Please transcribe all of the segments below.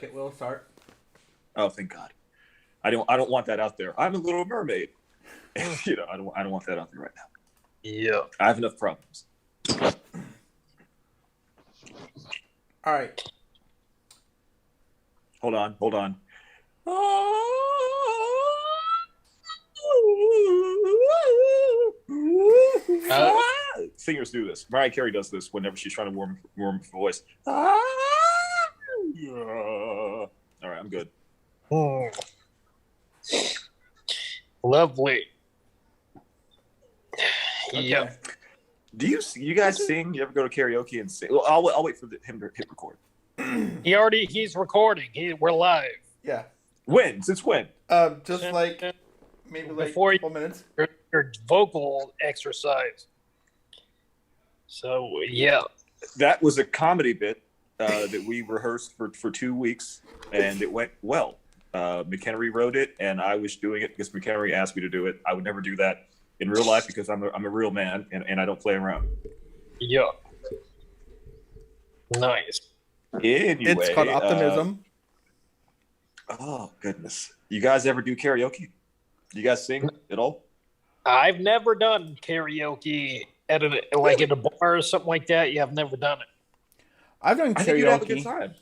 second. We'll start. Oh, thank God. I don't want that out there. I'm a little mermaid. I don't want that out there right now. Yeah. I have enough problems. All right. Hold on. Singers do this. Mariah Carey does this whenever she's trying to warm her voice. All right, I'm good. Oh. Lovely. Okay. Yeah. Do you guys sing? You ever go to karaoke and sing? Well, I'll wait for him to hit record. He's recording. We're live. Yeah. When? Since when? Just like maybe like Before a couple minutes. Your vocal exercise. So yeah. That was a comedy bit that we rehearsed for 2 weeks, and it went well. McHenry wrote it, and I was doing it because McHenry asked me to do it. I would never do that in real life because I'm a real man, and I don't play around. Yeah. Nice. Anyway, It's called optimism. Oh goodness! You guys ever do karaoke? You guys sing at all? I've never done karaoke at a bar or something like that. Yeah, I've never done it. I've done karaoke. I think you'd have a good time.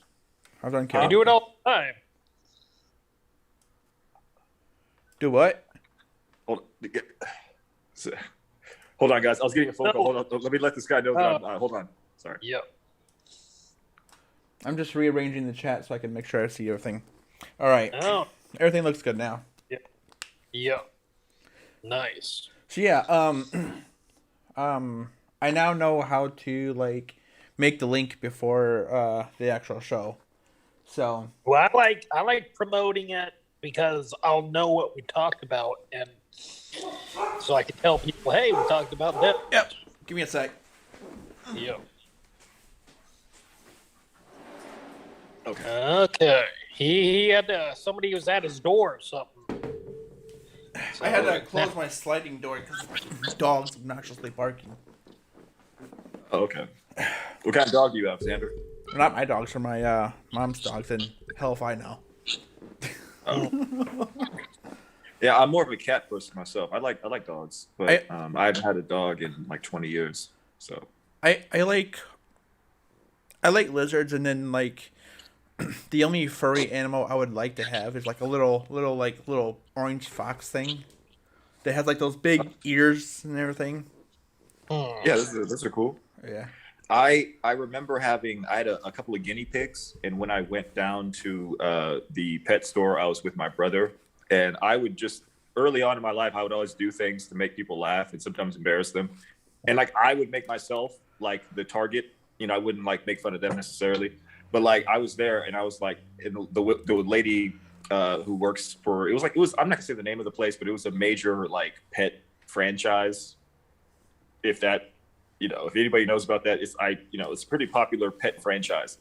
I've done I karaoke. do it all the time. Do what? Hold on, guys. I was getting a phone call. Hold on. Let me let this guy know that hold on. Sorry. Yep. I'm just rearranging the chat so I can make sure I see everything. All right. Oh. Everything looks good now. Yep. Nice. So yeah, I now know how to like make the link before the actual show. So Well, I like promoting it because I'll know what we talked about, and so I can tell people, hey, we talked about that. yep. Give me a sec. Yep. Okay. Okay. He had somebody was at his door or something. I had to close my sliding door because dogs obnoxiously barking. Oh, okay. What kind of dog do you have, Xander? Not my dogs, are my mom's dogs, and hell if I know. Oh. Yeah, I'm more of a cat person myself. I like dogs, but I haven't had a dog in like 20 years. So I like lizards, and then like the only furry animal I would like to have is like a little orange fox thing that has like those big ears and everything. yeah, those are cool. Yeah. I remember I had a couple of guinea pigs, and when I went down to the pet store, I was with my brother, and I would just early on in my life, I would always do things to make people laugh and sometimes embarrass them, and like I would make myself like the target. I wouldn't like make fun of them necessarily, but like I was there, and I was like, and the lady who works for it was I'm not gonna say the name of the place, but it was a major like pet franchise. If that. If anybody knows about that, it's a pretty popular pet franchise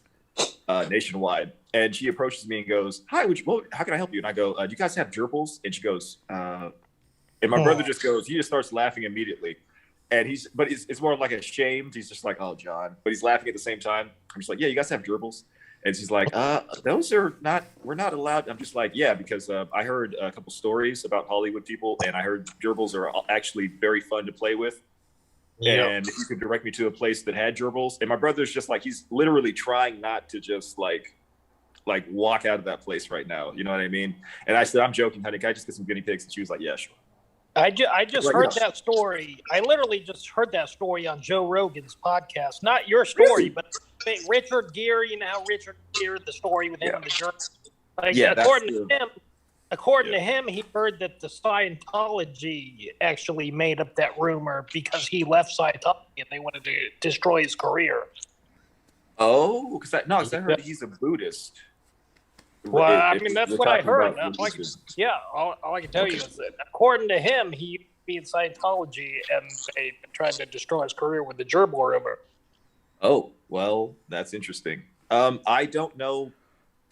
nationwide. And she approaches me and goes, "Hi, how can I help you?" And I go, "Do you guys have gerbils?" And she goes, and my brother just goes, he just starts laughing immediately. And it's more like ashamed. He's just like, "Oh, John," but he's laughing at the same time. I'm just like, "Yeah, you guys have gerbils?" And she's like, "Those are not. We're not allowed." I'm just like, "Yeah, because I heard a couple stories about Hollywood people, and I heard gerbils are actually very fun to play with." And if you could direct me to a place that had gerbils, and my brother's just like, he's literally trying not to just like walk out of that place right now. You know what I mean? And I said, "I'm joking, honey. Can I just get some guinea pigs?" And she was like, "Yeah, sure." I just heard that story. I literally just heard that story on Joe Rogan's podcast. Not your story, Really? but Richard Gere. You know how Richard Gere, the story with him and the journal. Like, Yeah, according to him, he heard that the Scientology actually made up that rumor because he left Scientology and they wanted to destroy his career. Oh, because I heard he's a Buddhist. Well, I mean, that's what I heard. All I can tell you is that according to him, he be in Scientology and they tried to destroy his career with the gerbil rumor. Oh, well, that's interesting. I don't know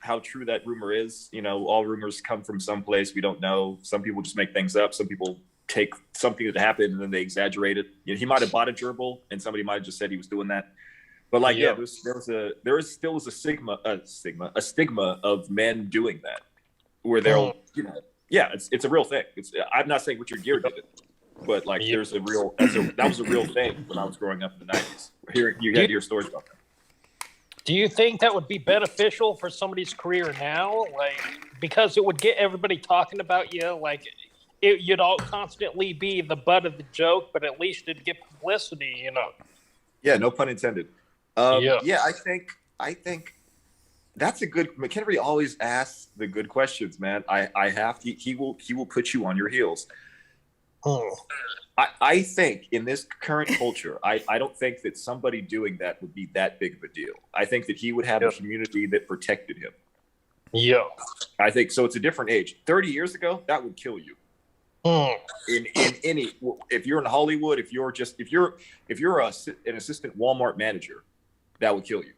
how true that rumor is. All rumors come from someplace. We don't know. Some people just make things up. Some people take something that happened and then they exaggerate it. He might have bought a gerbil and somebody might have just said he was doing that. But like, yeah, there is still a stigma of men doing that, where they'll, yeah, it's a real thing. I'm not saying Richard Gere did it, but like, there's that was a real thing when I was growing up in the '90s. You had to hear stories about that. Do you think that would be beneficial for somebody's career now? Like, because it would get everybody talking about you. Like, you'd all constantly be the butt of the joke, but at least it'd get publicity, Yeah, no pun intended. Yeah, I think that's a good. McHenry always asks the good questions, man. He will put you on your heels. Oh. I think in this current culture, I don't think that somebody doing that would be that big of a deal. I think that he would have a community that protected him. Yeah. I think so. It's a different age. 30 years ago, that would kill you. In any, if you're in Hollywood, if you're an assistant Walmart manager, that would kill you.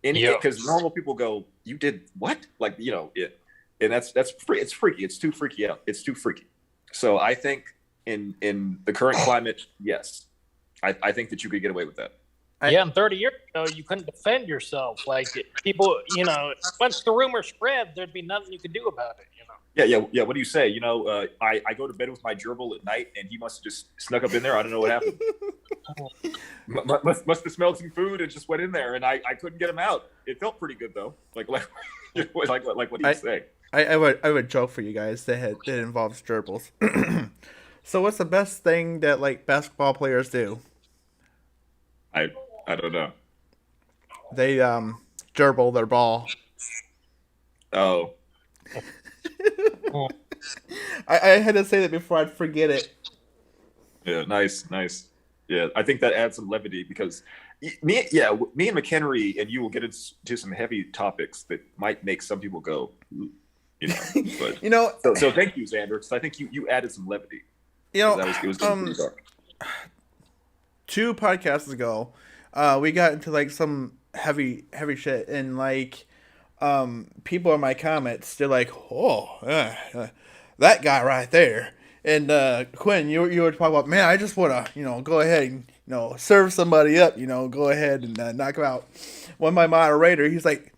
Because normal people go, "You did what?" Like, and that's free. It's freaky. It's too freaky out. It's too freaky. So I think in the current climate, yes, I think that you could get away with that. And 30 years ago, you couldn't defend yourself. Like, people, once the rumor spread, there'd be nothing you could do about it. Yeah. What do you say? I go to bed with my gerbil at night, and he must have just snuck up in there. I don't know what happened. must have smelled some food and just went in there, and I couldn't get him out. It felt pretty good though. Like what do you say? I would joke for you guys that involves gerbils. So what's the best thing that like basketball players do? I don't know. They gerbil their ball. Oh. I had to say that before I'd forget it. Yeah, nice. Yeah, I think that adds some levity because me and McHenry and you will get into some heavy topics that might make some people go, but So thank you, Xander, because I think you added some levity. It was pretty dark. 2 podcasts ago, we got into like some heavy shit, and like people in my comments, they're like, "Oh, that guy right there." And Quinn, you were talking about, man, I just want to go ahead and serve somebody up, go ahead and knock him out. One of my moderator, he's like,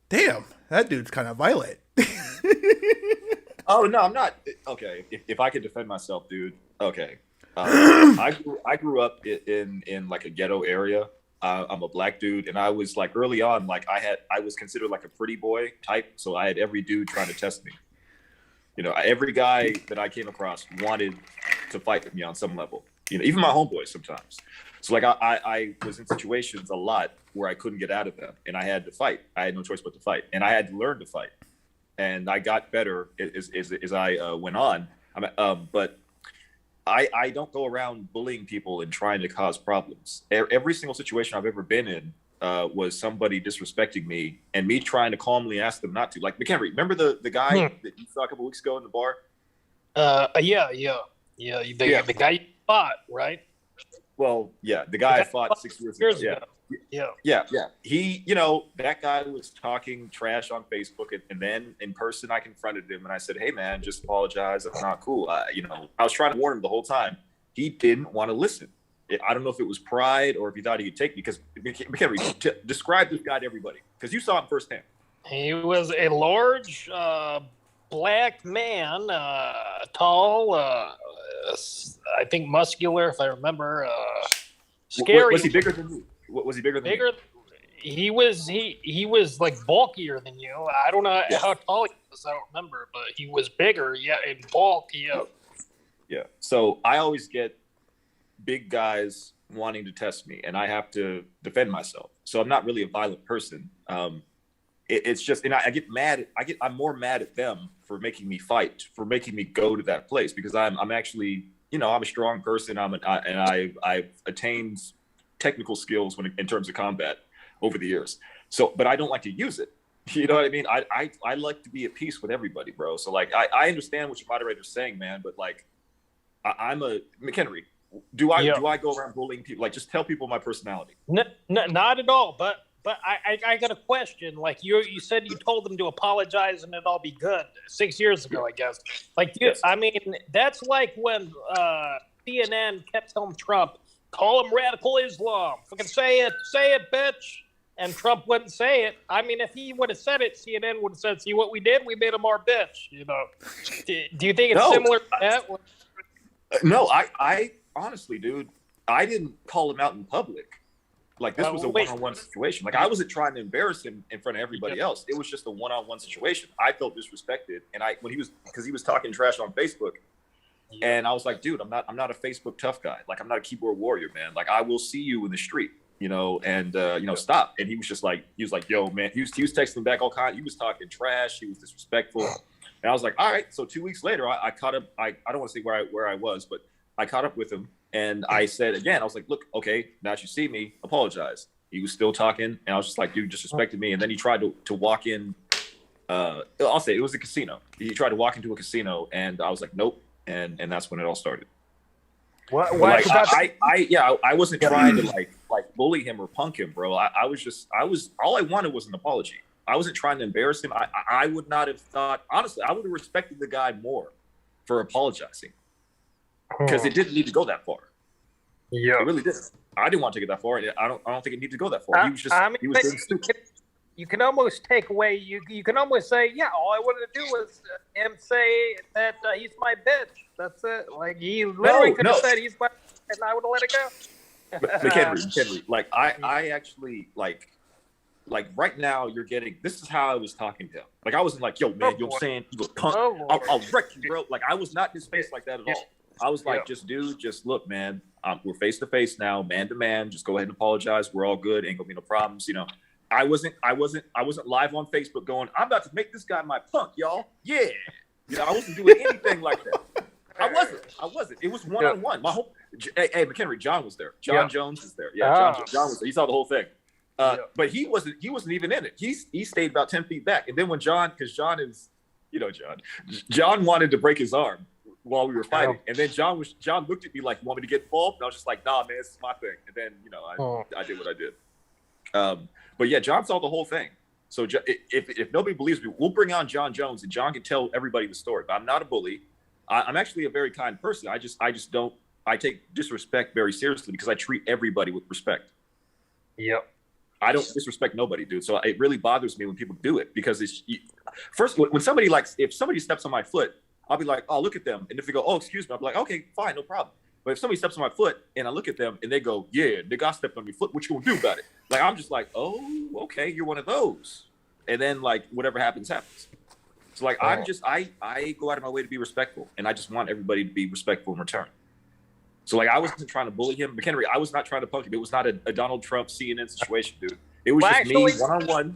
"Damn, that dude's kind of violent." Oh no, I'm not. Okay, if I could defend myself, dude. Okay, I grew up in like a ghetto area. I'm a black dude, and I was like early on, like I was considered like a pretty boy type, so I had every dude trying to test me. Every guy that I came across wanted to fight with me on some level. Even my homeboys sometimes. So like I was in situations a lot where I couldn't get out of them, and I had to fight. I had no choice but to fight, and I had to learn to fight. And I got better as I went on. But I don't go around bullying people and trying to cause problems. Every single situation I've ever been in was somebody disrespecting me and me trying to calmly ask them not to. Like McHenry, remember the guy that you saw a couple weeks ago in the bar? Yeah. The guy you fought, right? Well, yeah, the guy I fought 6 years ago. Yeah. He, that guy was talking trash on Facebook, and then in person I confronted him and I said, "Hey man, just apologize. That's not cool." I was trying to warn him the whole time. He didn't want to listen. I don't know if it was pride or if he thought he could take me, because McHenry, describe this guy to everybody, because you saw him firsthand. He was a large black man, tall, I think muscular, if I remember. Scary. Was he bigger than you? Was he bigger than you? He was like bulkier than you. I don't know how tall he was. I don't remember, but he was bigger. Yeah, in bulk. Yeah. So I always get big guys wanting to test me, and I have to defend myself. So I'm not really a violent person. It's just, and I get mad. I'm more mad at them for making me fight, for making me go to that place, because I'm actually, I'm a strong person. I've attained technical skills in terms of combat over the years. So, but I don't like to use it. You know what I mean? I like to be at peace with everybody, bro. So like, I understand what your moderator's saying, man, but like, I'm a McHenry. Do I go around bullying people? Like, just tell people my personality. No, not at all. But I got a question. Like you said, you told them to apologize and it'd all be good 6 years ago, I guess. Like, yes. I mean, that's like when CNN kept telling Trump, call him radical Islam. Fucking say it, bitch. And Trump wouldn't say it. I mean, if he would have said it, CNN would have said, see what we did? We made him our bitch, you know. Do you think it's similar to that? No, I honestly, dude, I didn't call him out in public. Like, this was a one-on-one situation. Like, I wasn't trying to embarrass him in front of everybody else. It was just a one-on-one situation. I felt disrespected. And because he was talking trash on Facebook. And I was like, dude, I'm not a Facebook tough guy. Like, I'm not a keyboard warrior, man. Like, I will see you in the street. You know, and stop. And he was like, yo, man, he was texting back all kinds. He was talking trash. He was disrespectful. And I was like, all right. So 2 weeks later, I caught up. I don't want to say where I was, but I caught up with him. And I said again, I was like, look, okay, now that you see me, apologize. He was still talking. And I was just like, dude, disrespected me. And then he tried to walk in. I'll say it was a casino. He tried to walk into a casino. And I was like, nope. And that's when it all started. Like, I wasn't trying to like bully him or punk him, bro. I was all I wanted was an apology. I wasn't trying to embarrass him. I would not have thought, honestly, I would have respected the guy more for apologizing, because it didn't need to go that far. Yeah, it really didn't. I didn't want to take it that far. I don't think it needed to go that far. He was being stupid. You can almost take away. You can almost say, yeah, all I wanted to do was him say that he's my bitch. That's it. Like, he literally could have said he's my, and I would have let it go. McHenry, like I actually like right now you're getting. This is how I was talking to him. Like, I wasn't like, yo, man, you know what I'm saying? You a punk. I'll wreck you, bro. Like, I was not in his face like that at all. I was like, just look, man. We're face to face now, man to man. Just go ahead and apologize. We're all good. Ain't gonna be no problems, you know. I wasn't live on Facebook going, I'm about to make this guy my punk, y'all. Yeah. You know, I wasn't doing anything like that. I wasn't. It was one-on-one. My whole hey, McHenry, John was there. John Jones was there. Yeah, John was there. He saw the whole thing. But he wasn't even in it. He stayed about 10 feet back. And then when John wanted to break his arm while we were fighting. And then John looked at me like, you want me to get involved? And I was just like, nah, man, this is my thing. And then, I did what I did. But yeah, John saw the whole thing. So if nobody believes me, we'll bring on John Jones, and John can tell everybody the story. But I'm not a bully. I'm actually a very kind person. I just don't. I take disrespect very seriously because I treat everybody with respect. Yep. I don't disrespect nobody, dude. So it really bothers me when people do it, because first when somebody if somebody steps on my foot, I'll be like, oh, look at them. And if they go, oh, excuse me, I'll be like, okay, fine, no problem. But if somebody steps on my foot and I look at them and they go, yeah, nigga, I stepped on your foot, what you gonna do about it? Like, I'm just like, oh, okay, you're one of those. And then like whatever happens, happens. So like, I go out of my way to be respectful, and I just want everybody to be respectful in return. So like, I wasn't trying to bully him. McHenry, I was not trying to punk him. It was not a Donald Trump CNN situation, dude. It was just me one-on-one.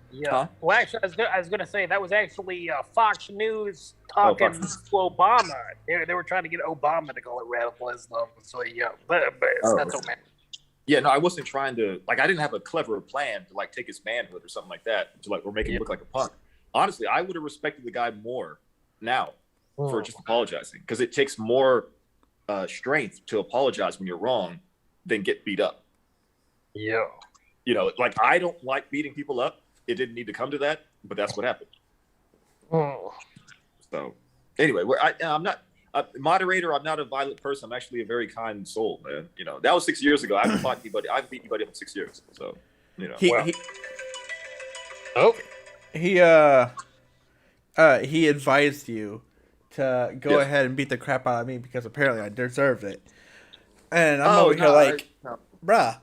Yeah. Huh? Well, actually, I was going to say that was actually Fox News talking to Obama. They were trying to get Obama to call it radical Islam. So yeah, but that's okay. Yeah, no, I wasn't trying to, like, I didn't have a clever plan to like take his manhood or something like that to like, or make him look like a punk. Honestly, I would have respected the guy more now for just apologizing, because it takes more strength to apologize when you're wrong than get beat up. Yeah. You know, like, I don't like beating people up. It didn't need to come to that, but that's what happened. So anyway, I'm not a moderator. I'm not a violent person. I'm actually a very kind soul, man. You know, that was 6 years ago. I haven't fought anybody. I've beat anybody up in 6 years. So, you know. He advised you to go ahead and beat the crap out of me because apparently I deserved it. And I'm over here like, bruh.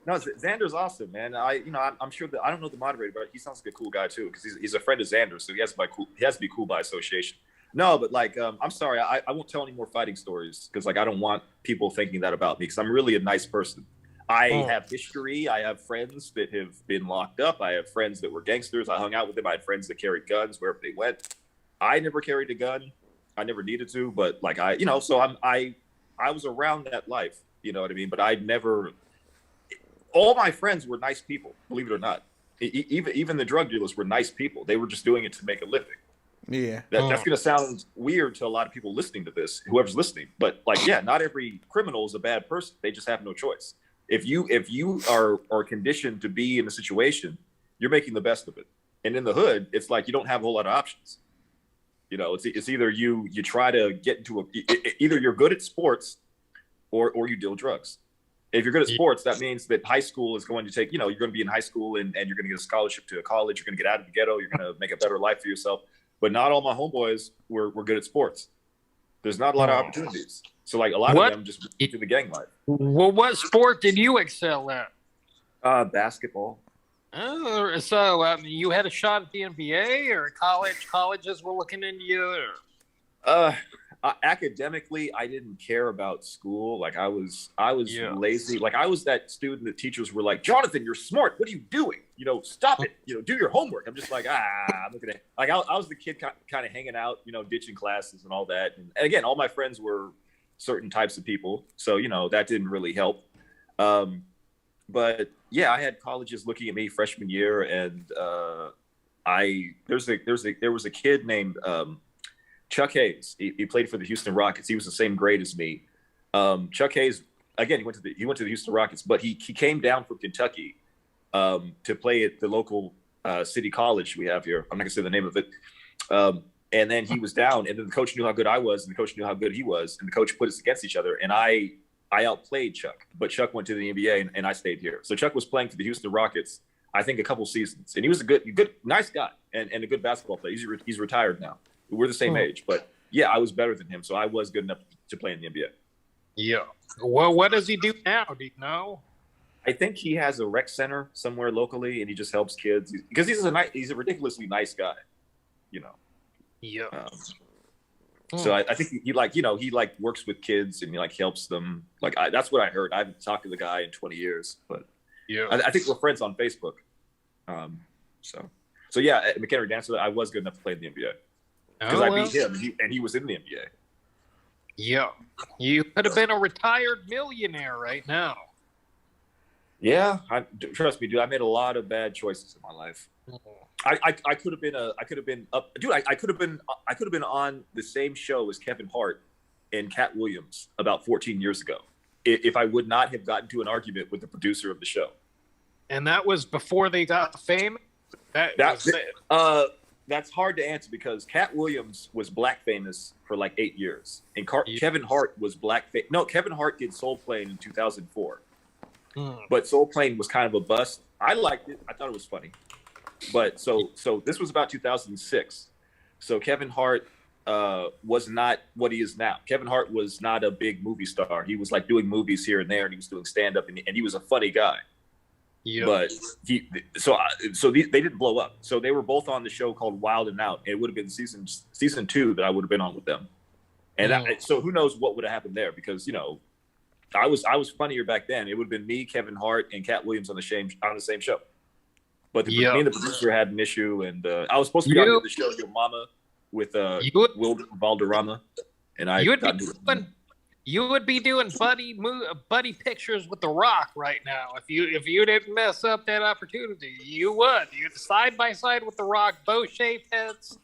No, Xander's awesome, man. I'm sure that I don't know the moderator, but he sounds like a cool guy too, because he's a friend of Xander, so he has to be cool by association. No, but like, I'm sorry, I won't tell any more fighting stories, because like, I don't want people thinking that about me, because I'm really a nice person. I have history. I have friends that have been locked up. I have friends that were gangsters. I hung out with them. I had friends that carried guns wherever they went. I never carried a gun. I never needed to, but like, so I was around that life, you know what I mean? But I never. All my friends were nice people, believe it or not. Even the drug dealers were nice people. They were just doing it to make a living. Yeah. That's going to sound weird to a lot of people listening to this, whoever's listening. But like, yeah, not every criminal is a bad person. They just have no choice. If you are conditioned to be in a situation, you're making the best of it. And in the hood, it's like you don't have a whole lot of options. You know, it's either you try to get into either you're good at sports or you deal drugs. If you're good at sports, that means that high school is going to take, you're going to be in high school and you're going to get a scholarship to a college. You're going to get out of the ghetto. You're going to make a better life for yourself. But not all my homeboys were good at sports. There's not a lot of opportunities. So like a lot of them just do the gang life. Well, what sport did you excel at? Basketball. Oh, so you had a shot at the NBA or colleges were looking into you? Or? Academically, I didn't care about school. Like I was lazy. Like I was that student that teachers were like, Jonathan, you're smart. What are you doing? Stop it. Do your homework. I'm just like, I'm looking at like I was the kid kind of hanging out, ditching classes and all that. And again, all my friends were certain types of people, so that didn't really help. But yeah, I had colleges looking at me freshman year, and there was a kid named Chuck Hayes. He played for the Houston Rockets. He was the same grade as me. Chuck Hayes, again, he went to the Houston Rockets, but he came down from Kentucky to play at the local city college we have here. I'm not gonna say the name of it. And then he was down, and then the coach knew how good I was, and the coach knew how good he was, and the coach put us against each other. And I outplayed Chuck, but Chuck went to the NBA, and I stayed here. So Chuck was playing for the Houston Rockets, I think, a couple seasons, and he was a good, nice guy, and a good basketball player. He's retired now. We're the same age, but yeah, I was better than him, so I was good enough to play in the NBA. Yeah. Well, what does he do now? Do you know? I think he has a rec center somewhere locally, and he just helps kids because he's a ridiculously nice guy, Yeah. So I think he works with kids and he helps them. That's what I heard. I haven't talked to the guy in 20 years, but yeah, I think we're friends on Facebook. So yeah, at McHenry Dancer, I was good enough to play in the NBA because I beat him, and he was in the NBA. Yeah, you could have been a retired millionaire right now. Yeah, trust me, dude. I made a lot of bad choices in my life. I could have been I could have been on the same show as Kevin Hart and Cat Williams about 14 years ago if I would not have gotten to an argument with the producer of the show. And that was before they got famous. That's hard to answer because Cat Williams was black famous for like 8 years, and Kevin Hart was black. No, Kevin Hart did Soul Plane in 2004, but Soul Plane was kind of a bust. I liked it. I thought it was funny. But so this was about 2006. So Kevin Hart was not what he is now. Kevin Hart was not a big movie star. He was doing movies here and there, and he was doing stand up, and he was a funny guy. Yeah. But they didn't blow up. So they were both on the show called Wild and Out. It would have been season 2 that I would have been on with them. And so who knows what would have happened there? Because I was funnier back then. It would have been me, Kevin Hart, and Cat Williams on the same show. But me and the producer had an issue, and I was supposed to be on the show Your Mama with Will Valderrama, and you would be doing buddy pictures with The Rock right now if you didn't mess up that opportunity. You'd side by side with The Rock, both shaved heads.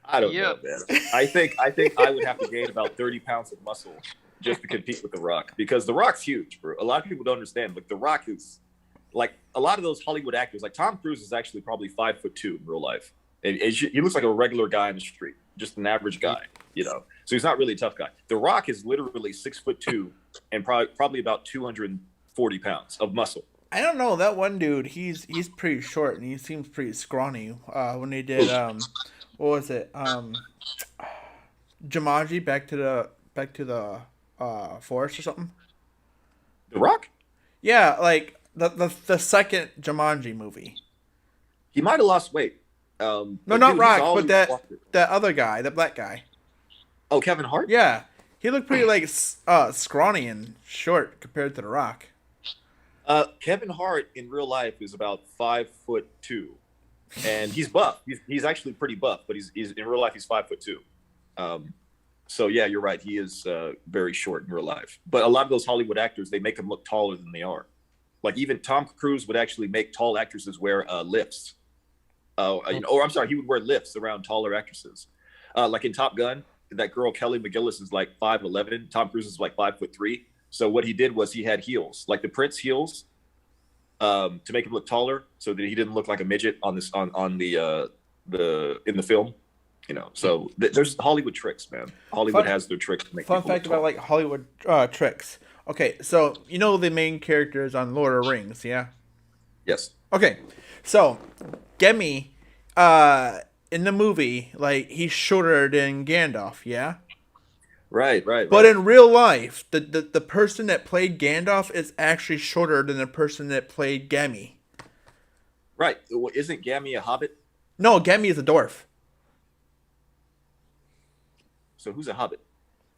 I don't know, man. I think I would have to gain about 30 pounds of muscle just to compete with The Rock because The Rock's huge, bro. A lot of people don't understand, but The Rock is. A lot of those Hollywood actors, like Tom Cruise is actually probably 5'2" in real life. He looks like a regular guy in the street, just an average guy, So he's not really a tough guy. The Rock is literally 6'2" and probably about 240 pounds of muscle. I don't know that one dude. He's pretty short and he seems pretty scrawny. When he did what was it? Jumanji, back to the forest or something. The Rock? Yeah, the second Jumanji movie. He might have lost weight. No, not Rock, but that other guy, the black guy. Oh, Kevin Hart? Yeah. He looked pretty scrawny and short compared to The Rock. Kevin Hart in real life is about 5'2", and he's buff. He's actually pretty buff, but he's in real life he's 5'2". So yeah, you're right. He is very short in real life. But a lot of those Hollywood actors, they make them look taller than they are. Even Tom Cruise would actually make tall actresses wear lifts. Or I'm sorry, he would wear lifts around taller actresses. In Top Gun, that girl Kelly McGillis is 5'11". Tom Cruise is 5'3". So what he did was he had heels, like the Prince heels, to make him look taller, so that he didn't look like a midget in the film. So there's Hollywood tricks, man. Hollywood Fun, has their tricks to make fun people look fact about tall. like Hollywood tricks. Okay, so you know the main characters on Lord of the Rings, yeah? Yes. Okay, so Gemi, in the movie, like he's shorter than Gandalf, yeah. Right, right, But right, in real life, the person that played Gandalf is actually shorter than the person that played Gemi. right. Well, isn't Gammy a hobbit? No, Gemi is a dwarf. So who's a hobbit?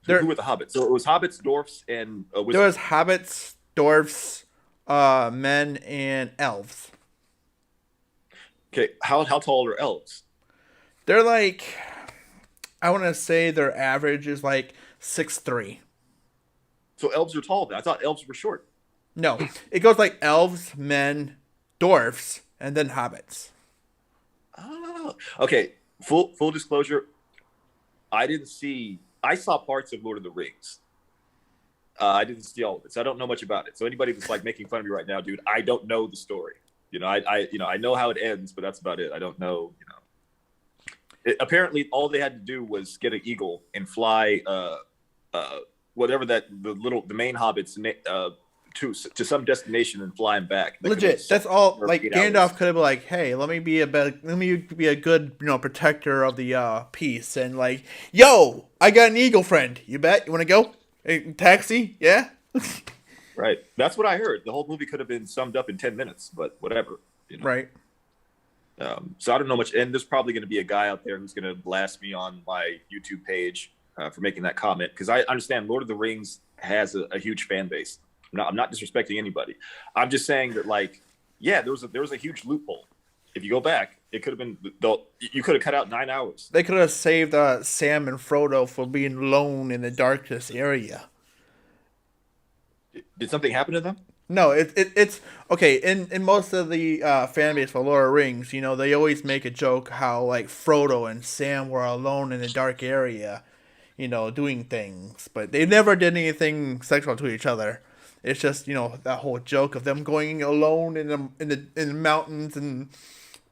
Who There, were the hobbits? So it was hobbits, dwarfs, and a there wizard. was hobbits, dwarfs, men, and elves. Okay, how tall are elves? They're like, I want to say their average is like 6'3". So elves are tall. Then I thought elves were short. No, it goes like elves, men, dwarfs, and then hobbits. Oh, okay. Full disclosure. I saw parts of Lord of the Rings. I didn't see all of it, so I don't know much about it. So anybody that's like making fun of me right now, dude, I don't know the story. I know how it ends, but that's about it. I don't know. Apparently, all they had to do was get an eagle and fly, whatever the main hobbits to some destination and fly them back. Legit, that's all. For Like 8 hours. Gandalf could have been like, "Hey, let me be a good, protector of the peace." And like, "Yo, I got an eagle friend. You bet. You want to go? Hey, taxi? Yeah." Right. That's what I heard. The whole movie could have been summed up in 10 minutes, but whatever. Right. So I don't know much. And there's probably going to be a guy out there who's going to blast me on my YouTube page for making that comment. Because I understand Lord of the Rings has a huge fan base. I'm not disrespecting anybody. I'm just saying that, like, yeah, there was a huge loophole. If you go back, it could have been you could have cut out 9 hours. They could have saved Sam and Frodo from being alone in the darkest area. Did something happen to them? No, it's okay. In most of the fan base for Lord of the Rings, they always make a joke how like Frodo and Sam were alone in a dark area, doing things, but they never did anything sexual to each other. It's just that whole joke of them going alone in the mountains and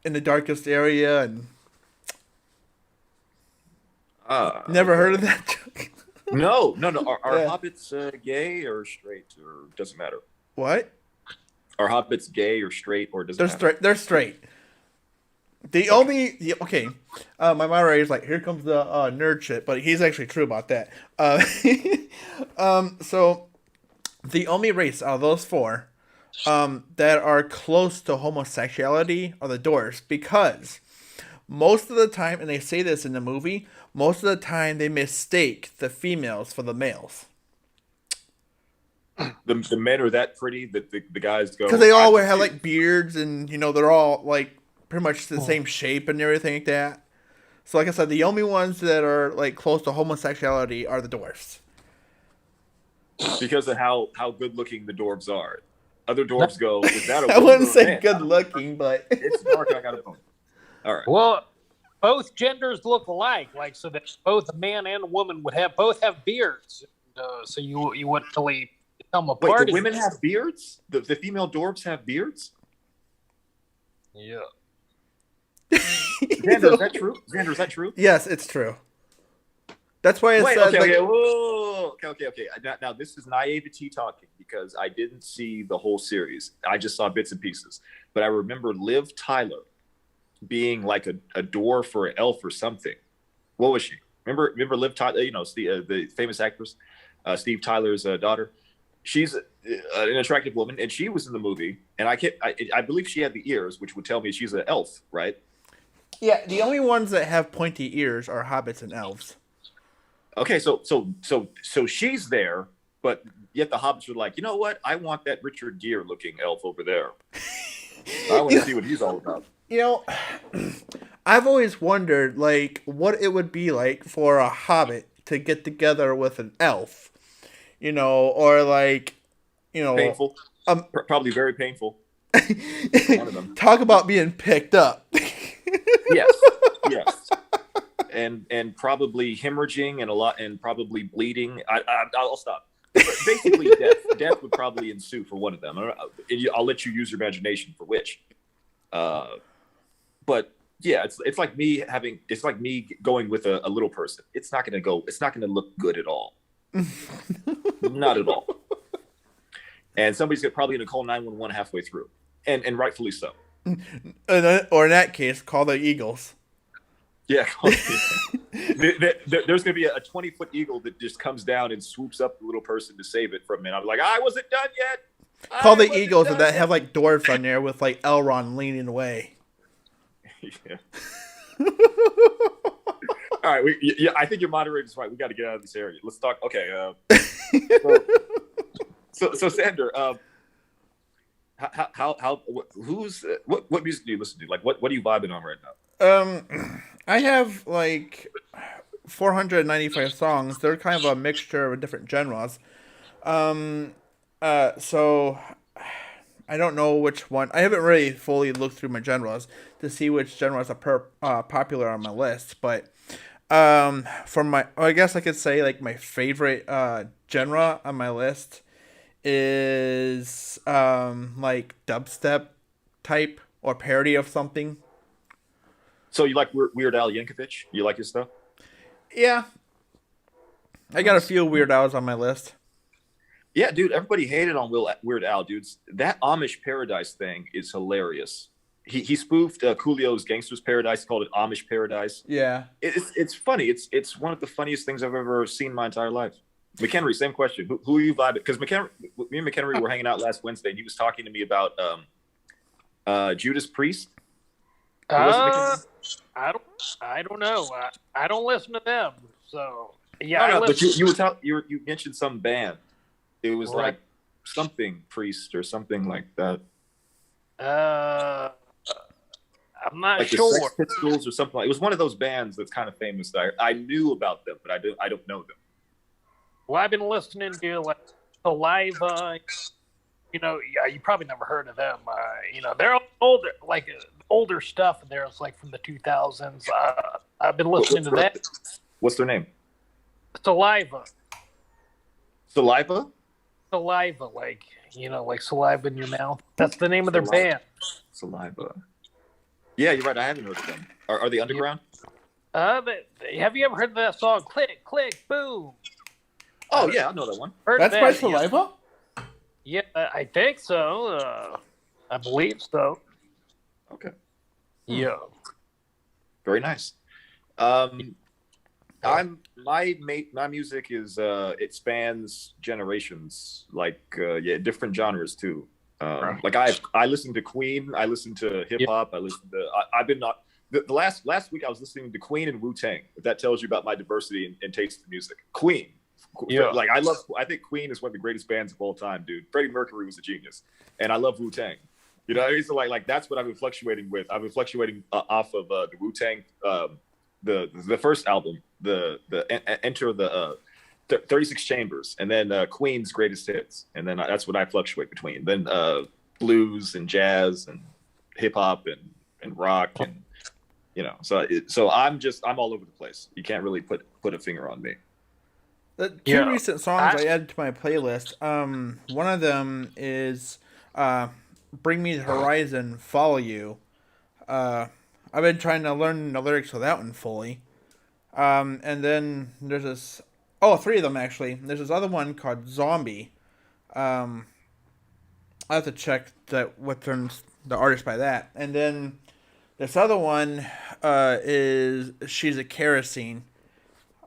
in the darkest area, and never heard of that joke. No. Are Yeah. hobbits gay or straight, or doesn't matter? What? Are hobbits gay or straight, or doesn't They're matter? straight. They're straight. Okay. My moderator is like, here comes the nerd shit, but he's actually true about that. So the only race out of those four, that are close to homosexuality are the dwarves, because most of the time, and they say this in the movie, most of the time they mistake the females for the males. The men are that pretty that the guys go, Because they all "I'm have cute." like beards, and they're all like pretty much the same shape and everything like that. So like I said, the only ones that are like close to homosexuality are the dwarfs. Because of how good looking the dwarves are. Other dwarves go, is that a I woman wouldn't or a say man? good looking, but It's dark. I got a bone. All right. Well, both genders look alike, like so that both a man and a woman would both have beards, so you wouldn't really become a Wait, part. the women have beards? The female dwarves have beards? Yeah. Xander, is that true? Xander, is that true? Yes, it's true. That's why I Wait, said okay, like, okay, whoa, okay. Now this is naivety talking because I didn't see the whole series. I just saw bits and pieces. But I remember Liv Tyler being like a dwarf or an elf or something. What was she? Remember Liv Tyler? The famous actress, Steve Tyler's daughter. She's an attractive woman, and she was in the movie. And I believe she had the ears, which would tell me she's an elf, right? yeah, the only ones that have pointy ears are hobbits and elves. Okay, so she's there, but yet the hobbits are like, you know what? I want that Richard Gere looking elf over there. I want to see what he's all about. I've always wondered like what it would be like for a hobbit to get together with an elf, or like, Painful. Probably very painful. One of them. Talk about being picked up. Yes. And probably hemorrhaging and probably bleeding. I'll stop. But basically, death would probably ensue for one of them. I'll let you use your imagination for which. But Yeah, it's like me going with a little person. It's not gonna go. It's not gonna look good at all. Not at all. And somebody's probably gonna call 911 halfway through, and rightfully so. Or in that case, call the Eagles. Yeah, there's gonna be a 20-foot eagle that just comes down and swoops up the little person to save it from me. And I'm like, I wasn't done yet. Call the Eagles and that have like dwarfs on there with like Elrond leaning away. Yeah. All right. Yeah, I think your moderator's right. We got to get out of this area. Let's talk. Okay. So Sander, what music do you listen to? Like, what are you vibing on right now? I have like 495 songs. They're kind of a mixture of different genres. So I don't know which one. I haven't really fully looked through my genres to see which genres are popular on my list. But I guess I could say like my favorite genre on my list is like dubstep type or parody of something. So you like Weird Al Yankovic? You like his stuff? Yeah, I got a few Weird Al's on my list. Yeah, dude, everybody hated on Weird Al, dudes. That Amish Paradise thing is hilarious. He spoofed Coolio's Gangster's Paradise, called it Amish Paradise. Yeah, it's funny. It's one of the funniest things I've ever seen in my entire life. McHenry, same question. Who are you vibing? Because me and McHenry were hanging out last Wednesday, and he was talking to me about Judas Priest. I don't know. I don't listen to them. So yeah, no, but you mentioned some band. It was right. like something Priest or something like that. I'm not like sure. The Sex Pistols or something. It was one of those bands that's kind of famous. That I knew about them, but I don't know them. Well, I've been listening to like Saliva. You know, yeah, you probably never heard of them. They're older, like older stuff. And there's like from the 2000s. I've been listening to that. What's their name? Saliva. Saliva? Saliva, like saliva in your mouth. That's the name of their band. Saliva. Yeah, you're right. I haven't heard of them. Are they underground? Have you ever heard of that song? Click, click, boom. Oh yeah, I know that one. That's by Saliva? Yeah, I think so. I believe so. Okay. Yeah. Very nice. My music is it spans generations, like different genres too. Like I listen to Queen, I listen to hip hop, I listen to I've been not the last week I was listening to Queen and Wu-Tang. If that tells you about my diversity in taste in music. Queen. Yeah. Like I think Queen is one of the greatest bands of all time, dude. Freddie Mercury was a genius, and I love Wu-Tang. You know, it's like that's what I've been fluctuating with. I've been fluctuating off of the Wu-Tang, the first album, the Enter the 36 Chambers, and then Queen's Greatest Hits, and then that's what I fluctuate between. Then blues and jazz and hip hop and rock, and so I'm all over the place. You can't really put a finger on me. The two recent songs I added to my playlist. One of them is "Bring Me the Horizon, Follow You." I've been trying to learn the lyrics for that one fully. And then there's this. Oh, three of them actually. There's this other one called "Zombie." I have to check the artist by that. And then this other one is "She's a Kerosene."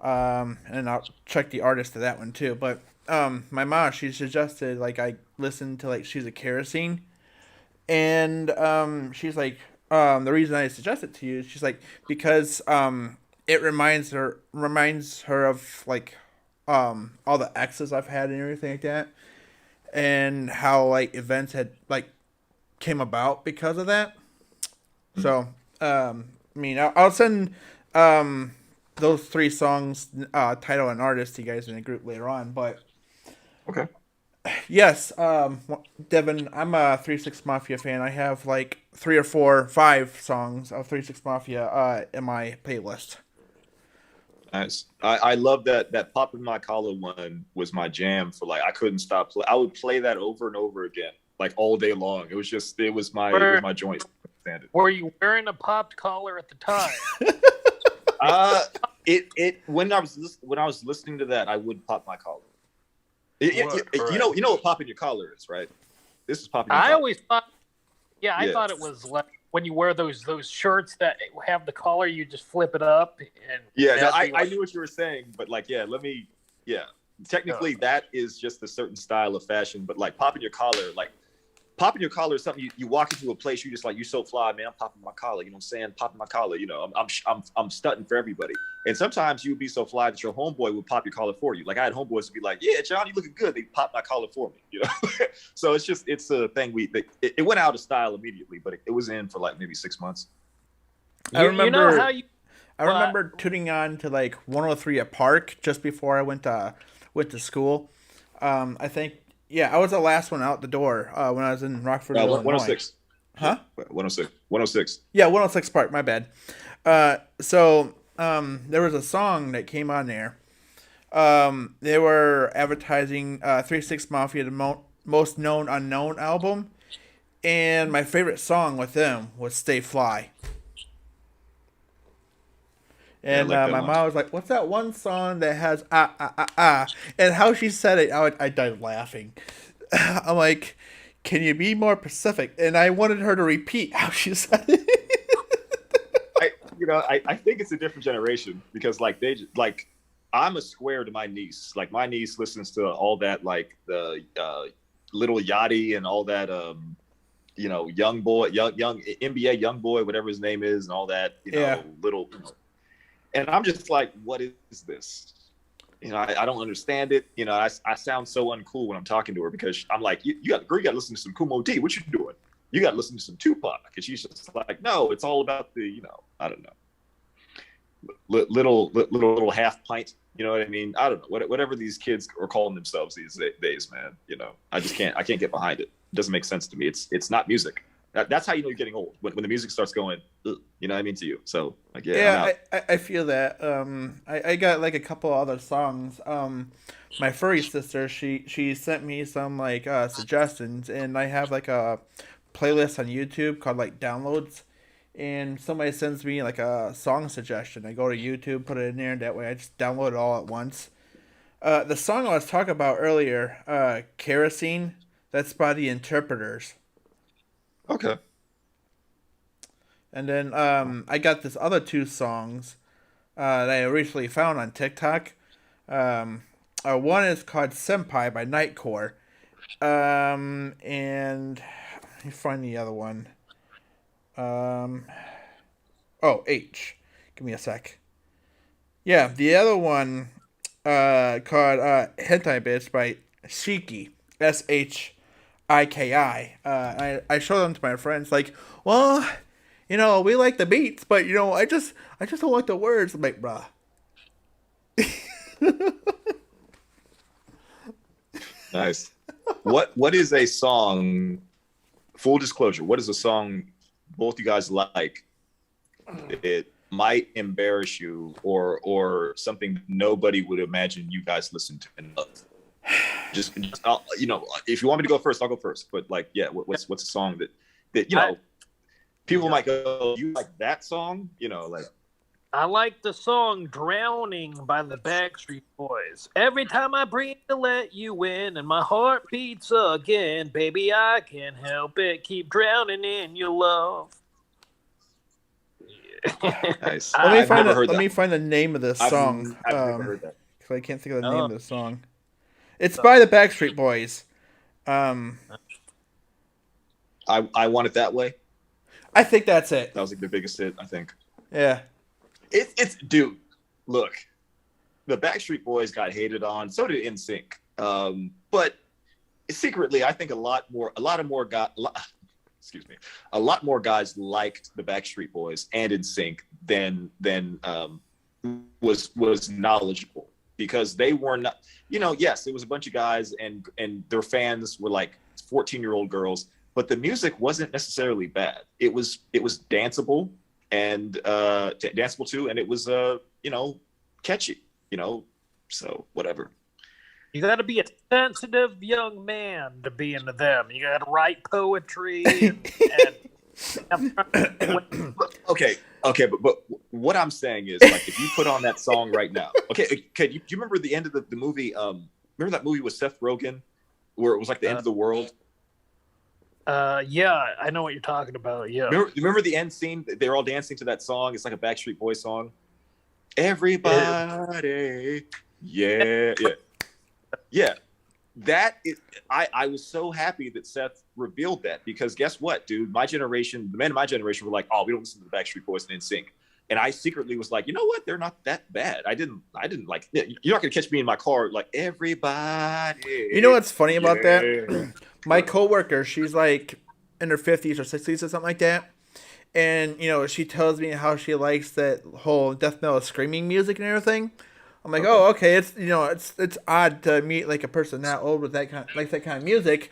And I'll check the artist to that one too. But my mom, she suggested like I listen to like "She's a Kerosene," and she's like, the reason I suggest it to you is she's like because it reminds her of like all the exes I've had and everything like that, and how like events had like came about because of that. So I'll send those three songs, title and artist, to you guys in a group later on. But okay, yes, Devin, I'm a 3-6 Mafia fan. I have like 3 or 4, 5 songs of 3-6 Mafia in my playlist. Nice. I love that Pop in My Collar one was my jam for like I couldn't stop I would play that over and over again like all day long. It was my joint. understand it. Were you wearing a popped collar at the time? When I was listening to that, I would pop my collar. You know what popping your collar is, right? This is popping your collar. I always thought, I thought it was like when you wear those shirts that have the collar, you just flip it up. And I knew what you were saying, but technically that is just a certain style of fashion, but like popping your collar is something you walk into a place, you just like, you're so fly, man, I'm popping my collar, you know what I'm saying? Popping my collar, you know, I'm stunting for everybody. And sometimes you would be so fly that your homeboy would pop your collar for you. Like I had homeboys to be like, yeah, John, you looking good. They pop my collar for me, you know? So it's a thing it went out of style immediately, but it was in for like maybe 6 months. I remember tuning on to like 103 at Park just before I went to school. I think, I was the last one out the door when I was in Rockford, Illinois. 106. Huh? 106. 106. Yeah, 106 Park, my bad. So there was a song that came on there. They were advertising 3 6 Mafia, the most known unknown album. And my favorite song with them was Stay Fly. And my mom was like, what's that one song that has And how she said it, I died laughing. I'm like, can you be more specific? And I wanted her to repeat how she said it. I think it's a different generation because I'm a square to my niece. Like my niece listens to all that, like the Little Yachty and all that, young boy, young NBA young boy, whatever his name is, and all that, little. And I'm just like, what is this? I don't understand it. I sound so uncool when I'm talking to her because I'm like, you got to listen to some Kumo D. What you doing? You got to listen to some Tupac. And she's just like, no, it's all about the, I don't know, little half pint. You know what I mean? I don't know. Whatever these kids are calling themselves these days, man. I can't get behind it. It doesn't make sense to me. It's not music. That's how you know you're getting old, when the music starts going, you know what I mean, to you. So I feel that. I got like a couple other songs. My furry sister, she sent me some like suggestions, and I have like a playlist on YouTube called like downloads, and somebody sends me like a song suggestion. I go to YouTube, put it in there, and that way I just download it all at once. The song I was talking about earlier, Kerosene, that's by the Interpreters. Okay. And then I got this other 2 songs that I recently found on TikTok. One is called Senpai by Nightcore. And let me find the other one. H. Give me a sec. Yeah, the other one called Hentai Bitch by Shiki. SHIKI. I show them to my friends like, well, we like the beats, but I just don't like the words. I'm like, bruh. Nice. What is a song? Full disclosure. What is a song both you guys like? It might embarrass you, or something nobody would imagine you guys listen to and love. Just if you want me to go first, I'll go first. But what's a song that people might go, you like that song? I like the song "Drowning" by the Backstreet Boys. Every time I breathe to let you in, and my heart beats again, baby, I can't help it, keep drowning in your love. Yeah. Nice. Let me find the name of this song. I've never heard that. Because I can't think of the name of the song. It's by the Backstreet Boys. I Want It That Way. I think that's it. That was like the biggest hit, I think. Yeah. It's dude. Look, the Backstreet Boys got hated on. So did NSYNC. But secretly, I think a lot more guys liked the Backstreet Boys and NSYNC than was knowledgeable, because they were not. Yes, it was a bunch of guys and their fans were like 14-year-old girls, but the music wasn't necessarily bad. It was danceable and danceable too, and it was catchy. So whatever. You got to be a sensitive young man to be into them. You got to write poetry and Okay, but what I'm saying is, like, if you put on that song right now, okay, do you remember the end of the movie? Remember that movie with Seth Rogen, where it was like the end of the world? Yeah, I know what you're talking about. Yeah. Remember the end scene? They're all dancing to that song. It's like a Backstreet Boys song. Everybody, yeah. I was so happy that Seth revealed that, because guess what, dude? My generation, the men of my generation were like, oh, we don't listen to the Backstreet Boys and NSYNC. And I secretly was like, you know what? They're not that bad. I didn't like, you're not going to catch me in my car like, everybody. You know what's funny about that? My coworker, she's like in her 50s or 60s or something like that. And, you know, she tells me how she likes that whole death metal screaming music and everything. I'm like, oh, okay. It's, you know, it's odd to meet like a person that old with that kind of music.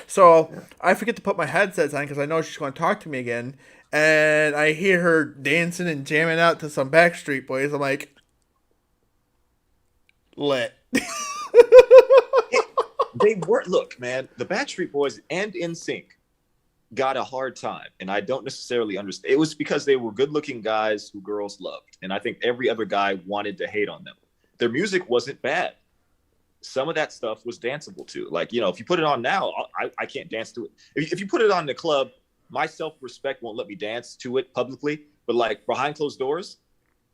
So I forget to put my headsets on because I know she's going to talk to me again. And I hear her dancing and jamming out to some Backstreet Boys. I'm like, lit. They were, look, man, the Backstreet Boys and NSYNC got a hard time, and I don't necessarily understand. It was because they were good-looking guys who girls loved, and I think every other guy wanted to hate on them. Their music wasn't bad. Some of that stuff was danceable too. Like, you know, if you put it on now, I can't dance to it. If you put it on in the club, my self-respect won't let me dance to it publicly. But like behind closed doors,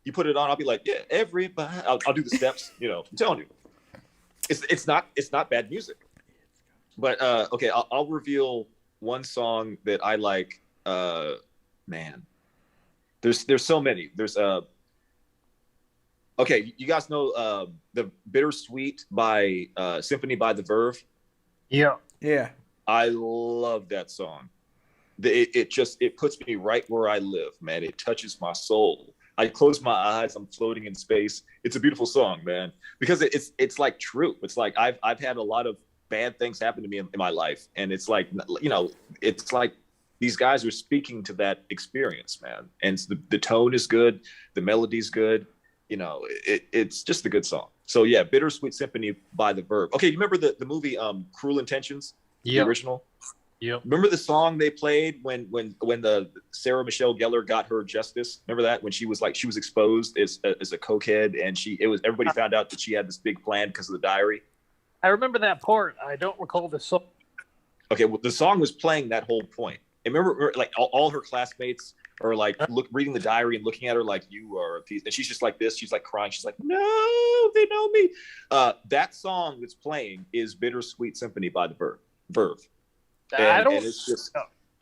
you put it on, I'll be like, yeah, everybody. I'll do the steps. You know, I'm telling you, it's not bad music. But okay, I'll reveal one song that I like. Man, there's so many. There's okay, you guys know the Bittersweet by Symphony by the Verve? Yeah. Yeah. I love that song. It puts me right where I live, man. It touches my soul. I close my eyes, I'm floating in space. It's a beautiful song, man. Because it's like true. It's like I've had a lot of bad things happen to me in my life. And it's like, you know, it's like these guys are speaking to that experience, man. And the tone is good, the melody's good. You know, it's just a good song. So yeah, Bittersweet Symphony by the Verve. Okay, you remember the movie Cruel Intentions? Yeah. The original? Yeah. Remember the song they played when the Sarah Michelle Gellar got her justice? Remember that, when she was exposed as a cokehead, and everybody found out that she had this big plan because of the diary? I remember that part. I don't recall the song. Okay, well, the song was playing that whole point. And remember, like all her classmates are like reading the diary and looking at her like, you are a piece. And she's just like this. She's like crying. She's like, no, they know me. That song that's playing is Bittersweet Symphony by the Verve. And it's just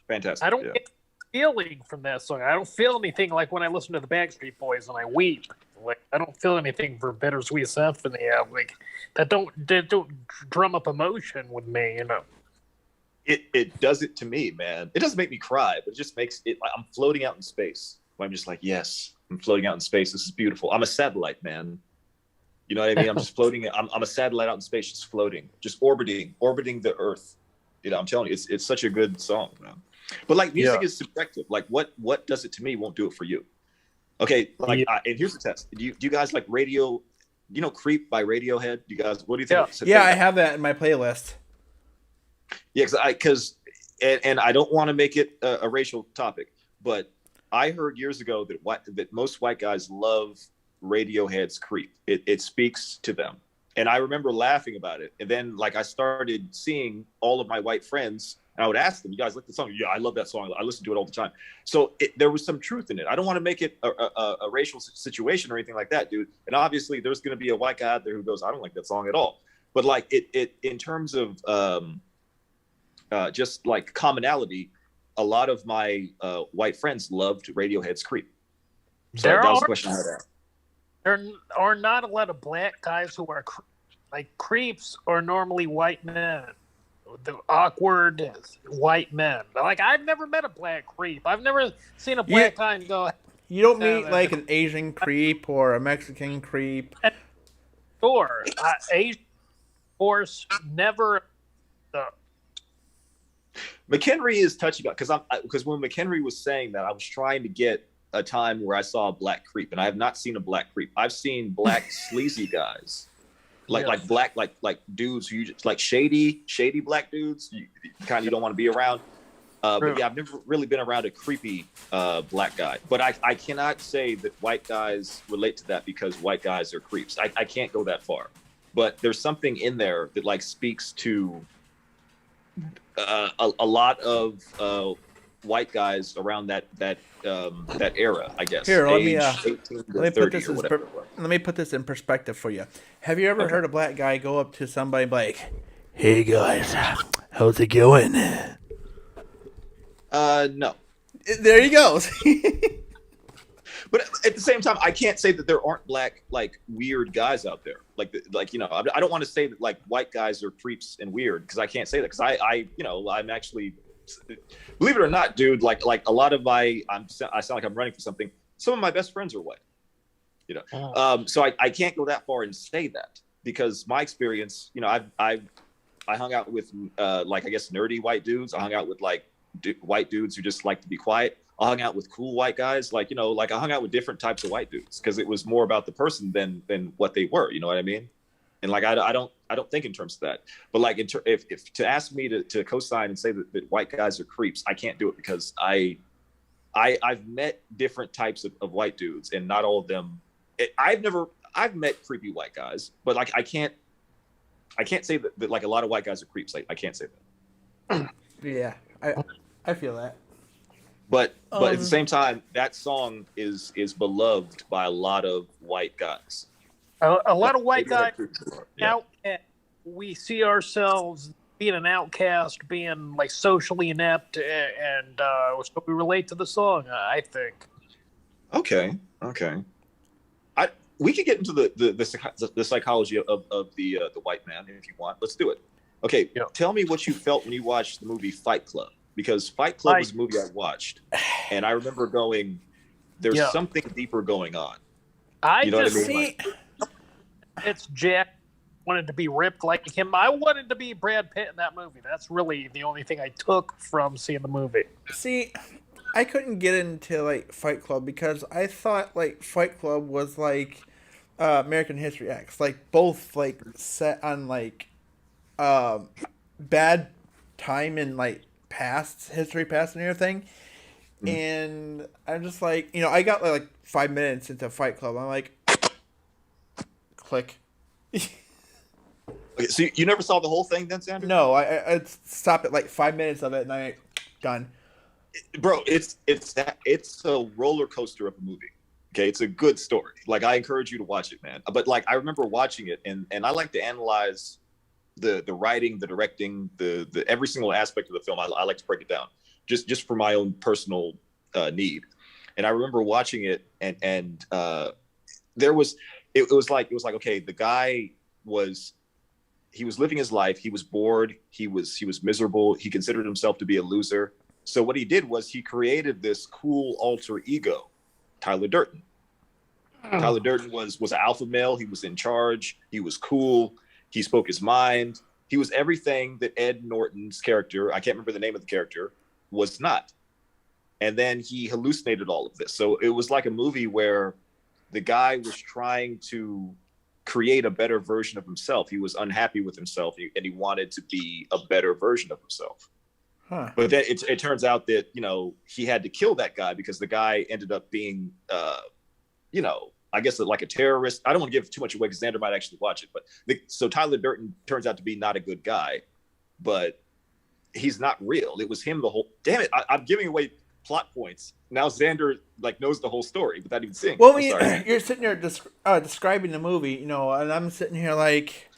fantastic. I don't get the feeling from that song. I don't feel anything like when I listen to the Backstreet Boys and I weep. Like, I don't feel anything for Bittersweet Symphony. Like that don't drum up emotion with me, you know. It does it to me, man. It doesn't make me cry, but it just makes it. I'm floating out in space. I'm just like, yes, I'm floating out in space. This is beautiful. I'm a satellite, man. You know what I mean? I'm just floating. I'm a satellite out in space, just floating, just orbiting the Earth. You know, I'm telling you, it's such a good song, man. But like, music is subjective. Like, what does it to me won't do it for you. Okay, like, and here's the test. Do you guys like radio? You know, "Creep" by Radiohead. You guys, what do you think? Yeah, I have that in my playlist. Yeah, because I don't want to make it a racial topic, but I heard years ago that most white guys love Radiohead's "Creep." It speaks to them. And I remember laughing about it. And then, like, I started seeing all of my white friends, and I would ask them, you guys like the song? Yeah, I love that song. I listen to it all the time. So there was some truth in it. I don't want to make it a racial situation or anything like that, dude. And obviously, there's going to be a white guy out there who goes, I don't like that song at all. But, like, it in terms of just, like, commonality, a lot of my white friends loved Radiohead's "Creep." So that was the question I had asked. There are not a lot of black guys who are like creeps are normally white men, the awkward white men. Like, I've never met a black creep. I've never seen a black guy and go. You don't meet like an Asian creep or a Mexican creep. Sure, Asian, of course, never. McHenry is touchy about, because when McHenry was saying that, I was trying to get a time where I saw a black creep, and I have not seen a black creep. I've seen black sleazy guys, like black like dudes who you just, like shady black dudes. You don't want to be around. But yeah, I've never really been around a creepy black guy. But I cannot say that white guys relate to that because white guys are creeps. I can't go that far. But there's something in there that like speaks to a lot of white guys around that era, I guess. Here, let me 18 to let me 30 put this or in whatever it was. let me put this in perspective for you. Have you ever Okay. heard a black guy go up to somebody and be like, "Hey guys, how's it going?" No. There he goes. But at the same time, I can't say that there aren't black, like weird guys out there. Like you know, I don't want to say that like white guys are creeps and weird because I can't say that because you know, I'm actually, believe it or not, dude. Like a lot of I sound like I'm running for something. Some of my best friends are white. You know, so I can't go that far and say that because my experience, you know, I hung out with like I guess nerdy white dudes. I hung out with like white dudes who just like to be quiet. I hung out with cool white guys, like, you know, like I hung out with different types of white dudes because it was more about the person than what they were. You know what I mean? And like I don't think in terms of that. But like if to ask me to co-sign and say that white guys are creeps, I can't do it because I've met different types of white dudes and not all of them. I've met creepy white guys, but like I can't say that like a lot of white guys are creeps. Like I can't say that. Yeah, I feel that. But at the same time, that song is beloved by a lot of white guys. A lot of white Maybe they're guys creeps as well. Yeah. out. We see ourselves being an outcast, being like socially inept, and so we relate to the song. I think. Okay. We could get into the psychology of the white man if you want. Let's do it. Okay. Yeah. Tell me what you felt when you watched the movie Fight Club. Because Fight Club was a movie I watched, and I remember going, "There's something deeper going on." You know what I mean? It's Jack wanted to be ripped like him. I wanted to be Brad Pitt in that movie. That's really the only thing I took from seeing the movie. See, I couldn't get into like Fight Club because I thought like Fight Club was like American History X, like both like set on like bad time and like history past and everything. And I'm just like, you know, I got like 5 minutes into Fight Club. I'm like, click. Okay, so you never saw the whole thing then, Sandra? No, I stopped at like 5 minutes of it and I done. Bro, it's a roller coaster of a movie. Okay, it's a good story. Like I encourage you to watch it, man. But like I remember watching it and I like to analyze the writing, the directing, the every single aspect of the film. I like to break it down just for my own personal need. And I remember watching it and it was like okay, the guy was living his life. He was bored. He was miserable. He considered himself to be a loser. So what he did was he created this cool alter ego, Tyler Durden. Tyler Durden was an alpha male. He was in charge. He was cool. He spoke his mind. He was everything that Ed Norton's character, I can't remember the name of the character, was not. And then he hallucinated all of this. So it was like a movie where the guy was trying to create a better version of himself. He was unhappy with himself and he wanted to be a better version of himself. Huh. But then it turns out that, you know, he had to kill that guy because the guy ended up being, you know, I guess like a terrorist. I don't want to give too much away because Xander might actually watch it. But so Tyler Durden turns out to be not a good guy, but he's not real. It was him the whole. Damn it! I'm giving away plot points now. Xander like knows the whole story without even seeing. Well, you're sitting there describing the movie, you know, and I'm sitting here like,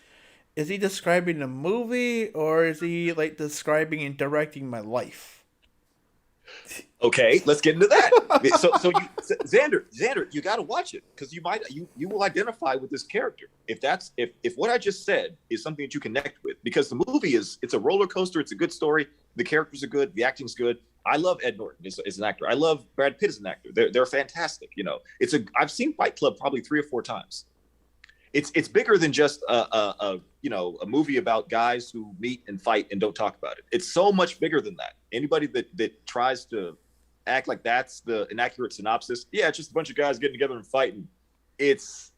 is he describing the movie or is he like describing and directing my life? Okay, let's get into that. So Xander, you got to watch it because you will identify with this character. If what I just said is something that you connect with, because the movie it's a roller coaster. It's a good story. The characters are good. The acting's good. I love Ed Norton as an actor. I love Brad Pitt as an actor. They're fantastic. You know, I've seen Fight Club probably 3 or 4 times. It's bigger than just a movie about guys who meet and fight and don't talk about it. It's so much bigger than that. Anybody that tries to act like that's the inaccurate synopsis, yeah, it's just a bunch of guys getting together and fighting. It's,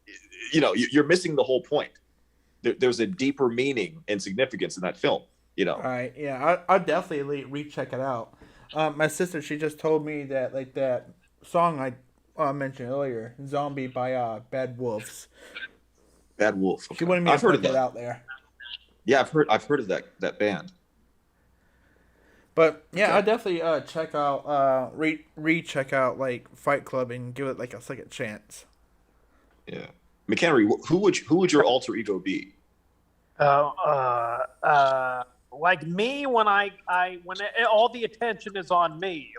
you know, you're missing the whole point. There's a deeper meaning and significance in that film. You know. All right, yeah, I'll definitely recheck it out. My sister, she just told me that like that song I mentioned earlier, "Zombie" by Bad Wolves. Bad Wolf. She Okay, wanted me to I've heard put of that that. out there. Yeah, I've heard of that band. But yeah, Okay. I definitely check out check out like Fight Club and give it like a second chance. Yeah. McHenry, who would your alter ego be? Uh, like me when all the attention is on me,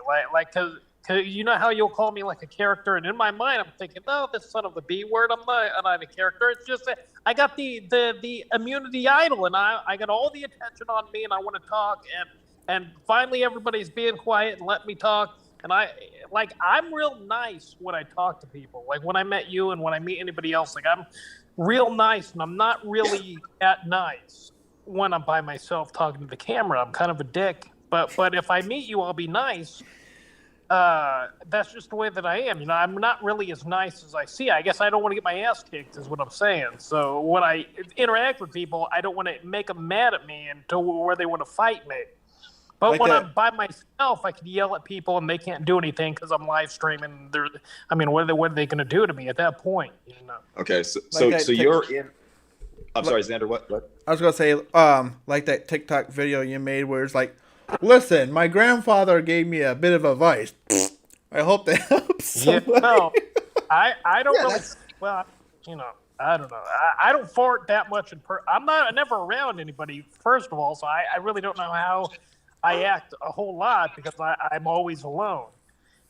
cause you know how you'll call me like a character, and in my mind I'm thinking, no, this son of a B word, I'm not a character. It's just that I got the immunity idol, and I got all the attention on me, and I want to talk, and finally everybody's being quiet and let me talk. And I'm real nice when I talk to people. Like when I met you and when I meet anybody else, like I'm real nice, and I'm not really that nice when I'm by myself talking to the camera. I'm kind of a dick, but if I meet you, I'll be nice. That's just the way that I am. You know, I'm not really as nice as I see. I guess I don't want to get my ass kicked, is what I'm saying. So when I interact with people, I don't want to make them mad at me until where they want to fight me. But Like when that. I'm by myself, I can yell at people and they can't do anything because I'm live streaming. I mean, what are they going to do to me at that point? You know. Okay, so Like that you're in. I'm sorry, Xander. What? I was gonna say, like that TikTok video you made where it's like, listen, my grandfather gave me a bit of advice. I hope that helps Yeah, somebody. no, I don't Yeah, really. that's Well, you know, I don't know. I don't fart that much I'm never around anybody. First of all, so I really don't know how I act a whole lot because I'm always alone.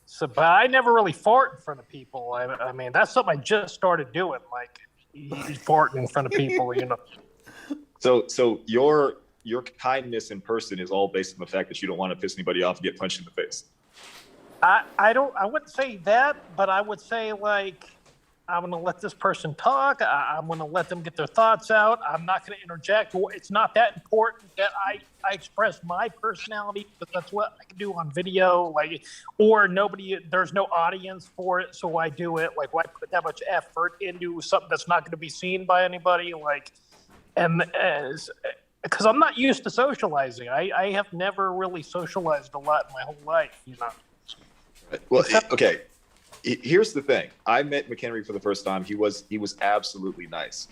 So, but I never really fart in front of people. I mean, that's something I just started doing, like farting in front of people. You know. so your kindness in person is all based on the fact that you don't want to piss anybody off and get punched in the face. I wouldn't say that, but I would say like I'm going to let this person talk. I'm going to let them get their thoughts out. I'm not going to interject. It's not that important that I express my personality, but that's what I can do on video. Like, or there's no audience for it, so I do it. Like, why put that much effort into something that's not going to be seen by anybody? Like, and because I'm not used to socializing. I have never really socialized a lot in my whole life, you know. Well, okay. Here's the thing. I met McHenry for the first time. He was absolutely nice.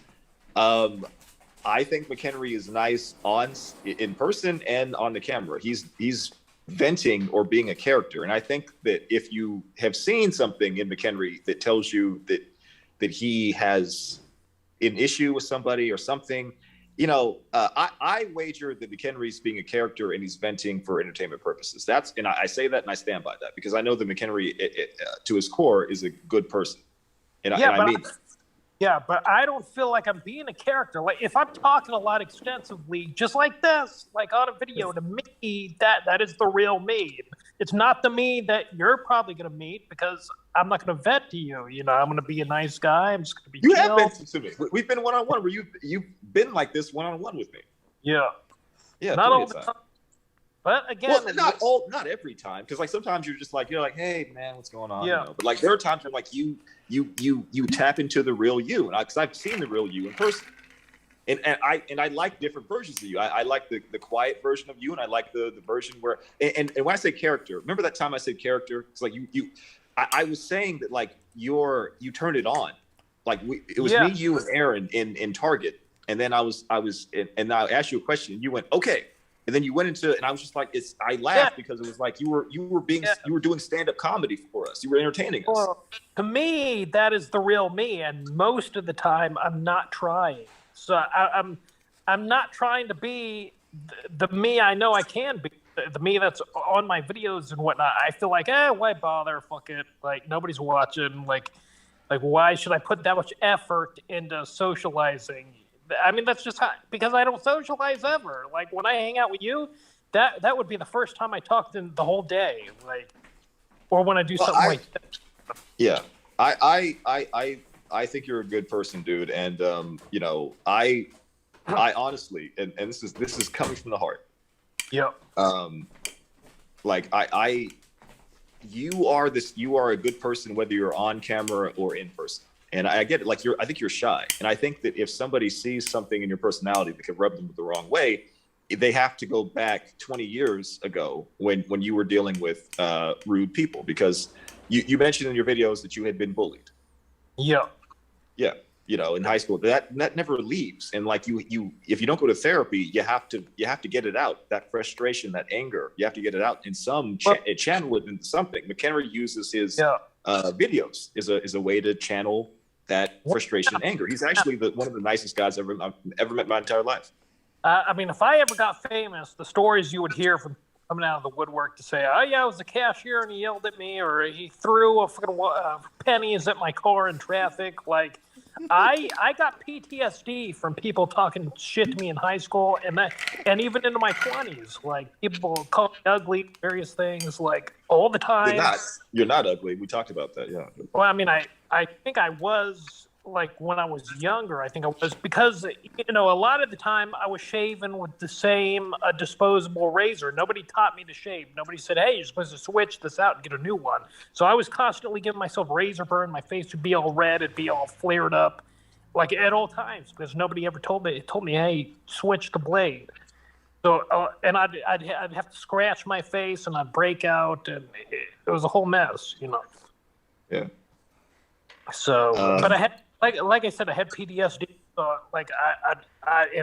I think McHenry is nice in person and on the camera. He's venting or being a character, and I think that if you have seen something in McHenry that tells you that he has an issue with somebody or something, you know, I wager that McHenry's being a character and he's venting for entertainment purposes. And I say that and I stand by that because I know that McHenry, to his core, is a good person, and I mean that. Yeah, but I don't feel like I'm being a character. Like if I'm talking a lot extensively, just like this, like on a video, to me, that is the real me. It's not the me that you're probably going to meet because I'm not going to vent to you. You know, I'm going to be a nice guy. I'm just going to be You chill. have vented to me. We've been one-on-one where you've been like this one-on-one with me. Yeah. Yeah, Not all the time. But again, well, not every time, because like sometimes you're like, hey man, what's going on? Yeah. You know? But like there are times where like you tap into the real you, and because I've seen the real you in person, and I like different versions of you. I like the quiet version of you, and I like the version where and when I say character, remember that time I said character? It's like I was saying that like you turned it on, like it was me, you, and Aaron in Target, and then I asked you a question, and you went okay. And then you went into, and I was just like, I laughed because it was like you were doing stand-up comedy for us. You were entertaining us. Well, to me, that is the real me, and most of the time, I'm not trying. So I'm not trying to be the me I know I can be, the me that's on my videos and whatnot. I feel like, why bother? Fuck it. Like nobody's watching. Like why should I put that much effort into socializing? I mean, that's just because I don't socialize ever. Like when I hang out with you, that would be the first time I talked in the whole day. Like, or when I do something like that. Yeah, I think you're a good person, dude. And you know, I honestly, and this is coming from the heart. Yeah. Like you are a good person whether you're on camera or in person. And I get it. Like I think you're shy, and I think that if somebody sees something in your personality that could rub them the wrong way, they have to go back 20 years ago when you were dealing with rude people, because you mentioned in your videos that you had been bullied. Yeah. Yeah. In high school, that never leaves. And like you if you don't go to therapy, you have to get it out. That frustration, that anger, you have to get it out in some channel it into something. McHenry uses his videos is a way to channel that frustration and anger. He's actually one of the nicest guys I've ever met in my entire life. I mean, if I ever got famous, the stories you would hear from coming out of the woodwork to say, "Oh yeah, I was a cashier and he yelled at me," or he threw a fucking pennies at my car in traffic. Like, I got PTSD from people talking shit to me in high school and even into my 20s. Like, people call me ugly, various things, like, all the time. You're not ugly. We talked about that, yeah. Well, I mean, I think I was, like, when I was younger, I think I was, because, a lot of the time I was shaving with the same disposable razor. Nobody taught me to shave. Nobody said, hey, you're supposed to switch this out and get a new one. So I was constantly giving myself razor burn. My face would be all red. It'd be all flared up, like, at all times, because nobody ever told me, hey, switch the blade. So, and I'd have to scratch my face and I'd break out, and it was a whole mess, Yeah. So, but I had, like I said, I had PTSD. Like I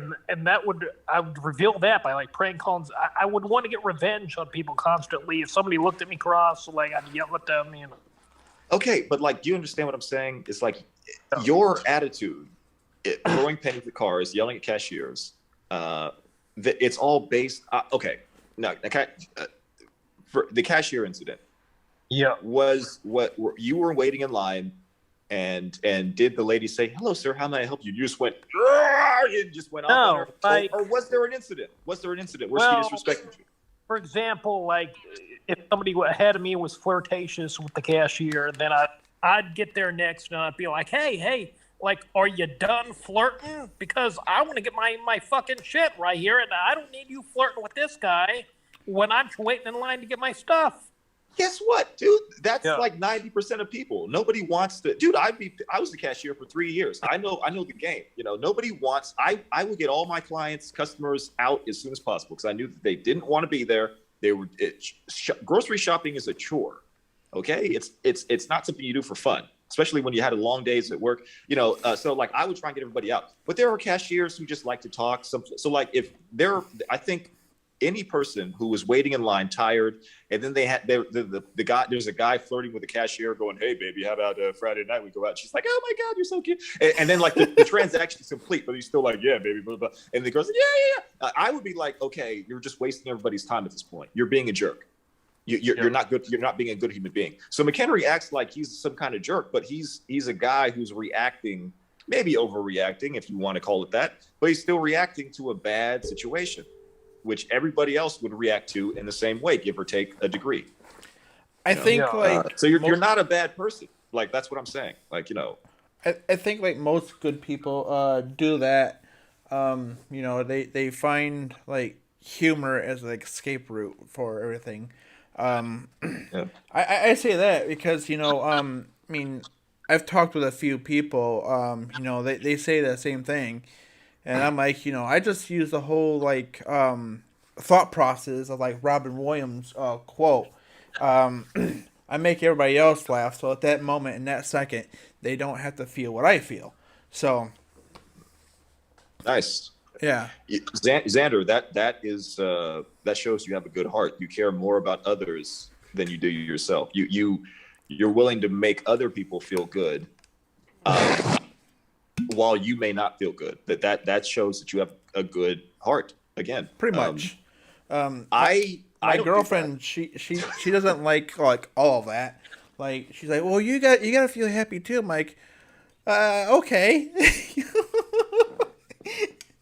would reveal that by like prank calls. I would want to get revenge on people constantly. If somebody looked at me cross, like I'd yell at them. Okay, but like, do you understand what I'm saying? It's like your attitude, throwing pennies at cars, yelling at cashiers. It's all based. Okay, no, for the cashier incident. Yeah, was what you were waiting in line. And did the lady say, "Hello, sir, how may I help you?" You just went, you just went off on her. Like, or was there an incident? Where she disrespected you? For example, like if somebody ahead of me was flirtatious with the cashier, then I'd get there next and I'd be like, hey, like, are you done flirting? Because I want to get my fucking shit right here, and I don't need you flirting with this guy when I'm waiting in line to get my stuff. Guess what, dude? That's like 90% of people. Nobody wants to. Dude, I was the cashier for 3 years. I know the game. Nobody wants. I would get all my customers out as soon as possible because I knew that they didn't want to be there. Grocery shopping is a chore. Okay, it's not something you do for fun, especially when you had long days at work. So like I would try and get everybody out. But there are cashiers who just like to talk. So like I think any person who was waiting in line tired, and then the guy, there's a guy flirting with the cashier going, "Hey baby, how about Friday night we go out?" She's like, "Oh my God, you're so cute." And then like the transaction is complete, but he's still like, "Yeah baby, blah, blah." And the girl's like, yeah. I would be like, okay, you're just wasting everybody's time at this point. You're being a jerk. You're not good. You're not being a good human being. So McHenry acts like he's some kind of jerk, but he's a guy who's reacting, maybe overreacting if you want to call it that, but he's still reacting to a bad situation, which everybody else would react to in the same way, give or take a degree. I think so you're not a bad person. Like, that's what I'm saying. Like, I think like most good people do that. They find like humor as like escape route for everything. I say that because I mean, I've talked with a few people. They say the same thing. And I'm like, I just use the whole like thought process of like Robin Williams quote. I make everybody else laugh, so at that moment, in that second, they don't have to feel what I feel. So nice. Yeah, Xander, that shows you have a good heart. You care more about others than you do yourself. You're willing to make other people feel good. While you may not feel good, that shows that you have a good heart. Again, pretty much. My girlfriend, she doesn't like all of that. Like she's like, well, you got to feel happy too. I'm like, okay.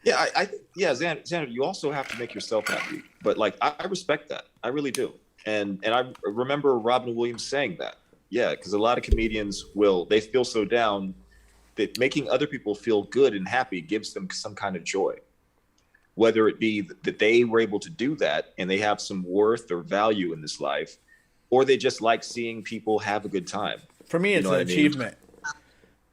Yeah, Xander, you also have to make yourself happy. But like, I respect that. I really do. And I remember Robin Williams saying that. Yeah, because a lot of comedians they feel so down that making other people feel good and happy gives them some kind of joy, whether it be that they were able to do that and they have some worth or value in this life, or they just like seeing people have a good time. For me, it's an achievement.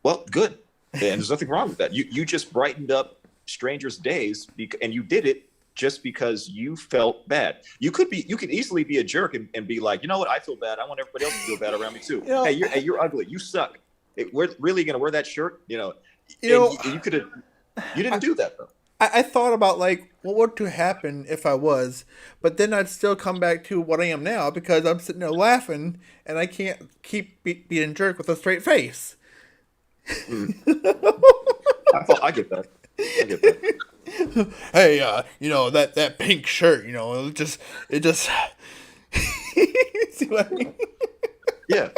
Well, good. And there's nothing wrong with that. You just brightened up strangers' days, and you did it just because you felt bad. You could easily be a jerk and be like, you know what, I feel bad. I want everybody else to feel bad around me too. Hey, you're ugly. You suck. We're really gonna wear that shirt, you could have. You didn't do that though. I thought about like what would to happen if I was, but then I'd still come back to what I am now because I'm sitting there laughing and I can't keep being a jerk with a straight face. I get that. Hey, that pink shirt, it just see what I mean? Yeah.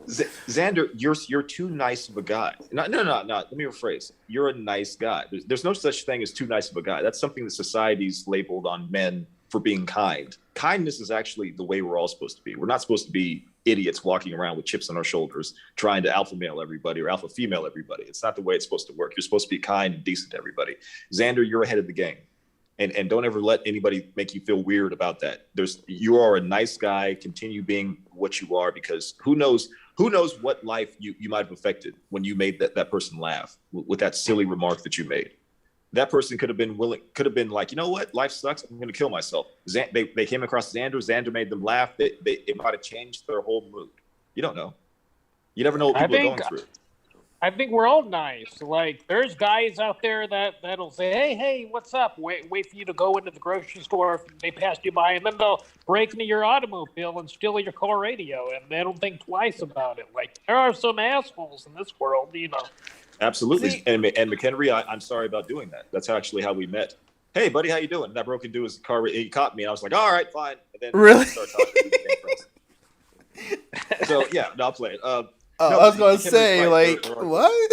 Xander, you're too nice of a guy. No. Let me rephrase. You're a nice guy. There's no such thing as too nice of a guy. That's something that society's labeled on men for being kind. Kindness is actually the way we're all supposed to be. We're not supposed to be idiots walking around with chips on our shoulders trying to alpha male everybody or alpha female everybody. It's not the way it's supposed to work. You're supposed to be kind and decent to everybody. Xander, you're ahead of the game. And don't ever let anybody make you feel weird about that. You are a nice guy. Continue being what you are, because who knows what life you might have affected when you made that person laugh with that silly remark that you made. That person could have been like, you know what, life sucks, I'm going to kill myself. They came across Xander made them laugh. It might have changed their whole mood. You don't know. You never know what people are going through. I think we're all nice. Like, there's guys out there that'll say, hey, what's up? Wait for you to go into the grocery store if they passed you by, and then they'll break into your automobile and steal your car radio, and they don't think twice about it. Like, there are some assholes in this world, Absolutely. See, and McHenry, I'm sorry about doing that. That's actually how we met. Hey, buddy, how you doing? And that broke into his car. He caught me, and I was like, all right, fine. And then really? Started talking so, yeah, no, I'll play it. I was going to say, like, what?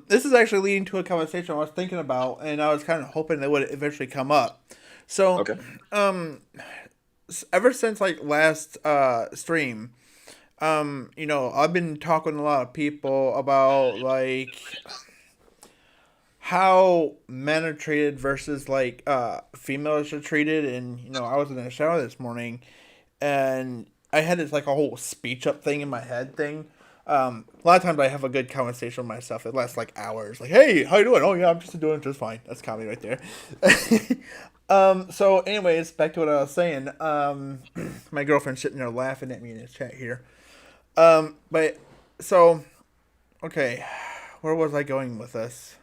This is actually leading to a conversation I was thinking about, and I was kind of hoping that would eventually come up. So, okay. Ever since, like, last stream, I've been talking to a lot of people about, like, how men are treated versus, like, females are treated, and, I was in the shower this morning, and I had this, like, a whole speech up thing in my head thing. A lot of times I have a good conversation with myself. It lasts, like, hours. Like, hey, how you doing? Oh, yeah, I'm just doing just fine. That's comedy right there. So, anyways, back to what I was saying. My girlfriend's sitting there laughing at me in the chat here. Okay, where was I going with this?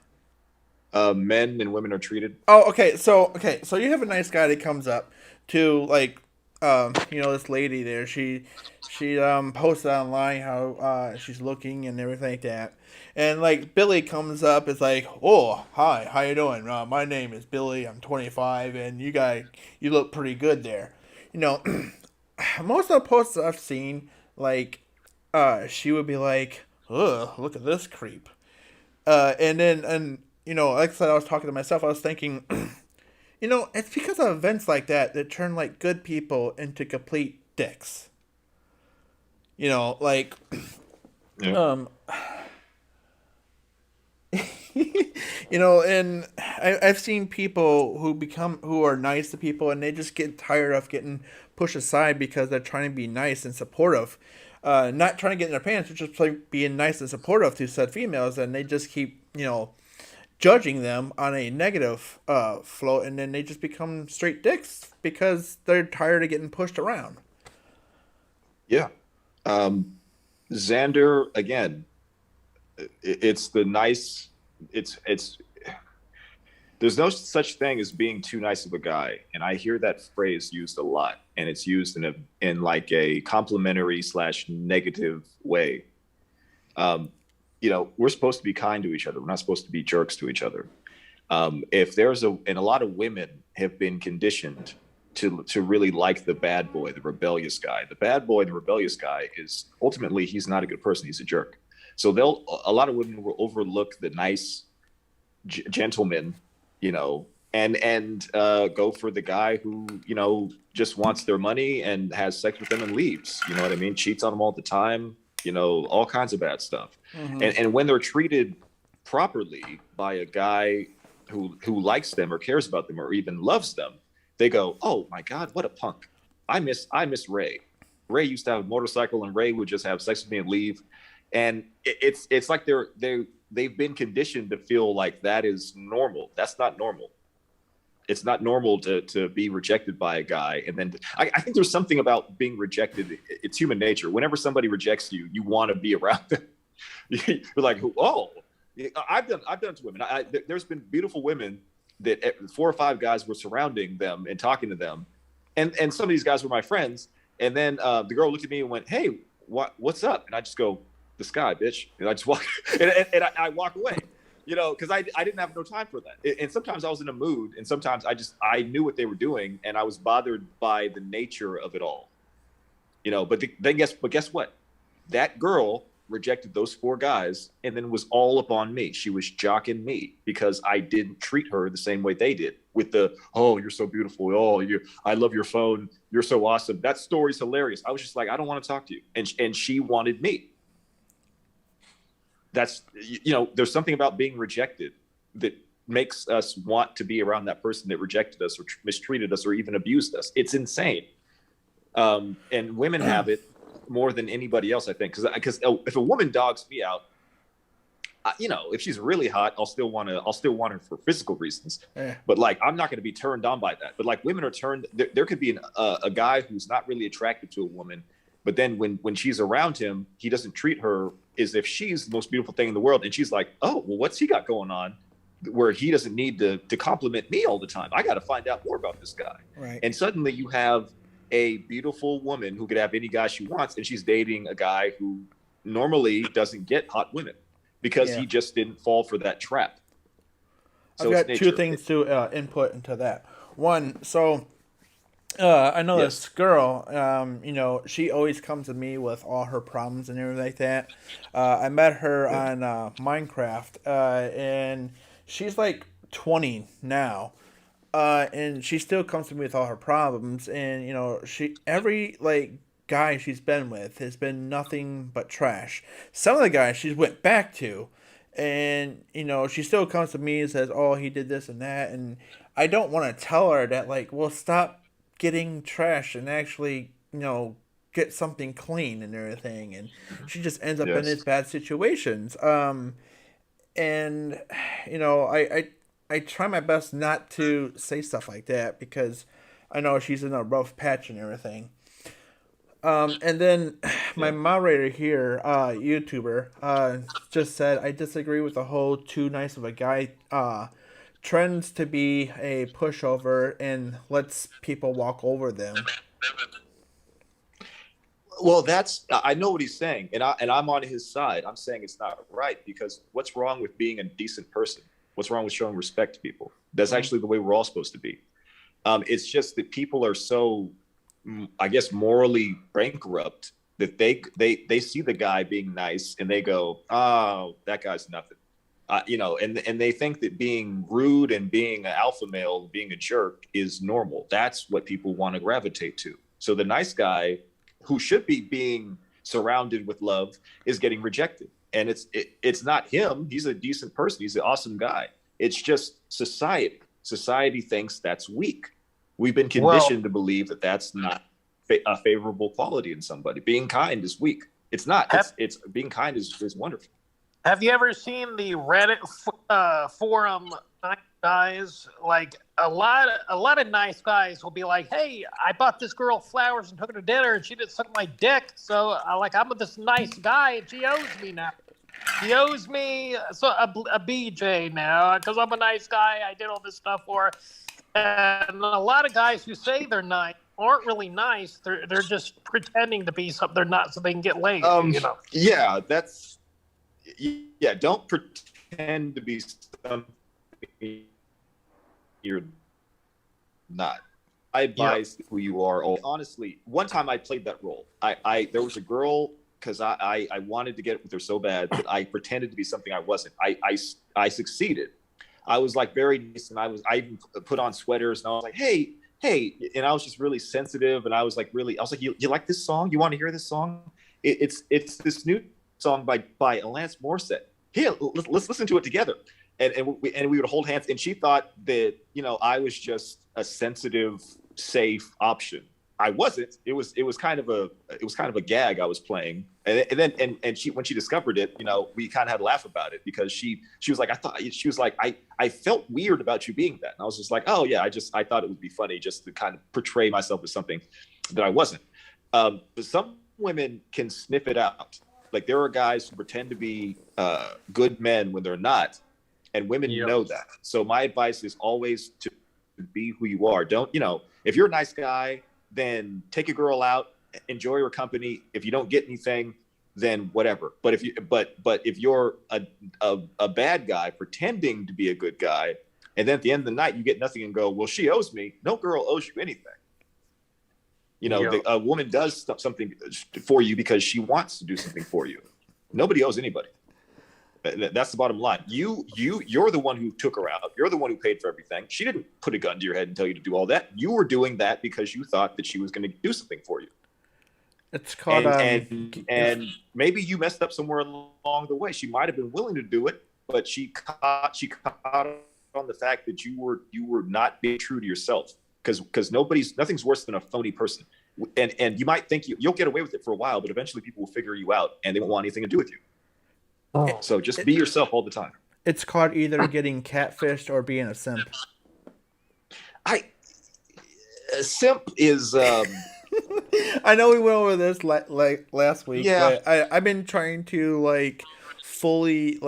Men and women are treated. Oh, okay. So you have a nice guy that comes up to, like, this lady there. She posted online how you looking and everything like that. And, like, Billy comes up, is like, oh, hi, how you doing? My name is Billy. I'm 25, and you look pretty good there. Most of the posts I've seen, like, she would be like, ugh, look at this creep. Like I said, I was talking to myself, I was thinking, it's because of events like that turn, like, good people into complete dicks. Like, yeah. And I've seen people who are nice to people, and they just get tired of getting pushed aside because they're trying to be nice and supportive. Not trying to get in their pants, but just like being nice and supportive to said females, and they just keep, judging them on a negative float, and then they just become straight dicks because they're tired of getting pushed around. Yeah. Xander, again, it's the nice, there's no such thing as being too nice of a guy. And I hear that phrase used a lot, and it's used in like a complimentary / negative way. We're supposed to be kind to each other. We're not supposed to be jerks to each other. And a lot of women have been conditioned to really like the bad boy, the rebellious guy. The bad boy, the rebellious guy is ultimately, he's not a good person. He's a jerk. So a lot of women will overlook the nice gentleman, and go for the guy who, just wants their money and has sex with them and leaves. You know what I mean? Cheats on them all the time. All kinds of bad stuff. Mm-hmm. And when they're treated properly by a guy who likes them or cares about them or even loves them, they go, oh my God, what a punk. I miss Ray. Ray used to have a motorcycle, and Ray would just have sex with me and leave. And it's like they've been conditioned to feel like that is normal. That's not normal. It's not normal to be rejected by a guy. And then I think there's something about being rejected. It's human nature. Whenever somebody rejects you, you want to be around them. You're like, oh, I've done it to women. There's been beautiful women that 4 or 5 guys were surrounding them and talking to them. And some of these guys were my friends. And then the girl looked at me and went, hey, what's up? And I just go, the sky, bitch. And I just walk, and I walk away, because I didn't have no time for that. And sometimes I was in a mood, and sometimes I knew what they were doing, and I was bothered by the nature of it all, But guess what? That girl rejected those 4 guys, and then was all up on me. She was jocking me because I didn't treat her the same way they did. With the, oh, you're so beautiful. Oh, I love your phone. You're so awesome. That story's hilarious. I was just like, I don't want to talk to you. And she wanted me. That's, there's something about being rejected that makes us want to be around that person that rejected us or mistreated us or even abused us. It's insane. And women have it more than anybody else, I think, because if a woman dogs me out, if she's really hot, I'll still want her for physical reasons. But like, I'm not going to be turned on by that. But like, women are turned. There could be a guy who's not really attracted to a woman, but then when she's around him, he doesn't treat her as if she's the most beautiful thing in the world, and she's like, oh, well, what's he got going on? Where he doesn't need to compliment me all the time. I got to find out more about this guy. Right. And suddenly you have a beautiful woman who could have any guy she wants, and she's dating a guy who normally doesn't get hot women because he just didn't fall for that trap. So I've got 2 things to input into that. One, so I know this girl, she always comes to me with all her problems and everything like that. I met her on Minecraft, and she's like 20 now. And she still comes to me with all her problems, and every guy she's been with has been nothing but trash. Some of the guys she's went back to, and she still comes to me and says, "Oh, he did this and that," and I don't want to tell her that well, stop getting trash and actually get something clean and everything, and she just ends up in these bad situations. And I try my best not to say stuff like that because I know she's in a rough patch and everything. And then my moderator here, YouTuber, just said, I disagree with the whole too nice of a guy trends to be a pushover and lets people walk over them. Well, I know what he's saying, and I'm on his side. I'm saying it's not right, because what's wrong with being a decent person? What's wrong with showing respect to people? That's actually the way we're all supposed to be. It's just that people are so, I guess, morally bankrupt that they see the guy being nice and they go, oh, that guy's nothing. And they think that being rude and being an alpha male, being a jerk is normal. That's what people want to gravitate to. So the nice guy who should be being surrounded with love is getting rejected. And it's not him. He's a decent person. He's an awesome guy. It's just society. Society thinks that's weak. We've been conditioned to believe that that's not a favorable quality in somebody. Being kind is weak. It's not. It's being kind is wonderful. Have you ever seen the Reddit forum nice guys? Like a lot of nice guys will be like, "Hey, I bought this girl flowers and took her to dinner, and she didn't suck my dick. So I'm this nice guy, and she owes me now. She owes me a BJ now because I'm a nice guy. I did all this stuff for her." And a lot of guys who say they're nice aren't really nice. They're just pretending to be something they're not, so they can get laid. Yeah, don't pretend to be something you're not. I advise who you are. Honestly, one time I played that role. There was a girl, because I wanted to get with her so bad that I pretended to be something I wasn't. I succeeded. I was like very nice, and I even put on sweaters, and I was like, hey, and I was just really sensitive, and I was like, you like this song? You want to hear this song? It's this new song by Alanis Morissette. Here, let's listen to it together. And we would hold hands, and she thought that I was just a sensitive, safe option. I wasn't. It was kind of a gag I was playing, and then she, when she discovered it, we kind of had a laugh about it, because she was like, I felt weird about you being that, and I was just like, oh yeah, I thought it would be funny just to kind of portray myself as something that I wasn't. But some women can sniff it out. Like, there are guys who pretend to be good men when they're not, and women know that. So my advice is always to be who you are. Don't, if you're a nice guy, then take a girl out, enjoy her company. If you don't get anything, then whatever. But if you're a bad guy pretending to be a good guy, and then at the end of the night you get nothing and go, well, she owes me. No girl owes you anything. A woman does something for you because she wants to do something for you. Nobody owes anybody. That's the bottom line. You're the one who took her out. You're the one who paid for everything. She didn't put a gun to your head and tell you to do all that. You were doing that because you thought that she was going to do something for you. It's called and maybe you messed up somewhere along the way. She might have been willing to do it, but she caught on the fact that you were not being true to yourself. Because nothing's worse than a phony person. And you might think you'll get away with it for a while, but eventually people will figure you out and they won't want anything to do with you. So just be yourself all the time. It's called either getting catfished or being a simp. A simp is. I know we went over this like last week. Yeah. But I've been trying to fully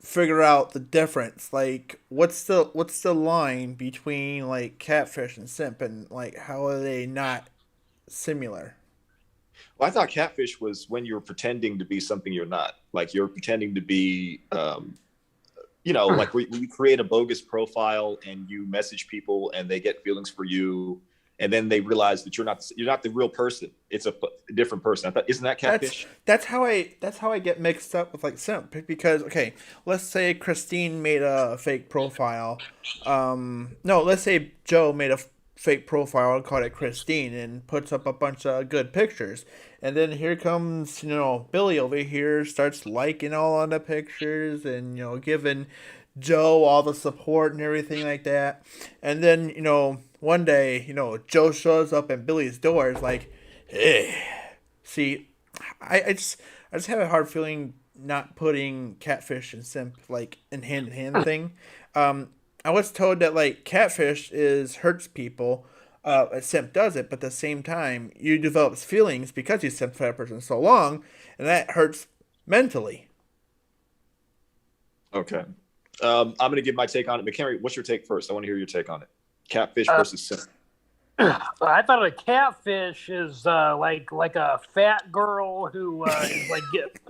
figure out the difference. What's the line between catfish and simp, and how are they not similar? Well, I thought catfish was when you're pretending to be something you're not. Like, you're pretending to be, like where you create a bogus profile and you message people and they get feelings for you, and then they realize that you're not the real person. It's a different person. I thought, isn't that catfish? That's how I get mixed up with simp, because okay, let's say Christine made a fake profile. No, let's say Joe made a fake profile and called it Christine and puts up a bunch of good pictures, and then here comes Billy over here, starts liking all on the pictures and giving Joe all the support and everything like that, and then one day Joe shows up at Billy's door, is like, hey, see, I just have a hard feeling not putting catfish and simp in hand thing. I was told that catfish hurts people, simp does it, but at the same time you develop feelings because you simp for that person so long, and that hurts mentally. Okay, I'm gonna give my take on it. McHenry, what's your take first? I want to hear your take on it. Catfish versus simp. I thought a catfish is like a fat girl who is get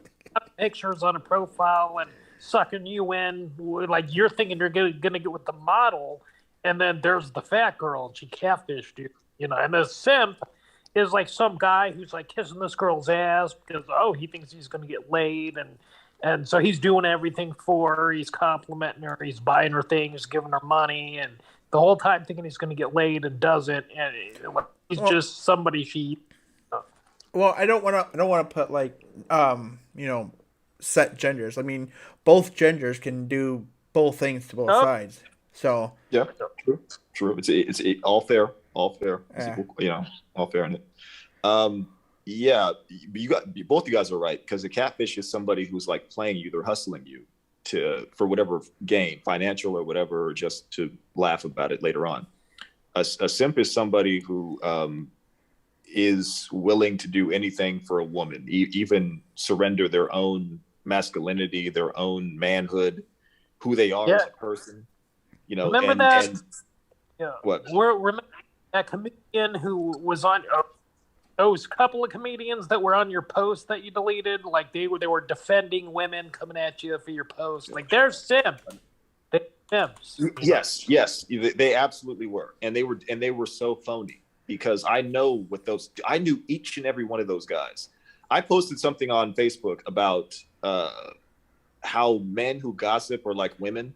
pictures on a profile and sucking you in. You're thinking you're gonna get with the model, and then there's the fat girl and she catfished you. And the simp is some guy who's kissing this girl's ass because he thinks he's gonna get laid, and so he's doing everything for her. He's complimenting her. He's buying her things, giving her money, and the whole time thinking he's going to get laid and doesn't. And he's just somebody she. Well, I don't want to put set genders. I mean, both genders can do both things to both sides. So yeah, true. It's all fair. Yeah. All fair in it. Yeah, both you guys are right, because a catfish is somebody who's playing you. They're hustling you for whatever gain, financial or whatever, or just to laugh about it later on. A simp is somebody who is willing to do anything for a woman, even surrender their own masculinity, their own manhood, who they are as a person. Remember that? What? Remember that comedian who was on those couple of comedians that were on your post that you deleted? They were defending women coming at you for your post. They're simps. They're simps. Yes, they absolutely were, and they were so phony, because I knew each and every one of those guys. I posted something on Facebook about how men who gossip are like women,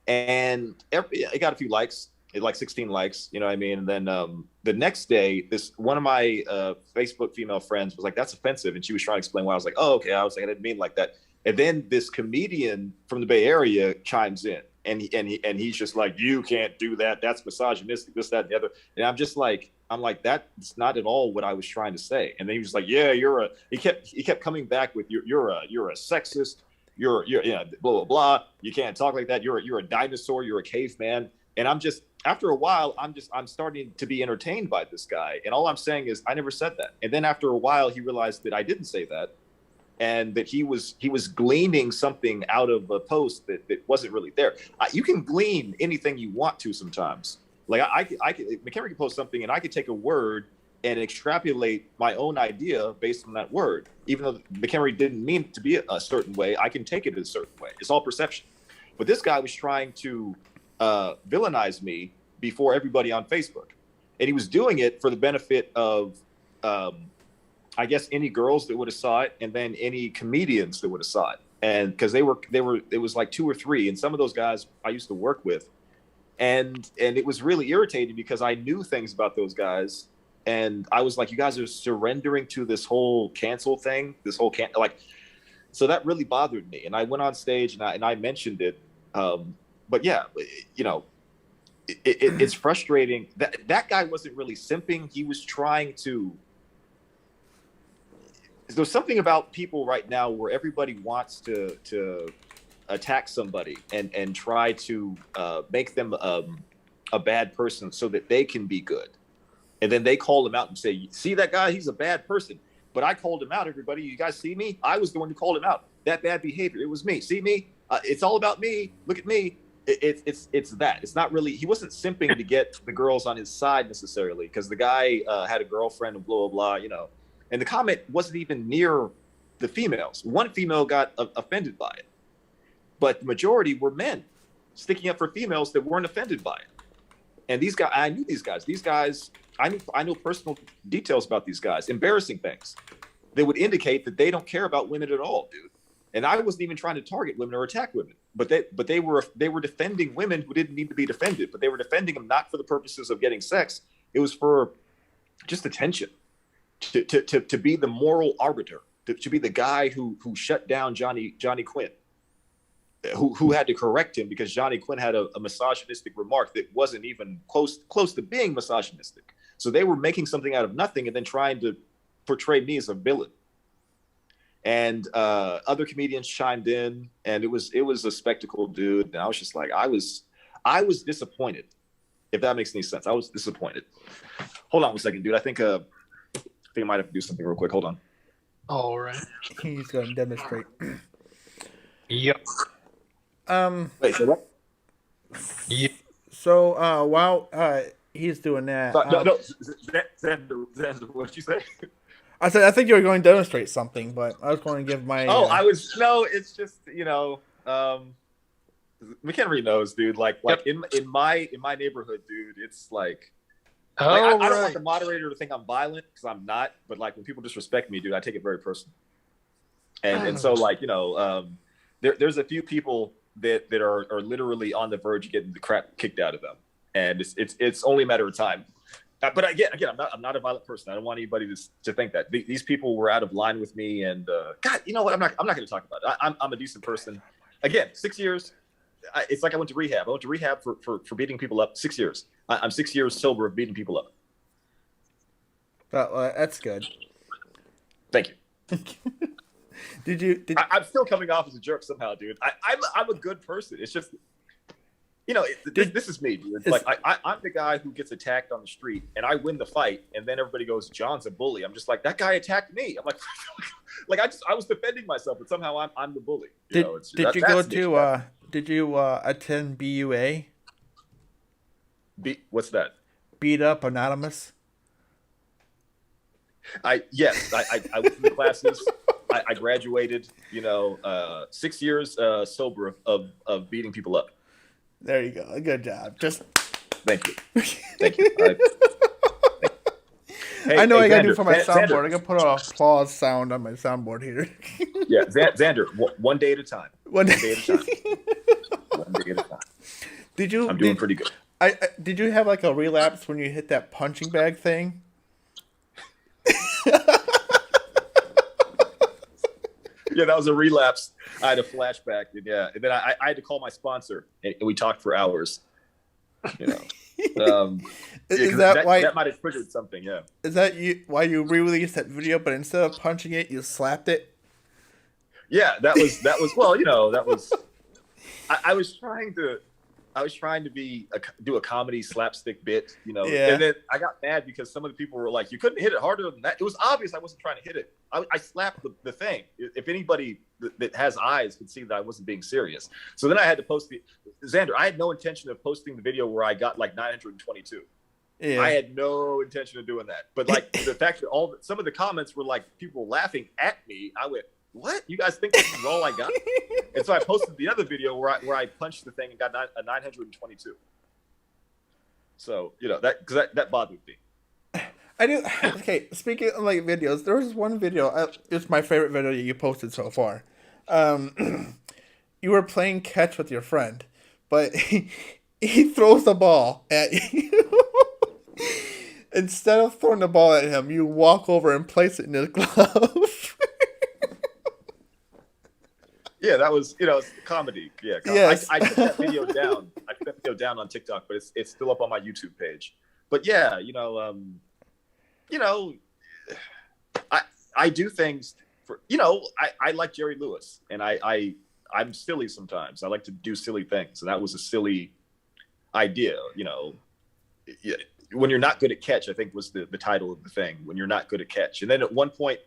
and it got a few likes. 16 likes, you know what I mean? And then the next day, one of my Facebook female friends was like, that's offensive. And she was trying to explain why. I was like, oh, okay. I was like, I didn't mean like that. And then this comedian from the Bay Area chimes in, and he's just like, you can't do that. That's misogynistic, this, that, and the other. And I'm just like, I'm like, that's not at all what I was trying to say. And then he was like, yeah, he kept coming back with you're a sexist, you're yeah, blah blah blah. You can't talk like that. You're a dinosaur. You're a caveman. And I'm just, after a while, I'm starting to be entertained by this guy. And all I'm saying is, I never said that. And then after a while, he realized that I didn't say that, and that he was gleaning something out of a post that wasn't really there. You can glean anything you want to sometimes. Like McHenry can post something, and I could take a word and extrapolate my own idea based on that word. Even though McHenry didn't mean it to be a certain way, I can take it a certain way. It's all perception. But this guy was trying to villainize me before everybody on Facebook, and he was doing it for the benefit of, I guess, any girls that would have saw it, and then any comedians that would have saw it. And because they were, it was like 2 or 3, and some of those guys I used to work with. And it was really irritating because I knew things about those guys, and I was like, you guys are surrendering to this whole cancel thing, so that really bothered me. And I went on stage and I mentioned it. But yeah, you know, it's frustrating that guy wasn't really simping. He was trying to. There's something about people right now where everybody wants to attack somebody and try to make them a bad person so that they can be good. And then they call him out and say, see that guy, he's a bad person. But I called him out, everybody. You guys see me? I was the one who called him out. That bad behavior, it was me. See me? It's all about me. Look at me. It's that. It's not really, he wasn't simping to get the girls on his side necessarily, because the guy had a girlfriend and blah, blah, blah, you know. And the comment wasn't even near the females. One female got offended by it. But the majority were men sticking up for females that weren't offended by it. And these guys, I knew these guys. These guys, I know personal details about these guys, embarrassing things that would indicate that they don't care about women at all, dude. And I wasn't even trying to target women or attack women, but they were defending women who didn't need to be defended, but they were defending them not for the purposes of getting sex. It was for just attention, to be the moral arbiter, to be the guy who shut down Johnny Quinn. Who had to correct him because Johnny Quinn had a misogynistic remark that wasn't even close to being misogynistic. So they were making something out of nothing and then trying to portray me as a villain. And other comedians chimed in, and it was a spectacle, dude. And I was just like, I was disappointed, if that makes any sense. I was disappointed. Hold on one second, dude. I think I might have to do something real quick. Hold on. All right. He's going to demonstrate. Yep. Wait, so what? Yep. So while he's doing that, no, Xander, what did you say? I said I think you were going to demonstrate something, but I was going to give my. It's just, you know, McHenry knows, dude. Like in my neighborhood, dude, it's like. I don't want the moderator to think I'm violent, because I'm not. But like when people disrespect me, dude, I take it very personal. And so, like, you know, there's a few people that are literally on the verge of getting the crap kicked out of them, and it's only a matter of time. But again, I'm not a violent person. I don't want anybody to think that these people were out of line with me. And God, you know what? I'm not going to talk about it. I'm a decent person. Again, 6 years. It's like I went to rehab. I went to rehab for beating people up. 6 years. I'm 6 years sober of beating people up. That's good. Thank you. I'm still coming off as a jerk somehow, dude. I'm a good person. It's just, you know, this is me, dude. Like I'm the guy who gets attacked on the street, and I win the fight, and then everybody goes, "John's a bully." I'm just like, that guy attacked me. I'm like, I was defending myself, but somehow I'm the bully. Did you attend BUA? What's that? Beat Up Anonymous. Yes, I went to the classes. I graduated, you know, 6 years sober of beating people up. There you go. Good job. Just thank you. Thank you. I know I got to do for my soundboard. I got to put a applause sound on my soundboard here. Yeah, Xander, one day at a time. One day at a time. One day at a time. I'm doing pretty good. Did you have like a relapse when you hit that punching bag thing? Yeah, that was a relapse. I had a flashback, and then I had to call my sponsor, and we talked for hours. You know, Is that why? That might have triggered something? Yeah. Is that why you re-released that video, but instead of punching it, you slapped it? Yeah, that was well, that was I was trying to do a comedy slapstick bit, Yeah. and then I got mad because some of the people were like, "You couldn't hit it harder than that." It was obvious I wasn't trying to hit it. I slapped the thing. If anybody that has eyes could see that I wasn't being serious. So then I had to post Xander. I had no intention of posting the video where I got like 922. Yeah. I had no intention of doing that. But like the fact that some of the comments were like people laughing at me, I went, "What? You guys think this is all I got?" And so I posted the other video where I punched the thing and got a 922. So that bothered me. I do. Okay, speaking of like videos, there was one video. It's my favorite video you posted so far. You were playing catch with your friend, but he throws the ball at you. Instead of throwing the ball at him, you walk over and place it in his glove. Yeah, that was it's comedy. Yeah, Yes. I took that video down. I took that video down on TikTok, but it's still up on my YouTube page. But yeah, I do things for I like Jerry Lewis, and I'm silly sometimes. I like to do silly things, and that was a silly idea. Yeah, when you're not good at catch, I think was the title of the thing. When you're not good at catch, and then at one point,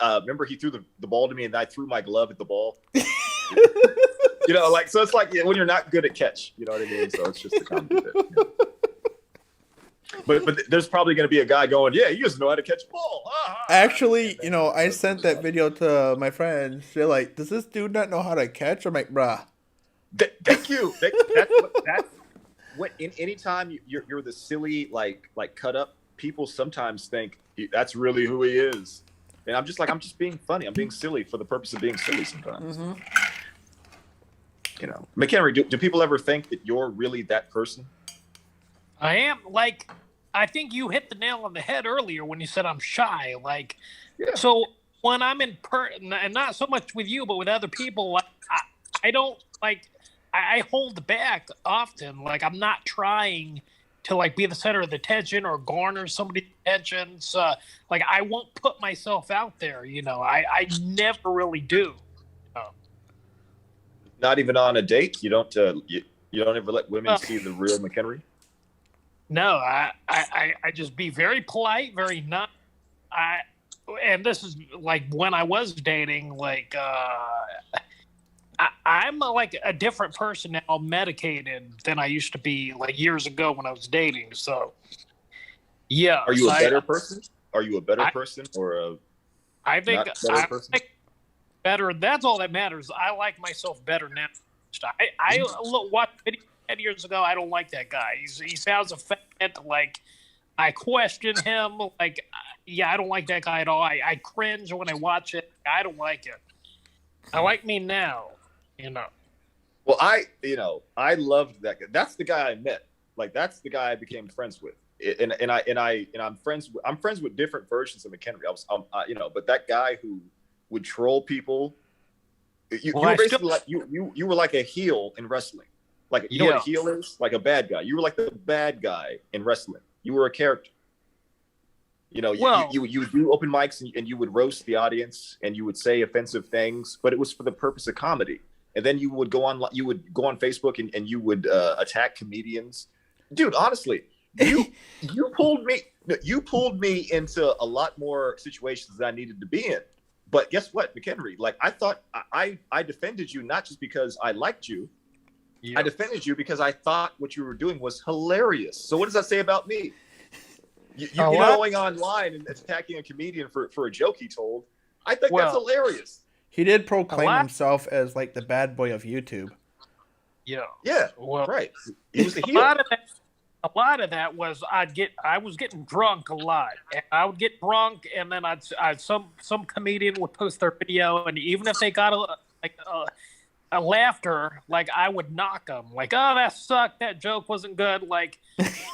remember he threw the ball to me, and I threw my glove at the ball. So it's like when you're not good at catch, you know what I mean. So it's just a comedy bit. But there's probably going to be a guy going, "Yeah, he doesn't know how to catch a ball." Actually, I sent that video to my friends. They're like, "Does this dude not know how to catch?" I'm like, "Bruh." Thank you. That's what. Anytime you're the silly like cut up, people sometimes think that's really who he is, and I'm just being funny. I'm being silly for the purpose of being silly sometimes. Mm-hmm. McHenry, do people ever think that you're really that person? I am. I think you hit the nail on the head earlier when you said I'm shy. Yeah. So when I'm in and not so much with you, but with other people, I don't I hold back often. I'm not trying to be the center of the attention or garner somebody's attention. So, I won't put myself out there. I never really do. Not even on a date. You don't. You don't ever let women see the real McHenry. No, I just be very polite, very not. And this is when I was dating. I'm a different person now, medicated than I used to be years ago when I was dating. So, yeah. Are you a better person? Are you a better person or I think not better person? Better. That's all that matters. I like myself better now. I watched video 10 years ago. I don't like that guy. He sounds offended. I question him. I don't like that guy at all. I cringe when I watch it. I don't like it. I like me now. Well, I loved that guy. That's the guy I met. That's the guy I became friends with. I'm friends with different versions of McHenry. But that guy who would troll people. You were basically you were like a heel in wrestling. What a heel is? Like a bad guy. You were like the bad guy in wrestling. You were a character. You would do open mics and you would roast the audience and you would say offensive things, but it was for the purpose of comedy. And then you would go on Facebook and you would attack comedians. Dude, honestly, you pulled me into a lot more situations that I needed to be in. But guess what, McHenry? I thought I defended you not just because I liked you. Yeah. I defended you because I thought what you were doing was hilarious. So what does that say about me? You going online and attacking a comedian for a joke he told, I think that's hilarious. He did proclaim himself as the bad boy of YouTube. Yeah. Yeah. Well, right. He was the heel. A lot of that was I was getting drunk a lot. And I would get drunk, and then some comedian would post their video, and even if they got a laughter, I would knock them. Oh, that sucked. That joke wasn't good.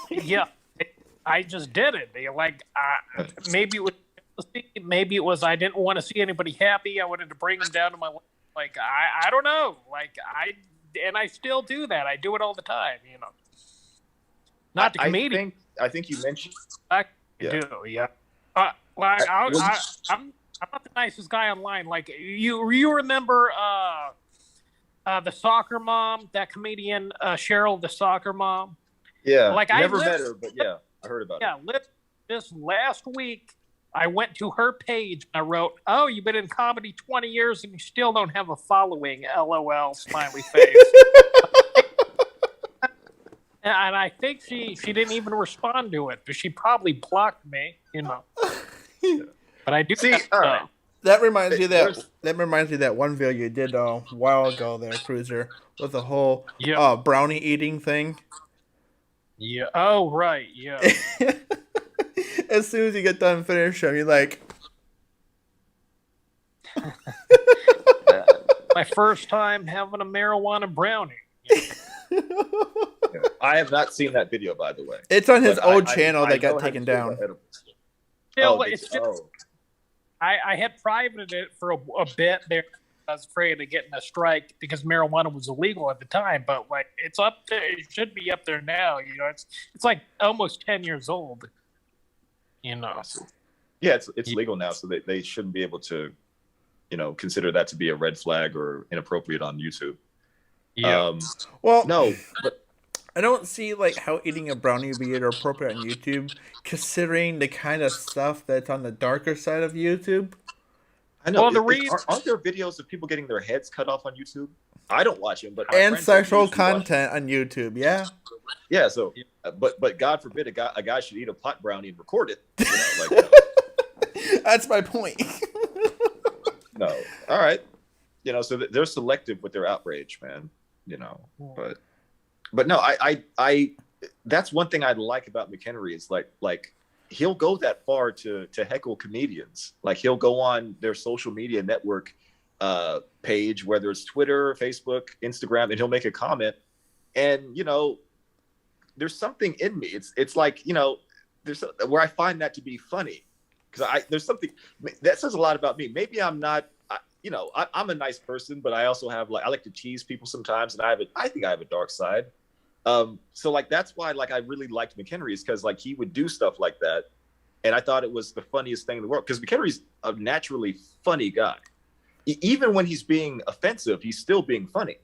Yeah, I just did it. Maybe it was I didn't want to see anybody happy. I wanted to bring them down to my I don't know. I still do that. I do it all the time. Not the comedian. I think you mentioned. I Yeah. do, yeah. Like Well, I'm not the nicest guy online. Like you remember the soccer mom, that comedian Cheryl, the soccer mom. yeah, Like never met her, but yeah, I heard about it. This last week, I went to her page and I wrote, "Oh, you've been in comedy 20 years and you still don't have a following." LOL, smiley face. And I think she didn't even respond to it, but she probably blocked me, you know. But I do See, that all right. stuff. That reminds me There's- of that one video you did a while ago there, Cruiser, with the whole Yeah. brownie eating thing. Yeah. Oh, right. Yeah. As soon as you get done finish them, you're like, My first time having a marijuana brownie. I have not seen that video, by the way. it's on his But old I channel know that got how to taken feel down. about edibles. Still, Oh, it's just, I had privated it for a bit there. I was afraid of getting a strike because marijuana was illegal at the time, but like it's up there. It should be up there now. You know, it's like almost 10 years old. You know. Yeah, it's legal now, so they shouldn't be able to, consider that to be a red flag or inappropriate on YouTube. Yeah. Well, No, but I don't see like how eating a brownie would be appropriate on YouTube, considering the kind of stuff that's on the darker side of YouTube. I know. Well, aren't there videos of people getting their heads cut off on YouTube? I don't watch them, but my And friends sexual usually watch them. content on YouTube, yeah. Yeah, so but God forbid a guy should eat a pot brownie and record it. That's my point. No, all right. So they're selective with their outrage, man. But no, I that's one thing I like about McHenry is like he'll go that far to heckle comedians. Like he'll go on their social media network page, whether it's Twitter, Facebook, Instagram, and he'll make a comment. And there's something in me. It's like there's where I find that to be funny because there's something that says a lot about me. Maybe I'm not. I'm a nice person, but I also have I like to tease people sometimes, and I think I have a dark side. So that's why I really liked McHenry is because he would do stuff like that, and I thought it was the funniest thing in the world because McHenry's a naturally funny guy. Even when he's being offensive, he's still being funny.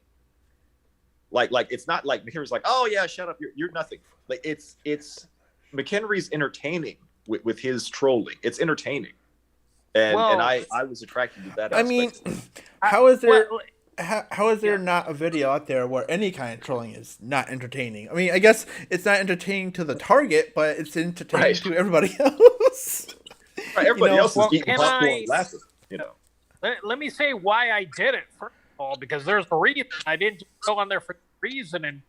It's not like McHenry's like, oh yeah, shut up, you're nothing. It's McHenry's entertaining with his trolling. It's entertaining. And I was attracted to that. I mean, how is there not a video out there where any kind of trolling is not entertaining? I mean, I guess it's not entertaining to the target, but it's entertaining to everybody else. Right, everybody else is eating popcorn and laughing. Let me say why I did it first of all, because there's a reason. I didn't go on there for a reason and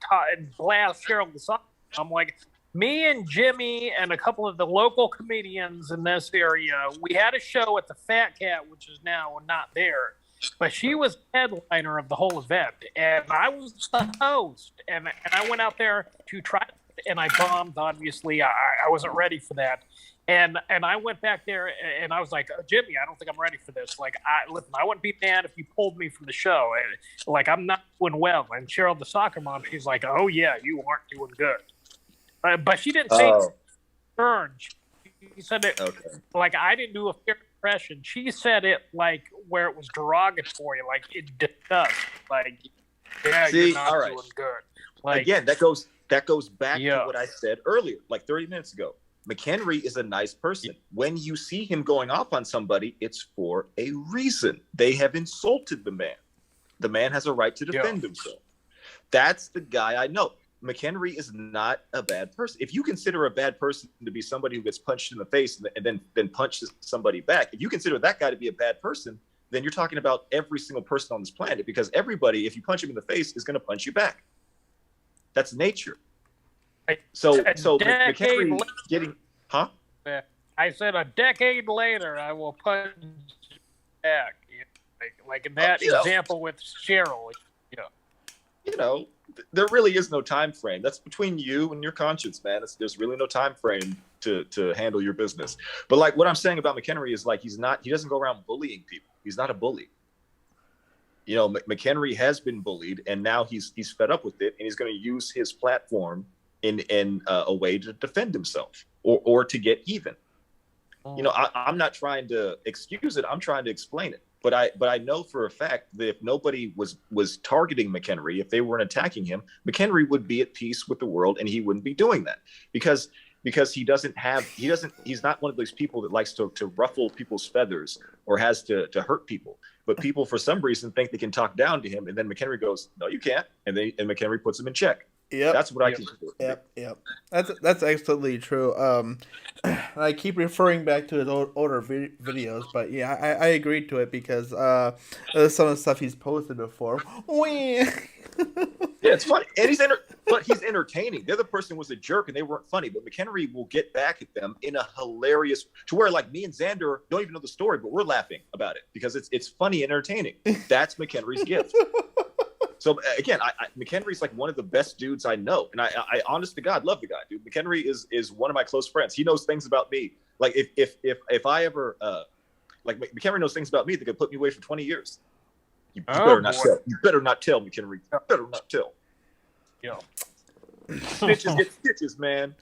blast Cheryl the song. I'm like, me and Jimmy and a couple of the local comedians in this area, we had a show at the Fat Cat, which is now not there. But she was the headliner of the whole event, and I was the host. And I went out there to try, and I bombed, obviously. I wasn't ready for that. And I went back there, and I was like, Jimmy, I don't think I'm ready for this. Listen, I wouldn't be mad if you pulled me from the show. And, I'm not doing well. And Cheryl, the soccer mom, she's like, oh, yeah, you aren't doing good. But she didn't say burn. She said it I didn't do a fair impression. She said it where it was derogatory, in disgust. Yeah, see, you're not all right. doing good. Again, that goes back to what I said earlier, 30 minutes ago. McHenry is a nice person. When you see him going off on somebody, it's for a reason. They have insulted the man. The man has a right to defend himself. That's the guy I know. McHenry is not a bad person. If you consider a bad person to be somebody who gets punched in the face and then punches somebody back, if you consider that guy to be a bad person, then you're talking about every single person on this planet because everybody, if you punch him in the face, is going to punch you back. That's nature. So McHenry getting, huh? I said a decade later, I will punch you back. Like in that example with Cheryl. There really is no time frame. That's between you and your conscience, man. There's really no time frame to handle your business. But what I'm saying about McHenry is he doesn't go around bullying people. He's not a bully. McHenry has been bullied, and now he's fed up with it, and he's going to use his platform in a way to defend himself or to get even. You know, I'm not trying to excuse it. I'm trying to explain it. But I know for a fact that if nobody was targeting McHenry, if they weren't attacking him, McHenry would be at peace with the world, and he wouldn't be doing that because he's not one of those people that likes to ruffle people's feathers or has to hurt people. But people for some reason think they can talk down to him, and then McHenry goes, "No, you can't," and McHenry puts him in check. Yep. That's what I consider. Yep. That's absolutely true. I keep referring back to his older videos, but yeah, I agreed to it because some of the stuff he's posted before. Yeah, it's funny, and but he's entertaining. The other person was a jerk, and they weren't funny. But McHenry will get back at them in a hilarious, to where like me and Xander don't even know the story, but we're laughing about it because it's funny and entertaining. That's McHenry's gift. So again, McHenry's like one of the best dudes I know, and I honest to God love the guy, dude. McHenry is one of my close friends. He knows things about me. Like if I ever like McHenry knows things about me that could put me away for 20 years. You better not tell. You better not tell, McHenry. You better not tell. Yeah. Snitches get stitches, man.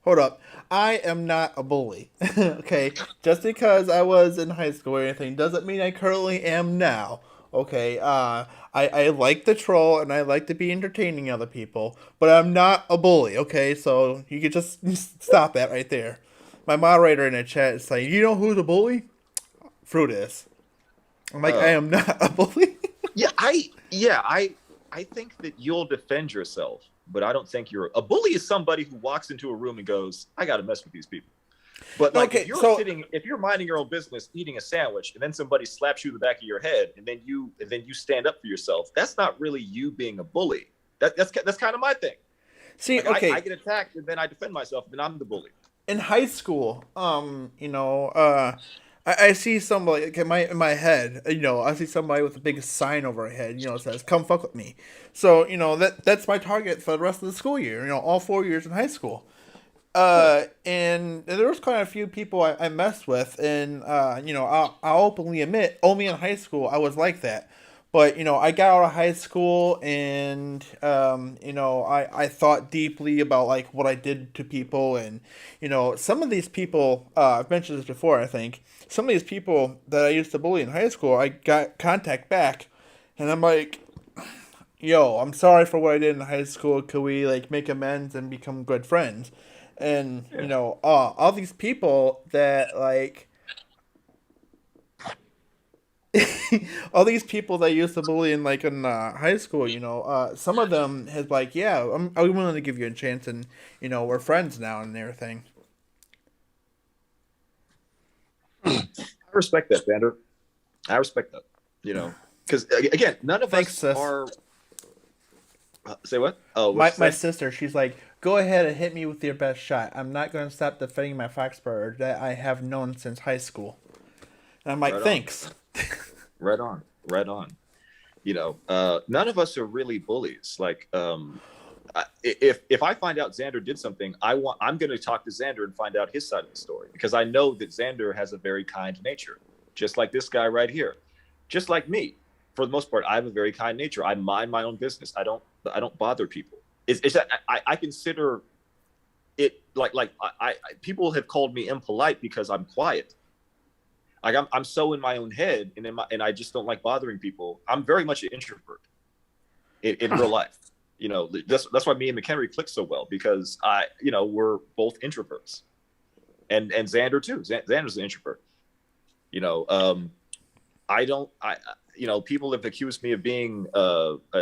Hold up. I am not a bully. Okay? Just because I was in high school or anything doesn't mean I currently am now. Okay? I like to troll and I like to be entertaining other people, but I'm not a bully, okay? So you can just stop that right there. My moderator in the chat is saying, "You know who's a bully? Fruit is." I'm like, I am not a bully. I think that you'll defend yourself, but I don't think you're a bully. Is somebody who walks into a room and goes, "I got to mess with these people." But like, okay, if you're minding your own business, eating a sandwich, and then somebody slaps you in the back of your head, and then you stand up for yourself, that's not really you being a bully. That's kind of my thing. See, like, okay, I get attacked, and then I defend myself, and I'm the bully. in high school, I see somebody in my head, I see somebody with a big sign over her head, it says, "Come fuck with me." So, that's my target for the rest of the school year, all 4 years in high school. And there was quite a few people I messed with, and, I'll openly admit, only in high school I was like that. But, I got out of high school and, I thought deeply about, like, what I did to people. And, some of these people, I've mentioned this before, I think. Some of these people that I used to bully in high school, I got contact back. And I'm like, "Yo, I'm sorry for what I did in high school. Could we, like, make amends and become good friends?" And, all these people that, like... all these people that used to bully in high school, some of them has like, "Yeah, I'm willing to give you a chance, and we're friends now and everything." I respect that, Xander. I respect that. Because again, none of us are. Say what? Oh, my sister, she's like, "Go ahead and hit me with your best shot. I'm not going to stop defending my Foxborough that I have known since high school." And I'm like, Right on. "Thanks." Right on. None of us are really bullies. Like, if I find out Xander did something, I'm going to talk to Xander and find out his side of the story, because I know that Xander has a very kind nature, just like this guy right here, just like me. For the most part, I have a very kind nature. I mind my own business. I don't bother people. It's that I consider it like people have called me impolite because I'm quiet. Like I'm so in my own head, and I just don't like bothering people. I'm very much an introvert in real life. That's why me and McHenry click so well, because we're both introverts, and Xander too. Xander's an introvert. People have accused me of being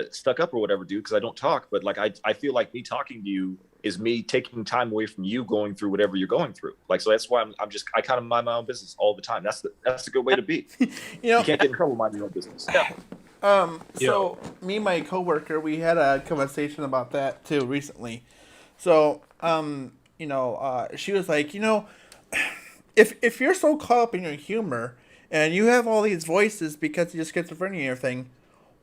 stuck up or whatever, dude, because I don't talk. But like, I feel like me talking to you is me taking time away from you going through whatever you're going through. Like, so that's why I kind of mind my own business all the time. That's a good way to be. You can't get in trouble minding your own business. Yeah. So me and my coworker, we had a conversation about that too recently. So, she was like, if you're so caught up in your humor and you have all these voices because you just schizophrenia and everything,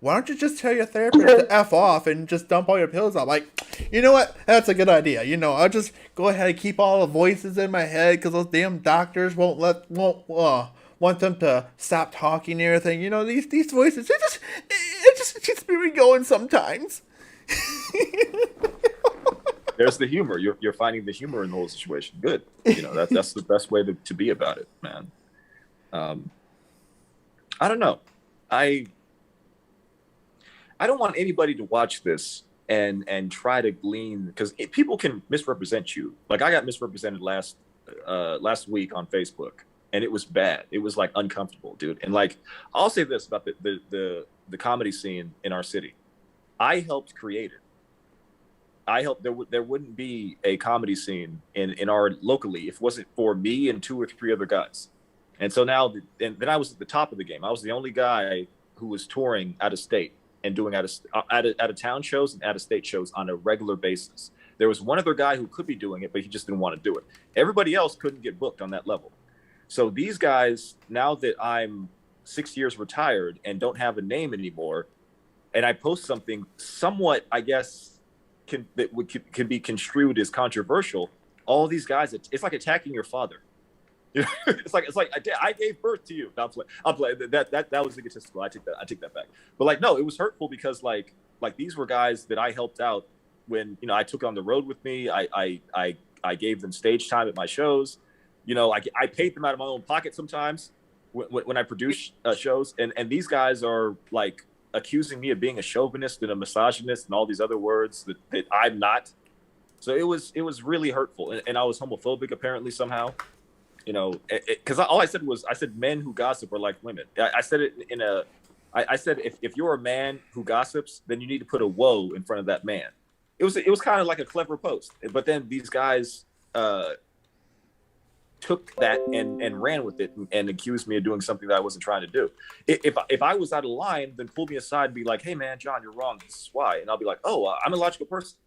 why don't you just tell your therapist to F off and just dump all your pills out? Like, you know what? That's a good idea. I'll just go ahead and keep all the voices in my head because those damn doctors won't want them to stop talking and everything. These voices, it just keeps me going sometimes. there's the humor. You're finding the humor in the whole situation. Good. You know, that's the best way to be about it, man. I don't know. I don't want anybody to watch this and try to glean, because people can misrepresent you. Like I got misrepresented last week on Facebook, and it was bad. It was like uncomfortable, dude. And like I'll say this about the comedy scene in our city. I helped create it. I helped there wouldn't be a comedy scene in our locally if it wasn't for me and 2 or 3 other guys. And so now, and then I was at the top of the game. I was the only guy who was touring out of state and doing out of town shows and out of state shows on a regular basis. There was one other guy who could be doing it, but he just didn't want to do it. Everybody else couldn't get booked on that level. So these guys, now that I'm 6 years retired and don't have a name anymore, and I post something somewhat, I guess, can be construed as controversial, all these guys, it's like attacking your father. You know, it's like I gave birth to you. No, I'm playing. That was egotistical. I take that back. But like, no, it was hurtful because like these were guys that I helped out when, you know, I took on the road with me. I gave them stage time at my shows. You know, I paid them out of my own pocket sometimes when I produce shows. And these guys are like accusing me of being a chauvinist and a misogynist and all these other words that I'm not. So it was really hurtful. And I was homophobic apparently somehow. You know, because all I said was, I said men who gossip are like women. I said it I said if you're a man who gossips, then you need to put a whoa in front of that man. It was kind of like a clever post, but then these guys took that and ran with it and accused me of doing something that I wasn't trying to do. If I was out of line, then pull me aside and be like, hey man, John, you're wrong. This is why. And I'll be like, oh, I'm a logical person.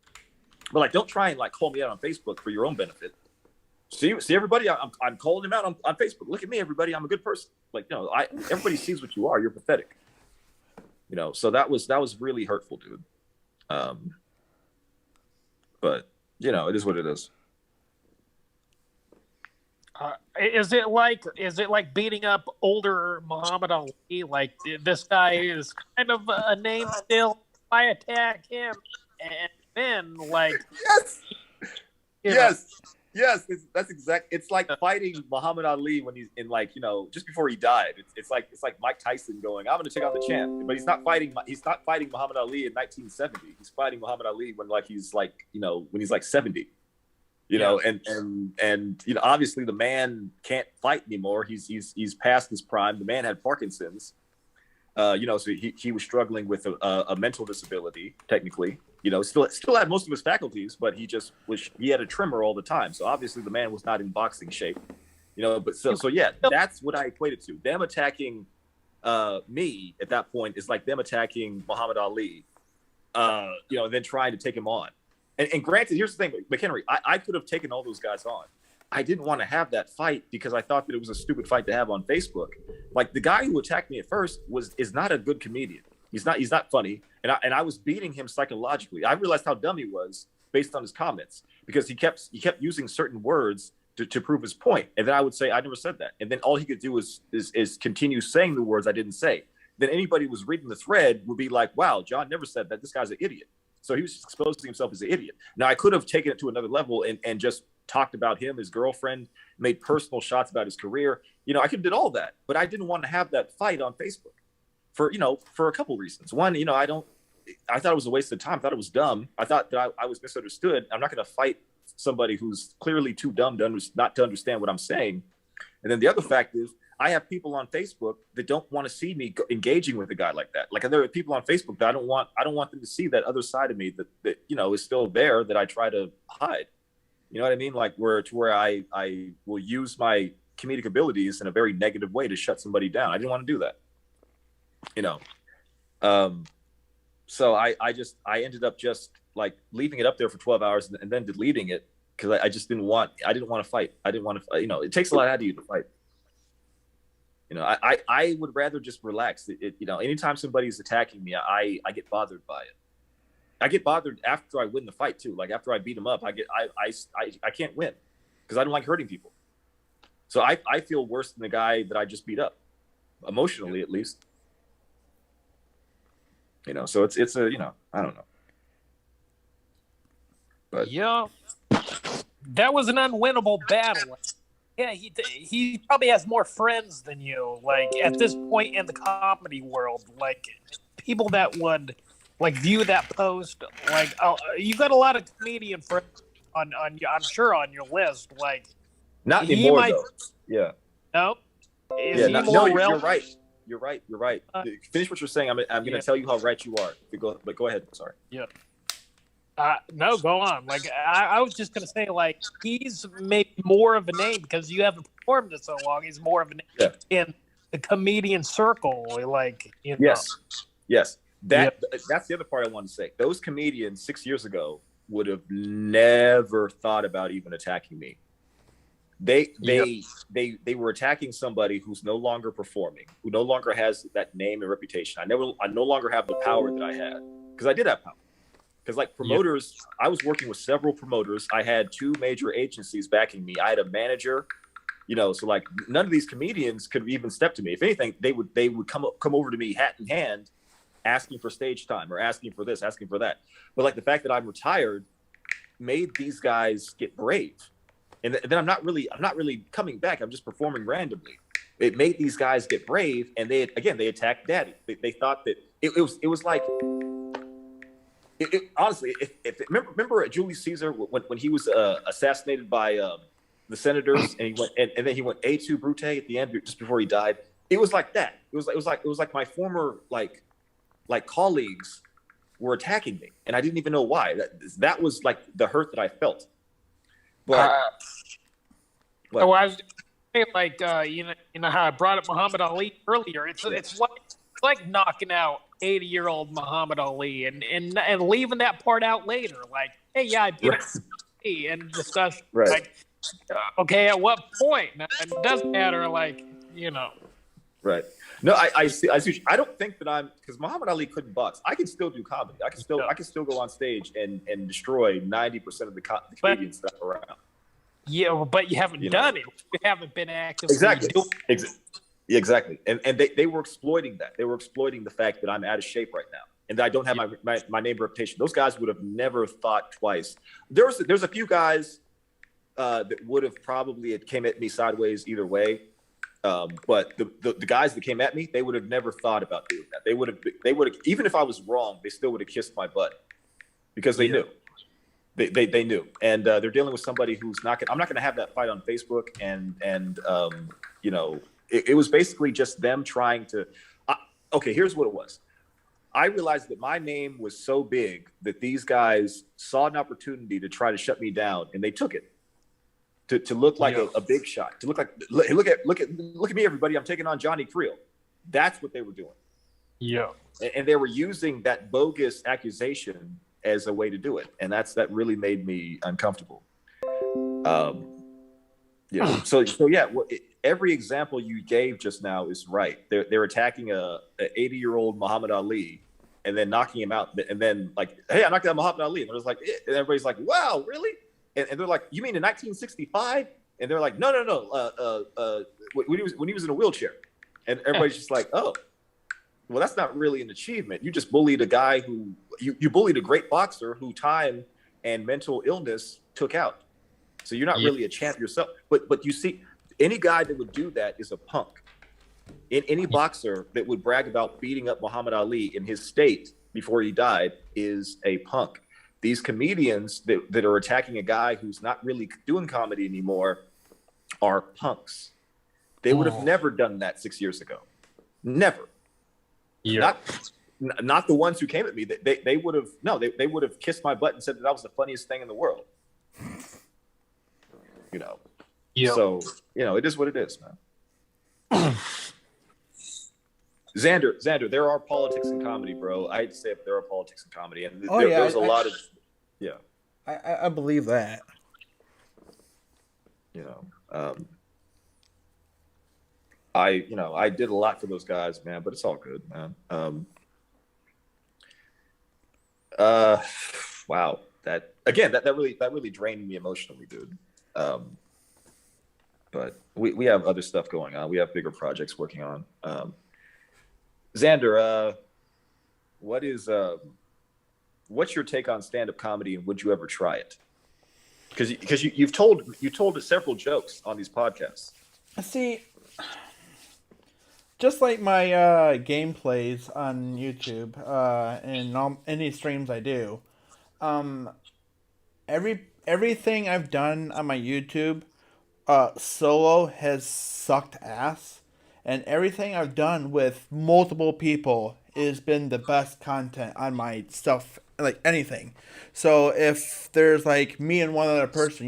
But like, don't try and like call me out on Facebook for your own benefit. See everybody, I'm calling him out on Facebook. Look at me, everybody. I'm a good person. Like, no, everybody sees what you are. You're pathetic. You know, so that was really hurtful, dude. But you know, it is what it is. Is it like beating up older Muhammad Ali? Like this guy is kind of a name still. I attack him, and then like Yes, that's exact. It's like fighting Muhammad Ali when he's in, like, you know, just before he died. It's like Mike Tyson going, I'm going to take out the champ, but he's not fighting Muhammad Ali in 1970. He's fighting Muhammad Ali when he's like 70. You know, and you know, obviously the man can't fight anymore. He's past his prime. The man had Parkinson's. You know, so he was struggling with a mental disability, technically. You know, still had most of his faculties, but he had a tremor all the time. So obviously the man was not in boxing shape. You know, but so yeah, that's what I equated to. Them attacking me at that point is like them attacking Muhammad Ali. You know, then trying to take him on. And granted, here's the thing, McHenry, I could have taken all those guys on. I didn't want to have that fight because I thought that it was a stupid fight to have on Facebook. Like the guy who attacked me at first is not a good comedian. He's not funny. And I was beating him psychologically. I realized how dumb he was based on his comments because he kept using certain words to prove his point. And then I would say, I never said that. And then all he could do is continue saying the words I didn't say. Then anybody who was reading the thread would be like, wow, John never said that. This guy's an idiot. So he was just exposing himself as an idiot. Now I could have taken it to another level and just talked about him, his girlfriend, made personal shots about his career. You know, I could have did all that, but I didn't want to have that fight on Facebook for a couple reasons. One, you know, I thought it was a waste of time. I thought it was dumb. I thought that I was misunderstood. I'm not going to fight somebody who's clearly too dumb not to understand what I'm saying. And then the other fact is I have people on Facebook that don't want to see me engaging with a guy like that. Like there are people on Facebook that I don't want them to see that other side of me that you know is still there that I try to hide. You know what I mean? Like where I will use my comedic abilities in a very negative way to shut somebody down. I didn't want to do that. You know. So I ended up just like leaving it up there for 12 hours and then deleting it because I didn't want to fight. I didn't want to, you know, it takes a lot out of you to fight. You know, I would rather just relax. You know, anytime somebody's attacking me, I get bothered by it. I get bothered after I win the fight too. Like after I beat them up, I can't win because I don't like hurting people. So I feel worse than the guy that I just beat up, emotionally at least. You know, so it's a, you know, I don't know. But Yeah, that was an unwinnable battle. Yeah, he probably has more friends than you. Like at this point in the comedy world, like people that would like view that post. Like, oh, you got a lot of comedian friends on I'm sure on your list. Like not he anymore might though. Yeah. no. Is Yeah. he No, more you're relevant? right. You're right. You're right. Finish what you're saying. I'm going to Yeah. tell you how right you are. But go ahead. Sorry. Yeah. No, go on. Like I was just gonna say, like he's maybe more of a name because you haven't performed it so long. He's more of a name in the comedian circle. Like Yes. Yes. Yep. That's the other part I wanted to say. Those comedians 6 years ago would have never thought about even attacking me. They were attacking somebody who's no longer performing, who no longer has that name and reputation. I no longer have the power that I had, because I did have power. Because like promoters, I was working with several promoters. I had 2 major agencies backing me. I had a manager, so like none of these comedians could even step to me. If anything, they would come over to me hat in hand, asking for stage time or asking for this, asking for that. But like the fact that I'm retired made these guys get brave. And then I'm not really coming back. I'm just performing randomly. It made these guys get brave, and they attacked Daddy. They thought that it was like. Honestly, remember Julius Caesar when he was assassinated by the senators, and then he went A2 Brute at the end just before he died. It was like that. It was like my former like colleagues were attacking me, and I didn't even know why. That was like the hurt that I felt. But I was saying, like you know how I brought up Muhammad Ali earlier. It's like knocking out 80-year-old Muhammad Ali and leaving that part out later. Like, hey, yeah, I beat him and discuss. Right. Like, okay, at what point? It doesn't matter. Like, Right. No, I see. I don't think that because Muhammad Ali couldn't box. I can still do comedy. I can still go on stage and destroy 90% of the comedians that are around. Yeah, but you haven't done it. You haven't been active. Exactly. And they were exploiting that. They were exploiting the fact that I'm out of shape right now and that I don't have my name reputation. Those guys would have never thought twice. There's a few guys that would have probably came at me sideways either way. But the guys that came at me, they would have never thought about doing that. They would have, even if I was wrong, they still would have kissed my butt because they knew. They knew, and they're dealing with somebody who's not. I'm not going to have that fight on Facebook, and it was basically just them trying to. Okay, here's what it was. I realized that my name was so big that these guys saw an opportunity to try to shut me down, and they took it to look like a big shot, to look like look at me, everybody. I'm taking on Johnny Creel. That's what they were doing. Yeah, and they were using that bogus accusation as a way to do it, and that really made me uncomfortable. So yeah, every example you gave just now is right. They're attacking a 80-year-old Muhammad Ali, and then knocking him out, and then like, hey, I knocked out Muhammad Ali, and they're just like, and everybody's like, wow, really? And they're like, you mean in 1965? And they're like, no, when he was in a wheelchair, and everybody's just like, oh. Well, that's not really an achievement. You just bullied a guy who you bullied a great boxer who time and mental illness took out. So you're not really a champ yourself. But you see, any guy that would do that is a punk. Any boxer that would brag about beating up Muhammad Ali in his state before he died is a punk. These comedians that are attacking a guy who's not really doing comedy anymore are punks. They would have never done that 6 years ago. Never. Yeah. Not the ones who came at me. They would have they would have kissed my butt and said that was the funniest thing in the world. Yeah. So it is what it is, man. Xander, there are politics in comedy, bro. I hate to say it, but there are politics in comedy, and there's a lot of I believe that. I did a lot for those guys, man, but it's all good, man. Wow. That really drained me emotionally, dude. But we have other stuff going on. We have bigger projects working on. Xander, what is what's your take on stand-up comedy, and would you ever try it? Because you've told several jokes on these podcasts. See, just like my gameplays on YouTube and any streams I do, um, everything I've done on my YouTube solo has sucked ass, and everything I've done with multiple people has been the best content on my stuff, like anything. So if there's like me and one other person,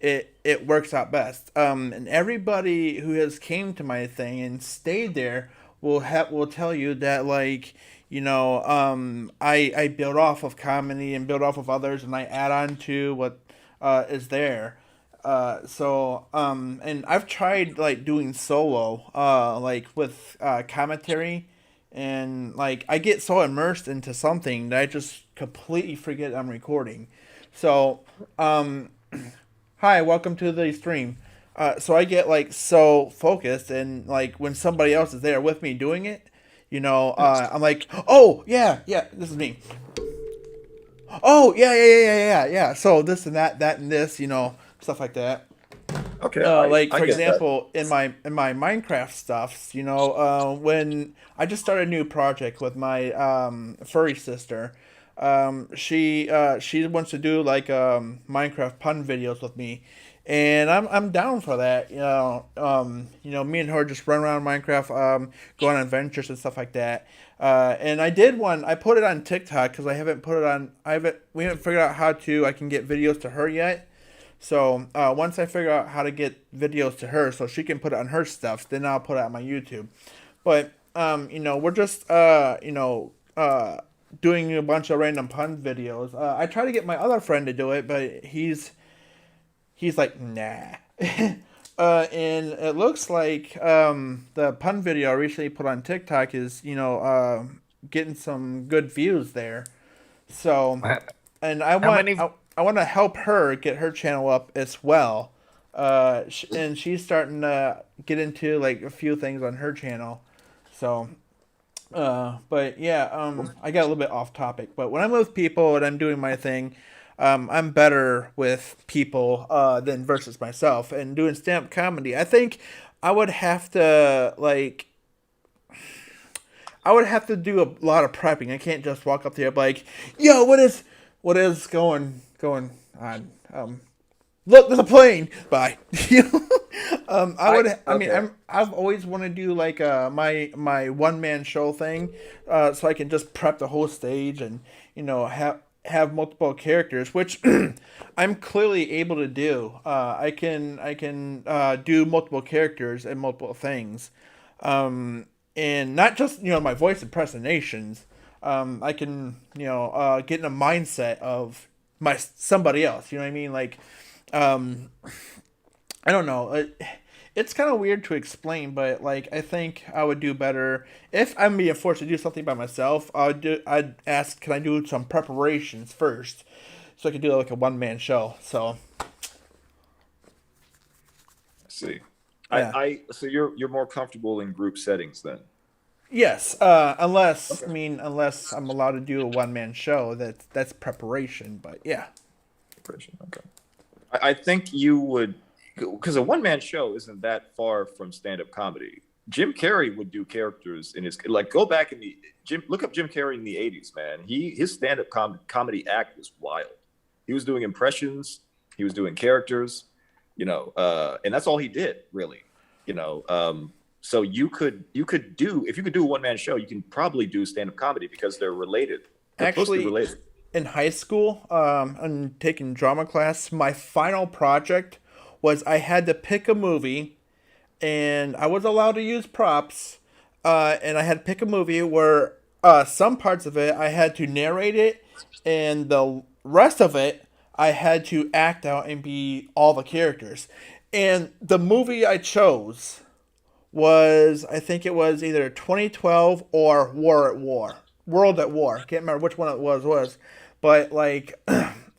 it works out best. And everybody who has came to my thing and stayed there will tell you that like I build off of comedy and build off of others, and I add on to what is there. And I've tried like doing solo, like with commentary, and like I get so immersed into something that I just completely forget I'm recording. So, hi, welcome to the stream. So I get like so focused, and like when somebody else is there with me doing it, I'm like, oh yeah, this is me. Oh yeah. So this and that and this, stuff like that. Okay, Like I for get that. example, in my Minecraft stuffs, when I just started a new project with my furry sister, she wants to do like Minecraft pun videos with me, and I'm down for that. Me and her just run around Minecraft, go on adventures and stuff like that. And I did one. I put it on TikTok because I haven't put it on. We haven't figured out how to. I can get videos to her yet. So once I figure out how to get videos to her, so she can put it on her stuff, then I'll put it on my YouTube. But we're just doing a bunch of random pun videos. I try to get my other friend to do it, but he's like nah. And it looks like the pun video I recently put on TikTok is getting some good views there. So, and I How want many? I want to help her get her channel up as well. And she's starting to get into like a few things on her channel. So, but yeah, I got a little bit off topic. But when I'm with people and I'm doing my thing, I'm better with people than versus myself. And doing stand-up comedy, I think I would have to like I would have to do a lot of prepping. I can't just walk up there and be like, "Yo, what is going on?" Look, there's a plane. Bye. I would. I mean, Okay. I've always wanted to do like my one man show thing, so I can just prep the whole stage and have multiple characters, which I'm clearly able to do. I can do multiple characters and multiple things, and not just my voice impersonations. I can get in a mindset of somebody else. You know what I mean? Like, um, I don't know. It's kind of weird to explain, but like I think I would do better if I'm being forced to do something by myself. I'd ask, can I do some preparations first, so I could do like a one man show. So I see. yeah. So you're more comfortable in group settings then. Yes, unless Okay. unless I'm allowed to do a one man show, that's preparation. But yeah, Okay. I think you would, because a one man show isn't that far from stand up comedy. Jim Carrey would do characters in his like go back in the Jim look up Jim Carrey in the 80s, man. His stand up comedy act was wild. He was doing impressions, he was doing characters, and that's all he did really. You know, so you could do if you could do a one man show, you can probably do stand up comedy because they're related. They're closely actually, related. in high school, I'm taking drama class. My final project was I had to pick a movie, and I was allowed to use props. And I had to pick a movie where some parts of it I had to narrate it, and the rest of it I had to act out and be all the characters. And the movie I chose was, I think it was either 2012 or War at War, World at War. Can't remember which one it was, but like,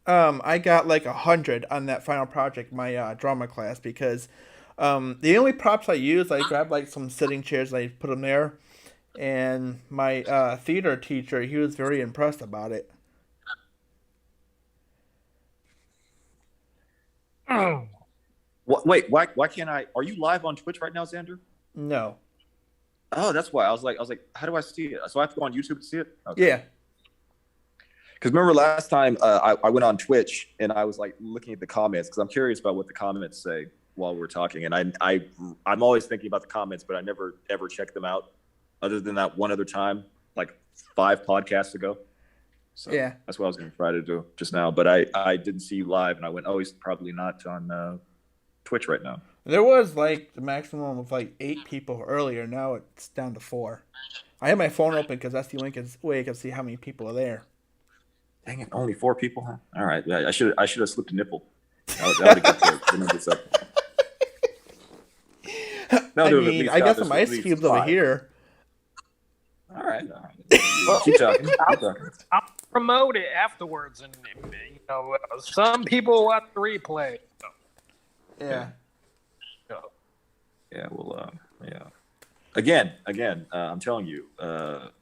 I got like 100 on that final project, my drama class, because the only props I used, I grabbed like some sitting chairs and I put them there, and my theater teacher, he was very impressed about it. Wait, why can't I? Are you live on Twitch right now, Xander? No. Oh, that's why. I was like, how do I see it? So I have to go on YouTube to see it? Okay. Yeah. Because remember last time I went on Twitch and I was like looking at the comments because I'm curious about what the comments say while we're talking. And I'm always thinking about the comments, but I never ever check them out other than that one other time, like 5 podcasts ago. So Yeah. that's what I was going to try to do just now. But I didn't see you live and I went, oh, he's probably not on Twitch right now. There was like the maximum of like 8 people earlier. Now it's down to 4. I have my phone open because that's the only way I can see how many people are there. Dang it, only 4 people, huh? All right, I should have slipped a nipple. That would have got the numbers up. I mean, I got some ice cubes over here. All right. Keep talking. I'll promote it afterwards, and you know, some people watch the replay. So. Yeah. Yeah. Well. Yeah. Again, I'm telling you,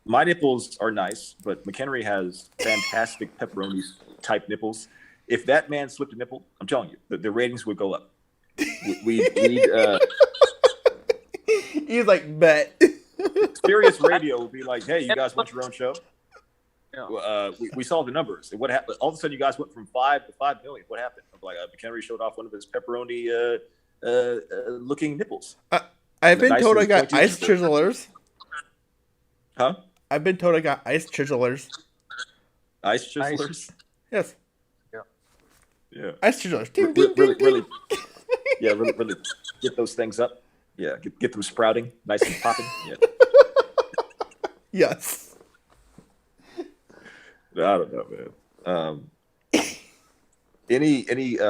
my nipples are nice, but McHenry has fantastic pepperoni type nipples. If that man slipped a nipple, I'm telling you, the ratings would go up. We need. He's like, bet. Sirius Radio will be like, hey, you guys want your own show? Yeah. We saw the numbers. What happened? All of a sudden, you guys went from 5 to 5 million. What happened? Like McHenry showed off one of his pepperoni looking nipples. I've been told I got ice chiselers. Huh? I've been told I got ice chiselers. Ice chiselers? Yes. Yeah. Ice chiselers. Really, yeah, really get those things up. Yeah, get them sprouting, nice and popping. Yeah. Yes. I don't know, man. Any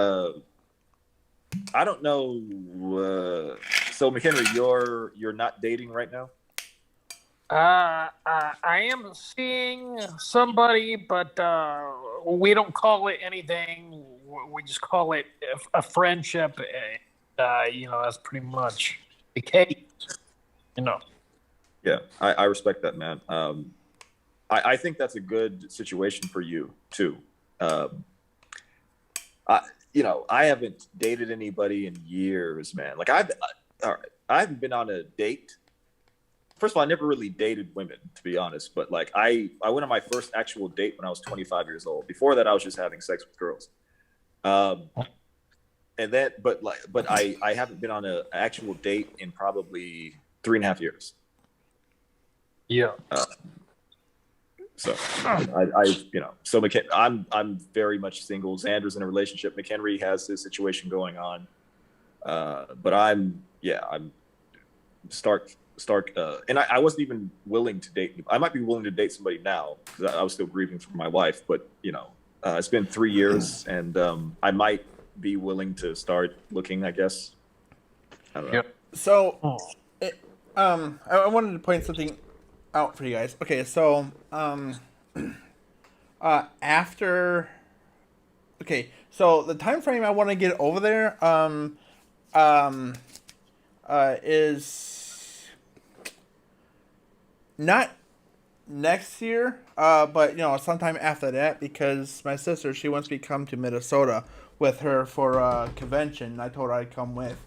I don't know. So McHenry, you're not dating right now? I am seeing somebody, but we don't call it anything. We just call it a friendship. You know, that's pretty much the case. You know. Yeah, I respect that, man. I think that's a good situation for you too. I haven't dated anybody in years, man. Like I haven't been on a date. First of all, I never really dated women, to be honest. But like I went on my first actual date when I was 25 years old. Before that, I was just having sex with girls. And then, but I haven't been on an actual date in probably 3.5 years. Yeah. So so I'm very much single. Xander's in a relationship. McHenry has his situation going on. But I'm Stark. And I wasn't even willing to date. I might be willing to date somebody now because I was still grieving for my wife. But it's been 3 years, and I might be willing to start looking, I guess. I don't know. Yep. So, I wanted to point something out for you guys. Okay, so so the time frame I want to get over there is not next year, but sometime after that, because my sister, she wants me to come to Minnesota with her for a convention. I told her I'd come with,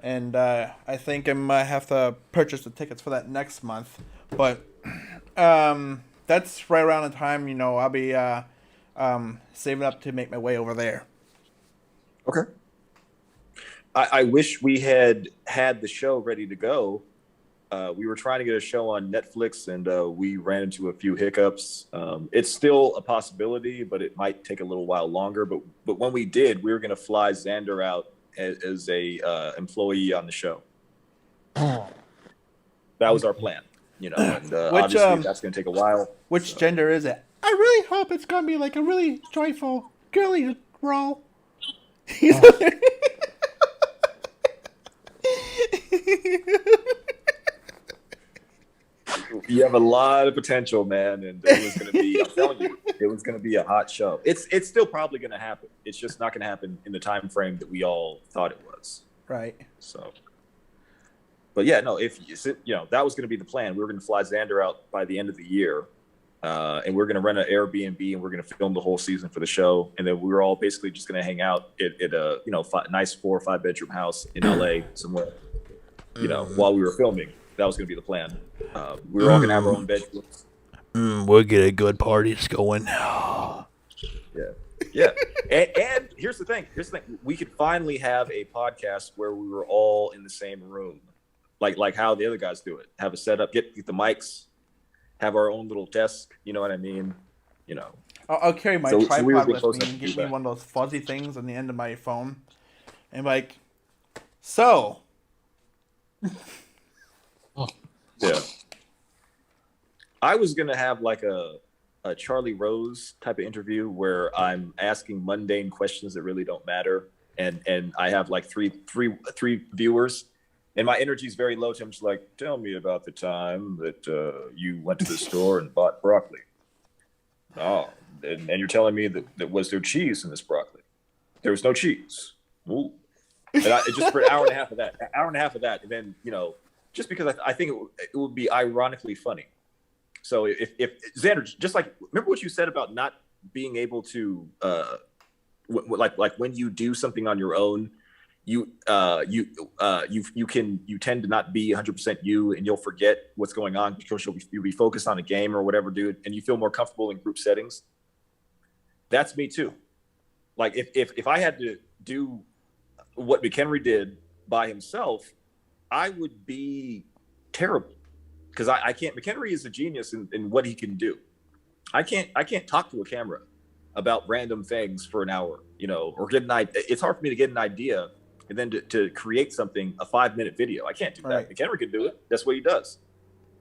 and I think I might have to purchase the tickets for that next month. But that's right around the time I'll be saving up to make my way over there. Okay. I wish we had the show ready to go. We were trying to get a show on Netflix, and we ran into a few hiccups. It's still a possibility, but it might take a little while longer. But when we did, we were going to fly Xander out as a employee on the show. That was our plan, and obviously that's going to take a while. Which gender is it? I really hope it's going to be like a really joyful, girly role. You have a lot of potential, man, and it was going to be, I'm telling you, it was going to be a hot show. It's still probably going to happen. It's just not going to happen in the time frame that we all thought it was. Right. So, But yeah, no, if you know, that was going to be the plan. We were going to fly Xander out by the end of the year, and we are going to rent an Airbnb and we're going to film the whole season for the show. And then we were all basically just going to hang out at a nice 4 or 5 bedroom house in LA somewhere. While we were filming, that was going to be the plan. We were all going to have our own bedrooms. We'll get a good parties going. Yeah. And here's the thing. We could finally have a podcast where we were all in the same room, like how the other guys do it. Have a setup, get the mics, have our own little desk. You know what I mean? I'll carry my tripod with me and get me one of those fuzzy things on the end of my phone, and like, so. Yeah. I was gonna have like a Charlie Rose type of interview where I'm asking mundane questions that really don't matter, and I have like three viewers, and my energy is very low. So I'm just like, tell me about the time that you went to the store and bought broccoli. Oh, and you're telling me that was there cheese in this broccoli? There was no cheese. Ooh. And just for an hour and a half of that, and then just because I think it would be ironically funny. So if Xander, just like, remember what you said about not being able to, like when you do something on your own, you tend to not be 100% you, and you'll forget what's going on because you'll be focused on a game or whatever, dude, and you feel more comfortable in group settings. That's me too. Like if I had to do what McHenry did by himself, I would be terrible. Because I can't. McHenry is a genius in what he can do. I can't talk to a camera about random things for an hour, or get an idea. It's hard for me to get an idea and then to create something, a 5-minute video. I can't do that. Right. McHenry can do it. That's what he does,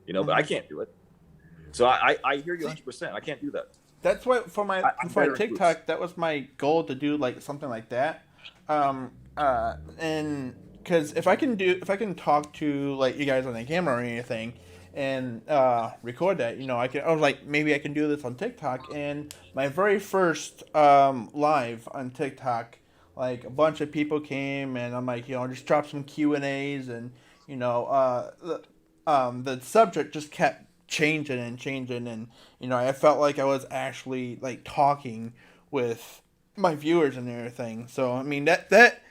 but I can't do it. So I hear you 100%. I can't do that. That's why for my TikTok, that was my goal to do like something like that, and because if I can talk to like you guys on the camera or anything, and record that, I was like, maybe I can do this on TikTok. And my very first live on TikTok, like a bunch of people came, and I'm like, just drop some Q&As, and the subject just kept changing, and I felt like I was actually like talking with my viewers and everything. So I mean that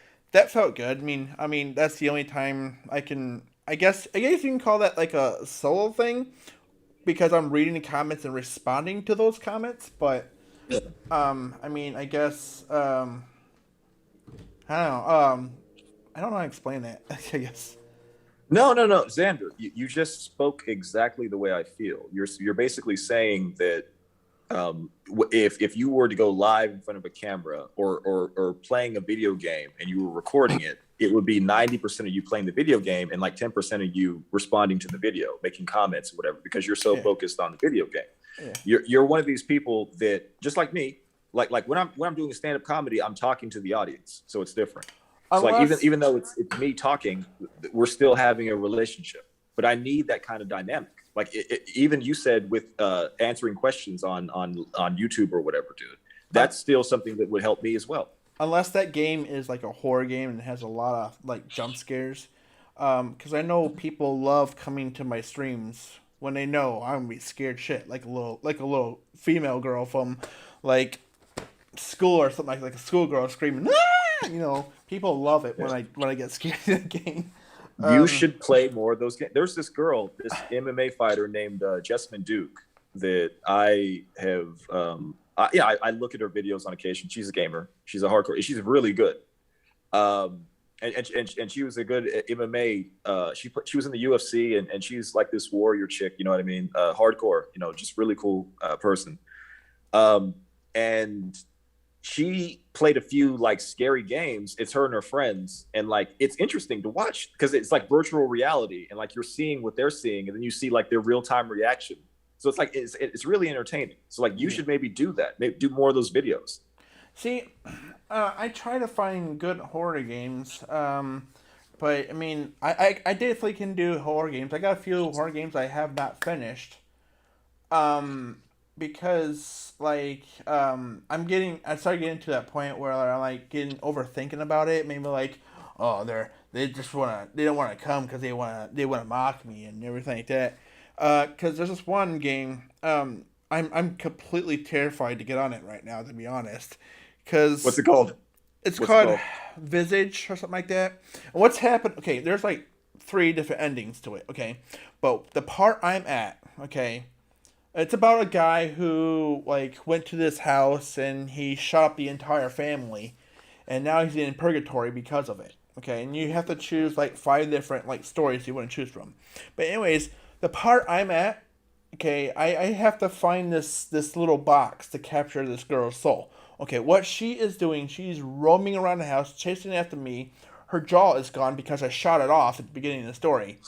felt good. I mean that's the only time I guess you can call that like a solo thing, because I'm reading the comments and responding to those comments. But I mean, I guess I don't know. I don't know how to explain that. I guess. No, Xander, you just spoke exactly the way I feel. You're basically saying that if you were to go live in front of a camera or playing a video game and you were recording it, it would be 90% of you playing the video game and like 10% of you responding to the video, making comments or whatever, because you're so focused on the video game. Yeah. You're one of these people that, just like me, like when I'm doing a stand-up comedy, I'm talking to the audience, so it's different. So like even though it's me talking, we're still having a relationship. But I need that kind of dynamic. Like even you said with answering questions on YouTube or whatever, dude. That's still something that would help me as well. Unless that game is like a horror game and has a lot of like jump scares, because I know people love coming to my streams when they know I'm gonna be scared shit, like a little female girl from like school or something, like a schoolgirl screaming. Ah! People love it when I get scared in the game. You should play more of those games. There's this girl, this MMA fighter named Jessamine Duke that I have. I look at her videos on occasion. She's a gamer. She's a hardcore. She's really good. And she was a good MMA. She was in the UFC, and she's like this warrior chick. You know what I mean? Hardcore. Just really cool person. And she played a few like scary games. It's her and her friends, and like it's interesting to watch because it's like virtual reality, and like you're seeing what they're seeing, and then you see like their real time reaction. So it's like it's really entertaining. So like you should maybe do that. Maybe do more of those videos. See, I try to find good horror games, but I mean, I definitely can do horror games. I got a few horror games I have not finished, because like I started getting to that point where I'm like getting overthinking about it. Maybe like, oh, they don't want to come because they want to mock me and everything like that. Because there's this one game, I'm completely terrified to get on it right now, to be honest. What's Because it called? it's What's it called called? Visage or something like that. And what's happened? Okay, there's like three different endings to it. Okay, but the part I'm at, okay, it's about a guy who like went to this house and he shot up the entire family, and now he's in purgatory because of it. Okay, and you have to choose like five different like stories you want to choose from. But anyways, the part I'm at, okay, I have to find this little box to capture this girl's soul. Okay, what she is doing, she's roaming around the house, chasing after me. Her jaw is gone because I shot it off at the beginning of the story.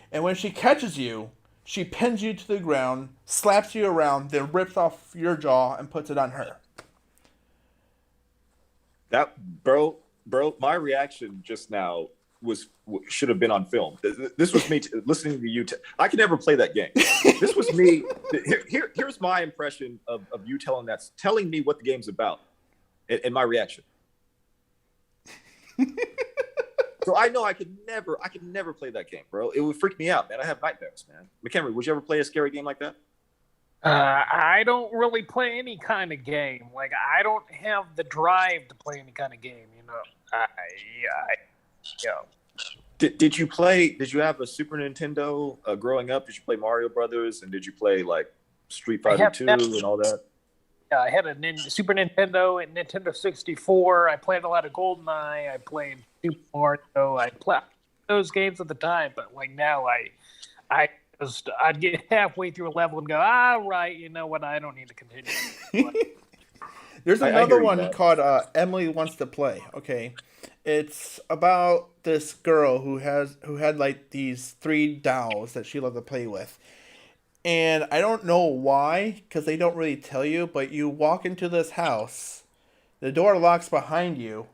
And when she catches you, she pins you to the ground, slaps you around, then rips off your jaw and puts it on her. That bro, my reaction just now should have been on film. This was me listening to you. I could never play that game. This was me. Here's my impression of you telling me what the game's about, and my reaction. So I know I could never play that game, bro. It would freak me out, man. I have nightmares, man. McHenry, would you ever play a scary game like that? I don't really play any kind of game. Like, I don't have the drive to play any kind of game, you know. Did you play? Did you have a Super Nintendo growing up? Did you play Mario Brothers, and did you play like Street Fighter 2 and all that? Yeah, I had a Super Nintendo and Nintendo 64. I played a lot of GoldenEye. I played Super Mario. I played those games at the time, but like now, I'd get halfway through a level and go, right, you know what? I don't need to continue. There's another one called Emily Wants to Play. Okay, it's about this girl who had like these three dolls that she loved to play with, and I don't know why because they don't really tell you. But you walk into this house, the door locks behind you,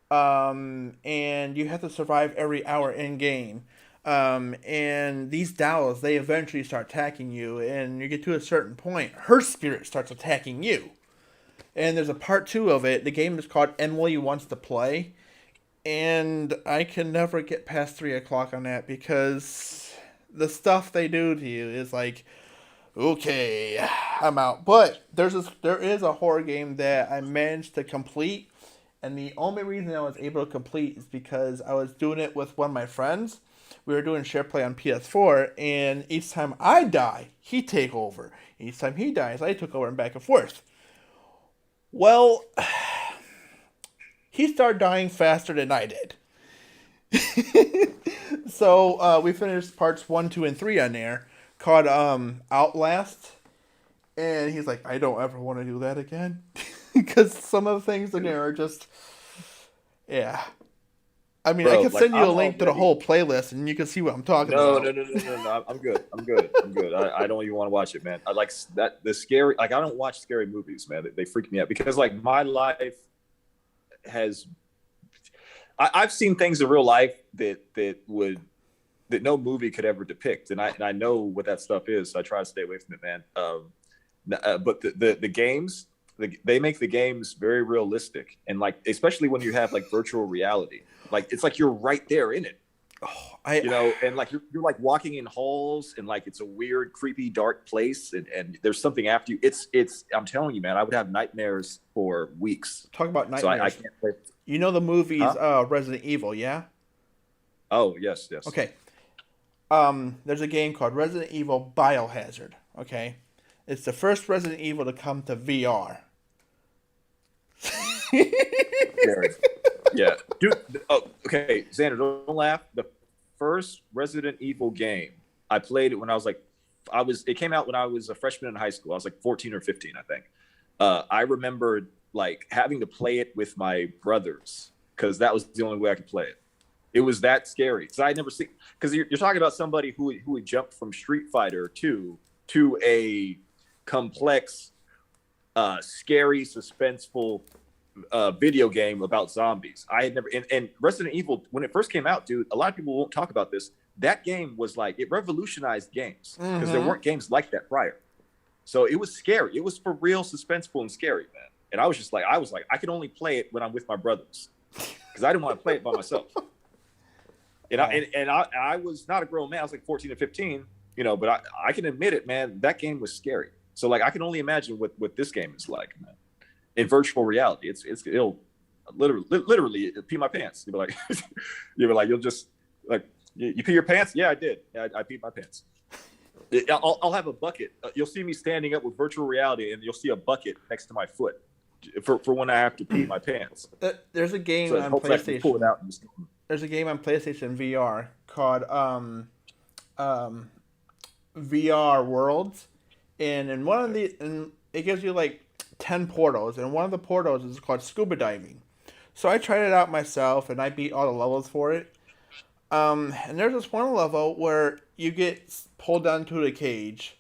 and you have to survive every hour in game. And these dolls, they eventually start attacking you, and you get to a certain point, her spirit starts attacking you. And there's a part 2 of it. The game is called Emily Wants to Play. And I can never get past 3 o'clock on that because the stuff they do to you is like, okay, I'm out. But there is a horror game that I managed to complete. And the only reason I was able to complete is because I was doing it with one of my friends. We were doing share play on PS4. And each time I die, he take over. Each time he dies, I took over and back and forth. Well, he started dying faster than I did. So we finished parts 1, 2, and 3 on there, called Outlast, and he's like, I don't ever want to do that again, because some of the things in there are just, yeah. I mean, bro, I can send you a link to the whole playlist, and you can see what I'm talking about. No. I'm good. I don't even want to watch it, man. I like that the scary. Like, I don't watch scary movies, man. They freak me out because, like, my life has. I've seen things in real life that no movie could ever depict, and I know what that stuff is. So I try to stay away from it, man. But the games, they make the games very realistic, and like especially when you have like virtual reality. Like it's like you're right there in it, and like you're like walking in halls and like it's a weird, creepy, dark place, and there's something after you. It's. I'm telling you, man, I would have nightmares for weeks. Talk about nightmares. So I can't play. You know the movies Resident Evil, yeah? Oh yes. Okay. There's a game called Resident Evil Biohazard. Okay, it's the first Resident Evil to come to VR. Yeah, dude. Oh, okay, Xander, don't laugh. The first Resident Evil game, I played it when I was like, It came out when I was a freshman in high school. I was like 14 or 15, I think. I remembered like having to play it with my brothers because that was the only way I could play it. It was that scary because I had never seen. Because you're talking about somebody who would jump from Street Fighter to a complex, scary, suspenseful. Video game about zombies. I had never and Resident Evil when it first came out, dude. A lot of people won't talk about this. That game was like it revolutionized games because there weren't games like that prior. So it was scary. It was for real, suspenseful and scary, man. And I was like, I can only play it when I'm with my brothers because I didn't want to play it by myself. I was not a grown man. I was like 14 or 15, but I can admit it, man. That game was scary. So like I can only imagine what this game is like, man. In virtual reality, it'll literally pee my pants. You'll be like, you'll just like you pee your pants? Yeah, I did. Yeah, I peed my pants. I'll have a bucket. You'll see me standing up with virtual reality, and you'll see a bucket next to my foot for when I have to pee my pants. There's a game on PlayStation. Pull it out there's a game on PlayStation VR called VR Worlds, and in one of the it gives you like 10 portals, and one of the portals is called scuba diving. So I tried it out myself, and I beat all the levels for it. And there's this one level where you get pulled down to the cage,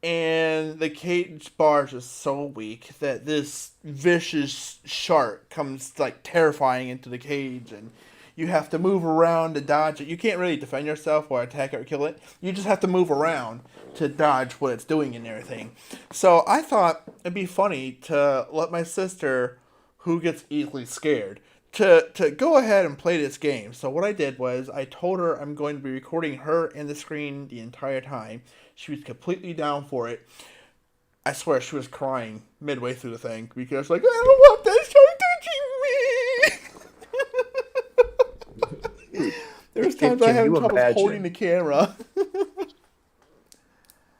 and the cage bars is so weak that this vicious shark comes like terrifying into the cage, and you have to move around to dodge it. You can't really defend yourself or attack it or kill it. You just have to move around to dodge what it's doing and everything. So I thought it'd be funny to let my sister, who gets easily scared, to go ahead and play this game. So what I did was I told her I'm going to be recording her and the screen the entire time. She was completely down for it. I swear she was crying midway through the thing because like, I don't want that shark touching me. There's times I have trouble holding the camera.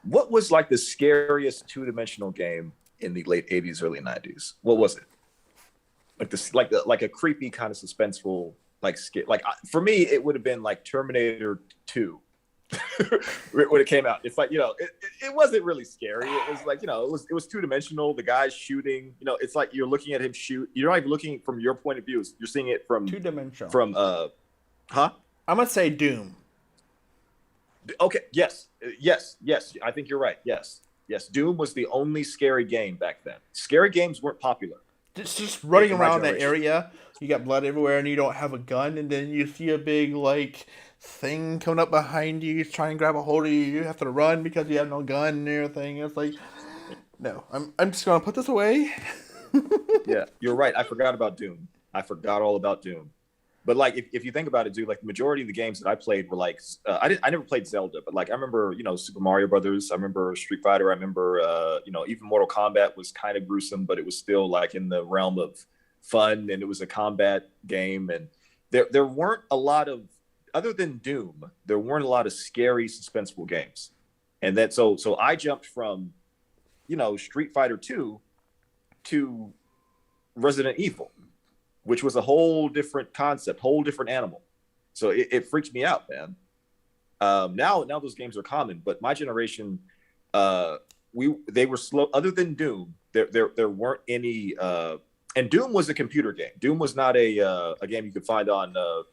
What was like the scariest two-dimensional game in the late 80s, early 90s? What was it? Like a creepy kind of suspenseful, like for me, it would have been like Terminator 2 when it came out. It's like, it wasn't really scary. It was like, it was two-dimensional. The guy's shooting, it's like you're looking at him shoot. You're not even looking from your point of view. You're seeing it from two-dimensional. I'm gonna say Doom. Okay. Yes. I think you're right. Yes. Doom was the only scary game back then. Scary games weren't popular. It's just running around that area. You got blood everywhere, and you don't have a gun, and then you see a big like thing coming up behind you, trying to grab a hold of you. You have to run because you have no gun and everything. It's like, no, I'm just gonna put this away. Yeah, you're right. I forgot about Doom. I forgot all about Doom. But like, if you think about it, dude, like the majority of the games that I played were like, I never played Zelda, but like I remember, Super Mario Brothers. I remember Street Fighter. I remember, even Mortal Kombat was kind of gruesome, but it was still like in the realm of fun, and it was a combat game. And there weren't a lot of, other than Doom, there weren't a lot of scary, suspenseful games. And then so I jumped from, Street Fighter 2 to Resident Evil, which was a whole different concept, whole different animal. So it freaked me out, man. Now those games are common, but my generation, they were slow. Other than Doom, there weren't any. And Doom was a computer game. Doom was not a game you could find on the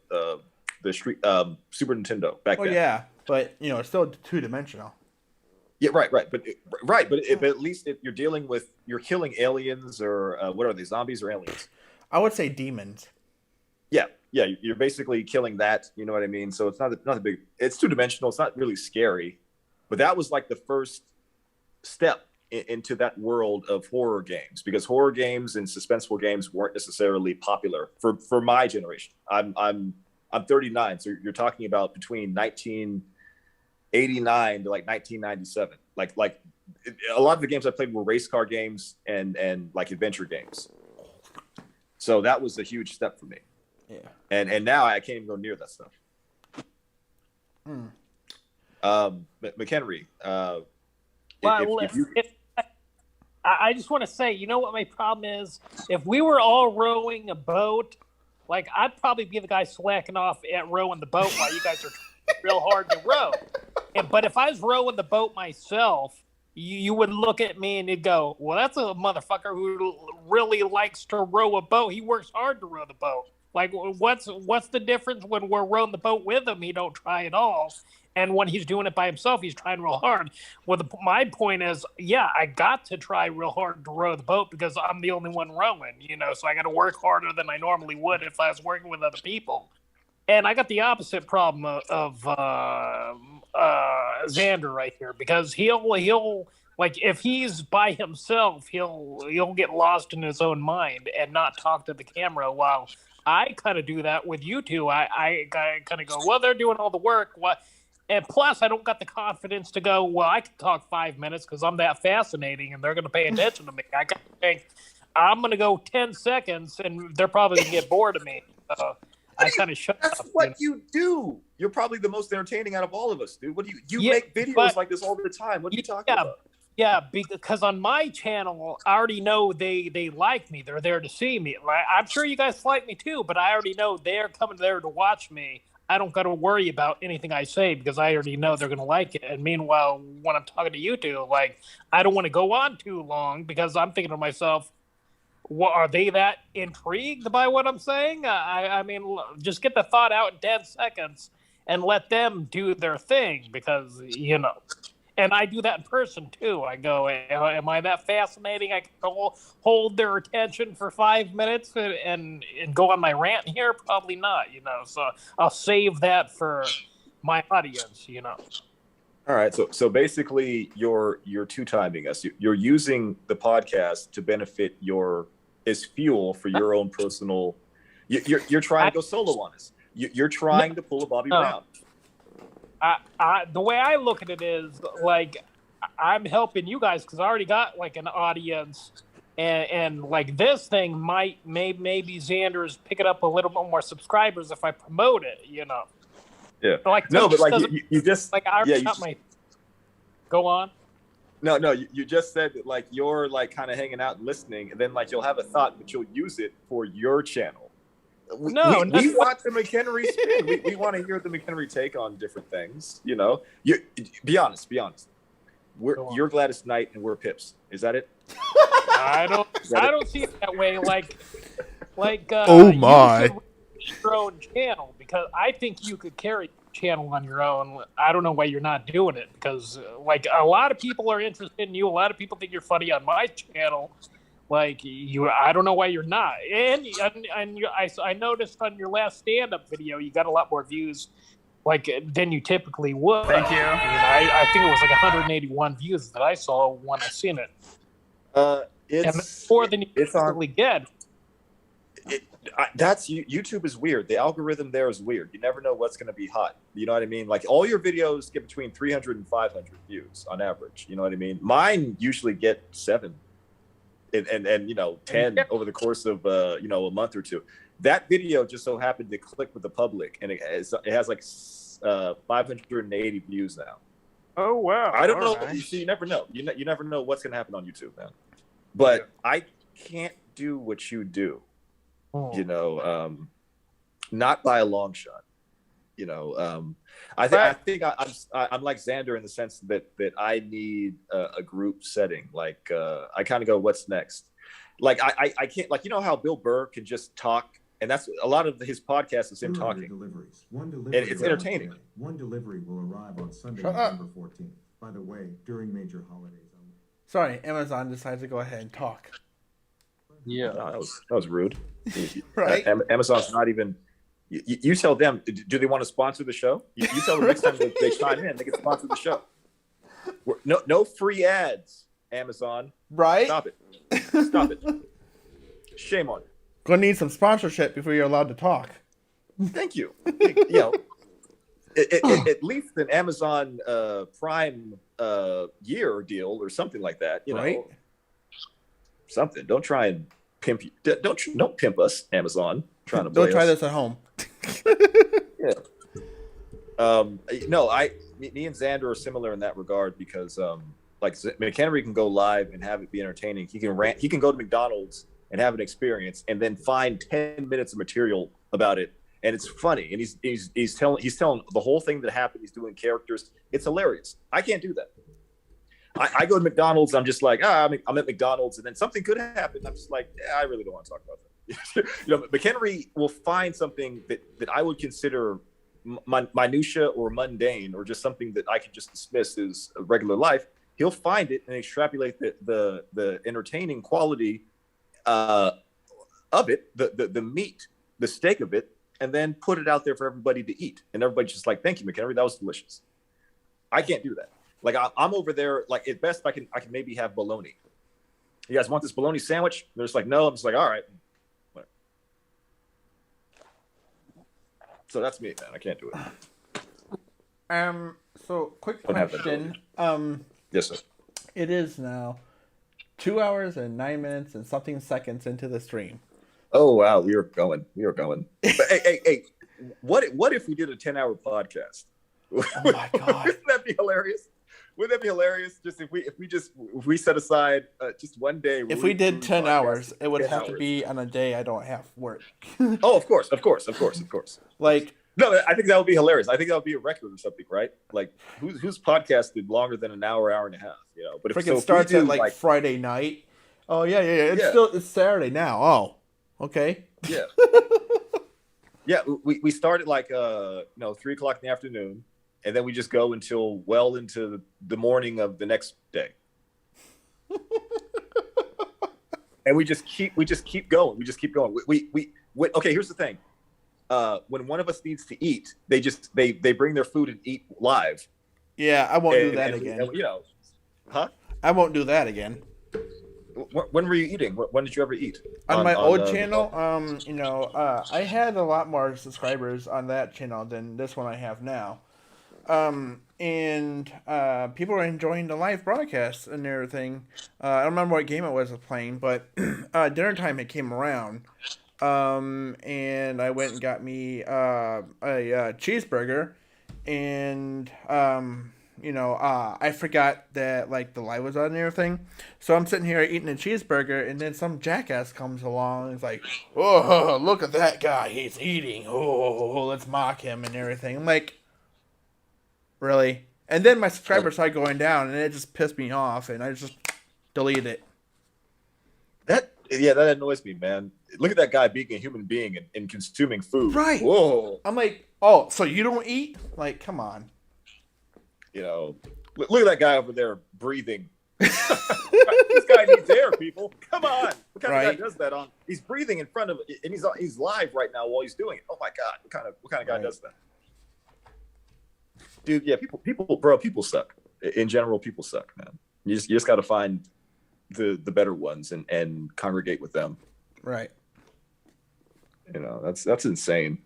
Super Nintendo back then. Oh yeah, but it's still two-dimensional. Yeah, right. But at least you're killing aliens, or what are they? Zombies or aliens? I would say demons. Yeah, you're basically killing that. You know what I mean? So it's not a big. It's two-dimensional. It's not really scary, but that was like the first step into that world of horror games, because horror games and suspenseful games weren't necessarily popular for my generation. I'm 39, so you're talking about between 1989 to like 1997. Like a lot of the games I played were race car games and like adventure games. So that was a huge step for me. Yeah. And now I can't even go near that stuff. McHenry, I just want to say, you know what my problem is? If we were all rowing a boat, like I'd probably be the guy slacking off at rowing the boat while you guys are real hard to row. But if I was rowing the boat myself, you would look at me and you'd go, well, that's a motherfucker who really likes to row a boat. He works hard to row the boat. Like, what's the difference when we're rowing the boat with him? He don't try at all. And when he's doing it by himself, he's trying real hard. Well, my point is, yeah, I got to try real hard to row the boat because I'm the only one rowing, so I got to work harder than I normally would if I was working with other people. And I got the opposite problem of Xander right here, because he'll like if he's by himself, he'll get lost in his own mind and not talk to the camera, while I kind of do that with you two. I kind of go, well, they're doing all the work. What? And plus, I don't got the confidence to go, well, I can talk 5 minutes because I'm that fascinating and they're going to pay attention to me. I got to think, I'm going to go 10 seconds and they're probably going to get bored of me. I kind of shut That's up. what you do. You're probably the most entertaining out of all of us, dude. What do you Yeah, make videos but- like this all the time? What are you talking about? Yeah, because on my channel, I already know they like me. They're there to see me. Right? I'm sure you guys like me too, but I already know they're coming there to watch me. I don't got to worry about anything I say because I already know they're going to like it. And meanwhile, when I'm talking to you two, like, I don't want to go on too long because I'm thinking to myself, what, are they that intrigued by what I'm saying? I mean, just get the thought out in 10 seconds and let them do their thing because, you know. And I do that in person too. I go, am I that fascinating? I can hold their attention for 5 minutes and go on my rant here? Probably not, you know. So I'll save that for my audience, you know. All right, so basically, you're two-timing us. You're using the podcast to benefit as fuel for your own personal. You're trying to go solo on us. You're trying to pull a Bobby Brown. The way I look at it is like I'm helping you guys because I already got like an audience, and like this thing maybe Xander's picking up a little bit more subscribers if I promote it, you know. Yeah. Like No, but like you just like I already got my. Go on. No, you just said that like you're like kind of hanging out and listening, and then like you'll have a thought, but you'll use it for your channel. We want the McHenry spin. We want to hear the McHenry take on different things. You know, be honest. You're Gladys Knight and we're Pips. Is that it? I don't see it that way. Like. Oh my! You should your own channel because I think you could carry a channel on your own. I don't know why you're not doing it because like a lot of people are interested in you. A lot of people think you're funny on my channel. Like I don't know why you're not. And I noticed on your last stand-up video, you got a lot more views, like than you typically would. Thank you. I think it was like 181 views that I saw when I seen it. It's more than you typically get. YouTube is weird. The algorithm there is weird. You never know what's going to be hot. You know what I mean? Like all your videos get between 300 and 500 views on average. You know what I mean? Mine usually get 7. And you know 10 over the course of you know a month or two. That video just so happened to click with the public, and it has like 580 views now. Oh wow! I don't know. Nice. You never know. You never know what's gonna happen on YouTube, man. But I can't do what you do. You know, not by a long shot. You know, I think I'm like Xander in the sense that I need a group setting. Like I kind of go, what's next? Like I can't, like, you know how Bill Burr can just talk, and that's a lot of his podcast is him talking. One delivery and it's entertaining. Today. One delivery will arrive on Sunday, November 14th. By the way, during major holidays. Sorry, Amazon decides to go ahead and talk. Yeah, that was rude. Right? Amazon's not even. You tell them, do they want to sponsor the show? You tell them next time they chime in, they can sponsor the show. No free ads, Amazon. Right? Stop it. Shame on you. Gonna need some sponsorship before you're allowed to talk. Thank you. You know, at least an Amazon Prime year deal or something like that. You know, right? Something. Don't try and pimp you. Don't pimp us, Amazon. Trying to don't try us. this at home. Yeah. No, me and Xander are similar in that regard because like McHenry can go live and have it be entertaining. He can rant. He can go to McDonald's and have an experience, and then find 10 minutes of material about it, and it's funny. And he's telling the whole thing that happened. He's doing characters. It's hilarious. I can't do that. I go to McDonald's. I'm just like, I'm at McDonald's, and then something could happen. I'm just like, I really don't want to talk about that. You know, McHenry will find something that I would consider minutia or mundane, or just something that I could just dismiss as a regular life. He'll find it and extrapolate the entertaining quality of it, the meat, the steak of it, and then put it out there for everybody to eat. And everybody's just like, "Thank you, McHenry. That was delicious." I can't do that. Like I'm over there. Like at best, I can maybe have bologna. You guys want this bologna sandwich? They're just like, no. I'm just like, all right. So that's me, man. I can't do it. So quick Don't have that question. Yes, sir. It is now 2 hours and 9 minutes and something seconds into the stream. Oh wow, we were going. But hey, what if we did a 10-hour podcast? Oh my god, Wouldn't that be hilarious? Wouldn't that be hilarious? Just if we set aside just one day. if we did 10 hours, it would have to be on a day I don't have work. Oh, of course. Like, no, I think that would be hilarious. I think that would be a record or something, right? Like, who's podcasted longer than an hour and a half? You know, but if freaking starts at like Friday night. Oh yeah. It's Saturday now. Oh, okay. Yeah. Yeah, we start at like 3 o'clock in the afternoon, and then we just go until well into the morning of the next day. And we just keep going. Okay, here's the thing. When one of us needs to eat, they bring their food and eat live. Yeah, I won't do that again. Huh? I won't do that again. When were you eating? When did you ever eat? On my old channel, I had a lot more subscribers on that channel than this one I have now. And people were enjoying the live broadcasts and everything. I don't remember what game it was playing, but dinner time it came around. And I went and got me a cheeseburger, and I forgot that like the light was on and everything. So I'm sitting here eating a cheeseburger, and then some jackass comes along and is like, "Oh, look at that guy, he's eating. Oh, let's mock him and everything." I'm like, really? And then my subscribers started going down, and it just pissed me off, and I just deleted it. That annoys me, man. Look at that guy being a human being and consuming food. Right. Whoa. I'm like, oh, so you don't eat? Like, come on. Look at that guy over there breathing. This guy needs air, people. Come on. What kind of guy does that on? He's breathing in front of it, and he's live right now while he's doing it. Oh my God. What kind of guy does that? Dude, yeah, people suck. In general, people suck, man. You just got to find the better ones and congregate with them. Right. That's insane.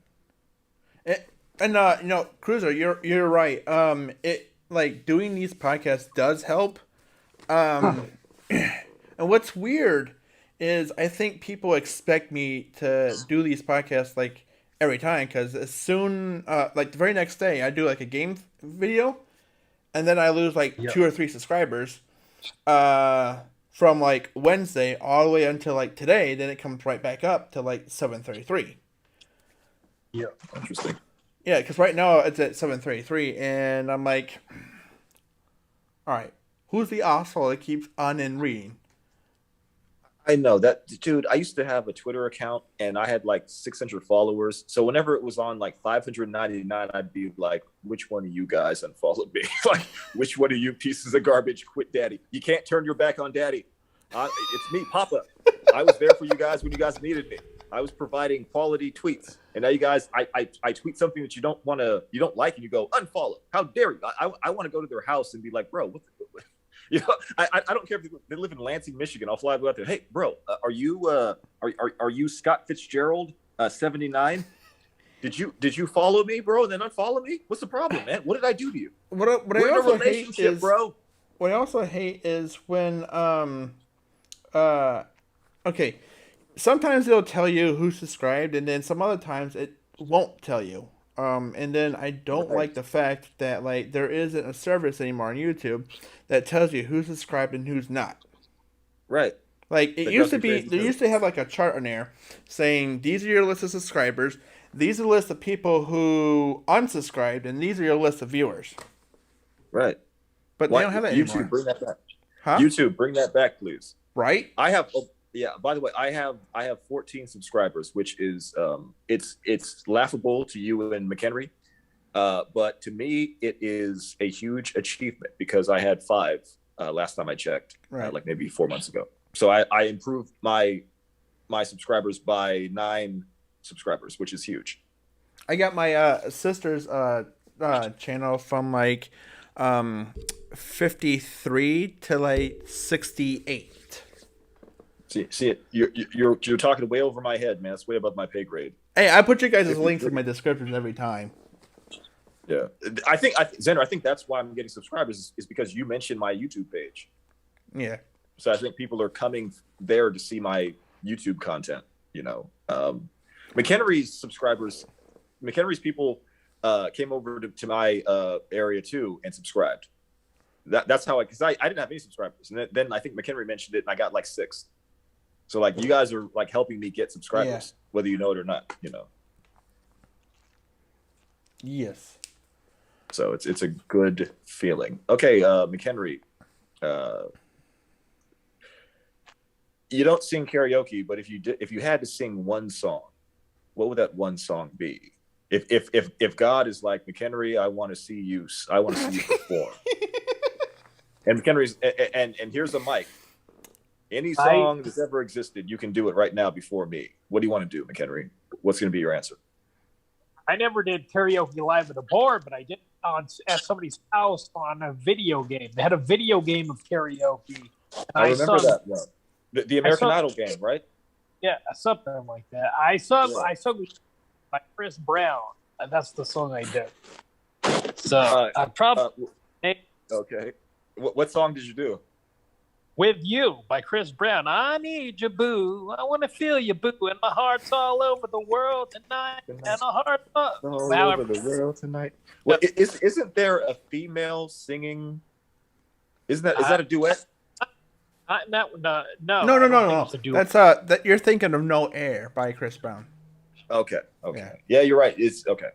And Cruser, you're right. It like doing these podcasts does help. And what's weird is I think people expect me to do these podcasts like every time, because as soon like the very next day I do like a game video, and then I lose like 2 or 3 subscribers from like Wednesday all the way until like today. Then it comes right back up to like 733. Yeah, interesting. Yeah, because right now it's at 733, and I'm like, all right, who's the asshole that keeps on and reading? I know that, dude. I used to have a Twitter account, and I had like 600 followers. So whenever it was on like 599, I'd be like, "Which one of you guys unfollowed me? Like, which one of you pieces of garbage quit Daddy? You can't turn your back on Daddy. It's me, Papa. I was there for you guys when you guys needed me. I was providing quality tweets, and now you guys, I tweet something that you don't like, and you go unfollow. How dare you? I want to go to their house and be like, bro, what? I don't care if they live in Lansing, Michigan. I'll fly out there. Hey, bro, are you Scott Fitzgerald, 79? Did you follow me, bro, and then unfollow me? What's the problem, man? What did I do to you? What I also hate is, bro. What I also hate is when okay, sometimes it'll tell you who's subscribed, and then some other times it won't tell you. And then I don't like the fact that like there isn't a service anymore on YouTube that tells you who's subscribed and who's not. Right. Like it used to be, they used to have like a chart on there saying these are your list of subscribers, these are the list of people who unsubscribed, and these are your list of viewers. Right. But they don't have that anymore. YouTube, bring that back. Huh? YouTube, bring that back, please. Right. I have. Yeah. By the way, I have 14 subscribers, which is it's laughable to you and McHenry, but to me it is a huge achievement because I had 5 last time I checked, like maybe 4 months ago. So I improved my subscribers by 9 subscribers, which is huge. I got my sister's channel from like 53 to like 68. See it. You're talking way over my head, man. It's way above my pay grade. Hey, I put you guys' links in my description every time. Yeah, I think Xander, I think that's why I'm getting subscribers is because you mentioned my YouTube page. Yeah. So I think people are coming there to see my YouTube content. McHenry's people came over to my area too and subscribed. That's how because I didn't have any subscribers, and then I think McHenry mentioned it, and I got like 6. So like you guys are like helping me get subscribers, whether you know it or not. Yes. So it's a good feeling. Okay, McHenry, you don't sing karaoke, but if you had to sing one song, what would that one song be? If God is like, McHenry, I want to see you perform. And McHenry's and here's a mic. Any song that's ever existed, you can do it right now before me. What do you want to do, McHenry? What's going to be your answer? I never did karaoke live at a bar, but I did at somebody's house on a video game. They had a video game of karaoke. I remember that one. The American Idol game, right? Yeah, something like that. I sung by Chris Brown, and that's the song I did. So I probably okay. What song did you do? With You by Chris Brown. I need you, boo. I want to feel you, boo. And my heart's all over the world tonight. And my heart's all over the world tonight. Well, isn't there a female singing? Is that a duet? No. That's that you're thinking of No Air by Chris Brown. Okay. Yeah, you're right. It's okay.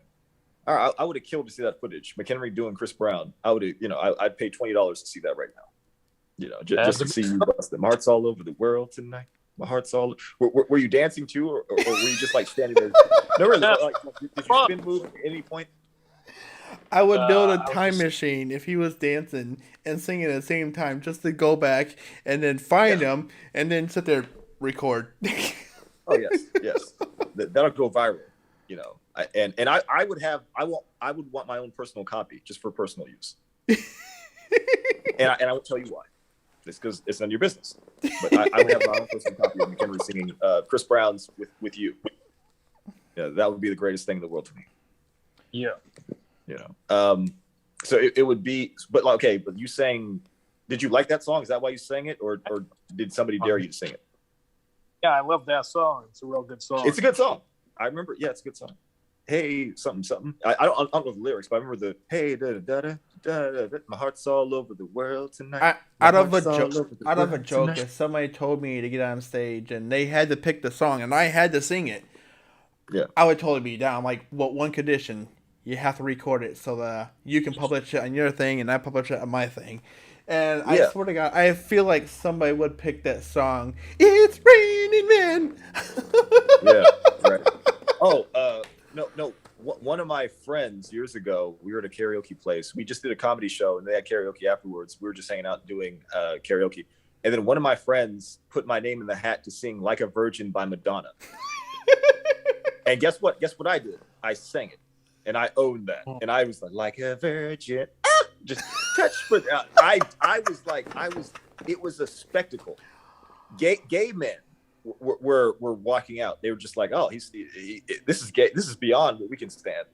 All right, I would have killed to see that footage. McHenry doing Chris Brown. I would have, I'd pay $20 to see that right now. Just to see you bust them. My heart's all over the world tonight. My heart's all. Were you dancing too, or were you just like standing there? No, really. Did you spin move at any point? I would build a time machine if he was dancing and singing at the same time, just to go back and then find him and then sit there record. Oh yes. That'll go viral. I would want my own personal copy just for personal use. and I would tell you why. It's because it's none of your business. But I would have my own personal copy of McHenry singing Chris Brown's with You. Yeah, that would be the greatest thing in the world to me. Yeah. So it would be, but okay, but you sang, did you like that song? Is that why you sang it, or did somebody dare you to sing it? Yeah, I love that song. It's a real good song. It's a good song. I remember. Yeah, it's a good song. Hey, something. I don't know the lyrics, but I remember the hey da da da da da. My heart's all over the world tonight. Out of a joke, if somebody told me to get on stage and they had to pick the song and I had to sing it, I would totally be down. Like, one condition: you have to record it so that you can publish it on your thing and I publish it on my thing. And I swear to God, I feel like somebody would pick that song. It's raining men. Yeah, right. Oh, no. One of my friends years ago, we were at a karaoke place. We just did a comedy show, and they had karaoke afterwards. We were just hanging out and doing karaoke. And then one of my friends put my name in the hat to sing "Like a Virgin" by Madonna. And guess what? I did? I sang it, and I owned that. And I was like a virgin, just touch. But I was. It was a spectacle. Gay men were walking out. They were just like, oh, this is gay. This is beyond what we can stand,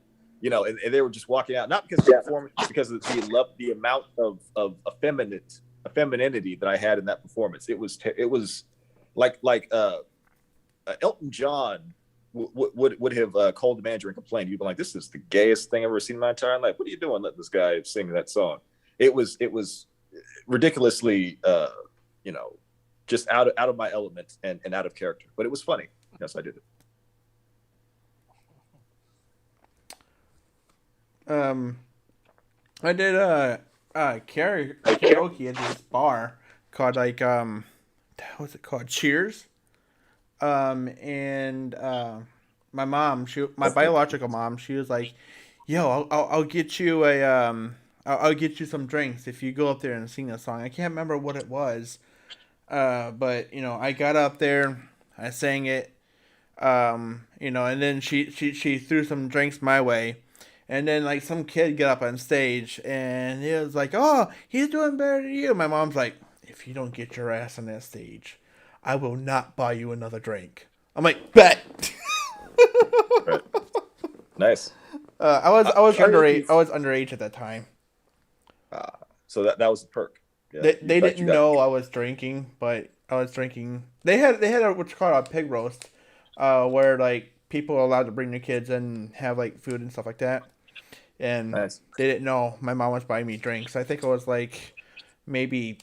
and they were just walking out, not because of the performance, because of the amount of femininity that I had in that performance. It was like Elton John would have called the manager and complained. He'd be like, this is the gayest thing I've ever seen in my entire life. What are you doing letting this guy sing that song? It was ridiculously just out of my element and out of character, but it was funny. Yes, I did it. I did karaoke at this bar called what's it called? Cheers. And my mom, my biological mom, she was like, "Yo, I'll get you I'll get you some drinks if you go up there and sing a song." I can't remember what it was. But I got up there, I sang it, and then she threw some drinks my way, and then like some kid got up on stage and it was like, "Oh, he's doing better than you." My mom's like, "If you don't get your ass on that stage, I will not buy you another drink." I'm like, "Bet." Right. Nice. I was underage. karaoke's- I was underage at that time. So that was the perk. Yeah, They didn't know I was drinking, but I was drinking. They had what's called a pig roast, where like people are allowed to bring their kids and have like food and stuff like that. And Nice. they didn't know my mom was buying me drinks. I think it was like maybe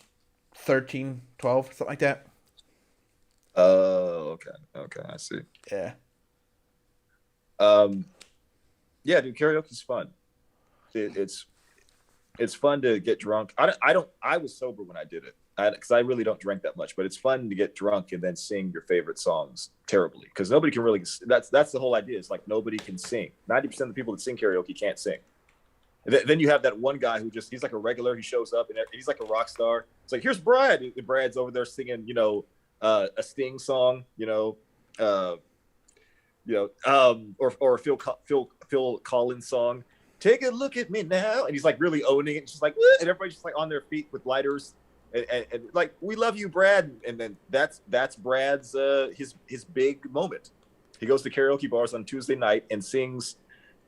13, 12, something like that. Oh, okay, I see. Yeah. Yeah, dude, karaoke's fun. It's fun to get drunk. I was sober when I did it, because I really don't drink that much. But it's fun to get drunk and then sing your favorite songs terribly, because nobody can really. That's the whole idea. It's like nobody can sing. 90% of the people that sing karaoke can't sing. Then you have that one guy who he's like a regular. He shows up and he's like a rock star. It's like, here's Brad. And Brad's over there singing, a Sting song, or a Phil Collins song. Take a look at me now, and he's like really owning it. And she's like, what? And everybody's just like on their feet with lighters, and like, we love you, Brad. And then that's Brad's his big moment. He goes to karaoke bars on Tuesday night and sings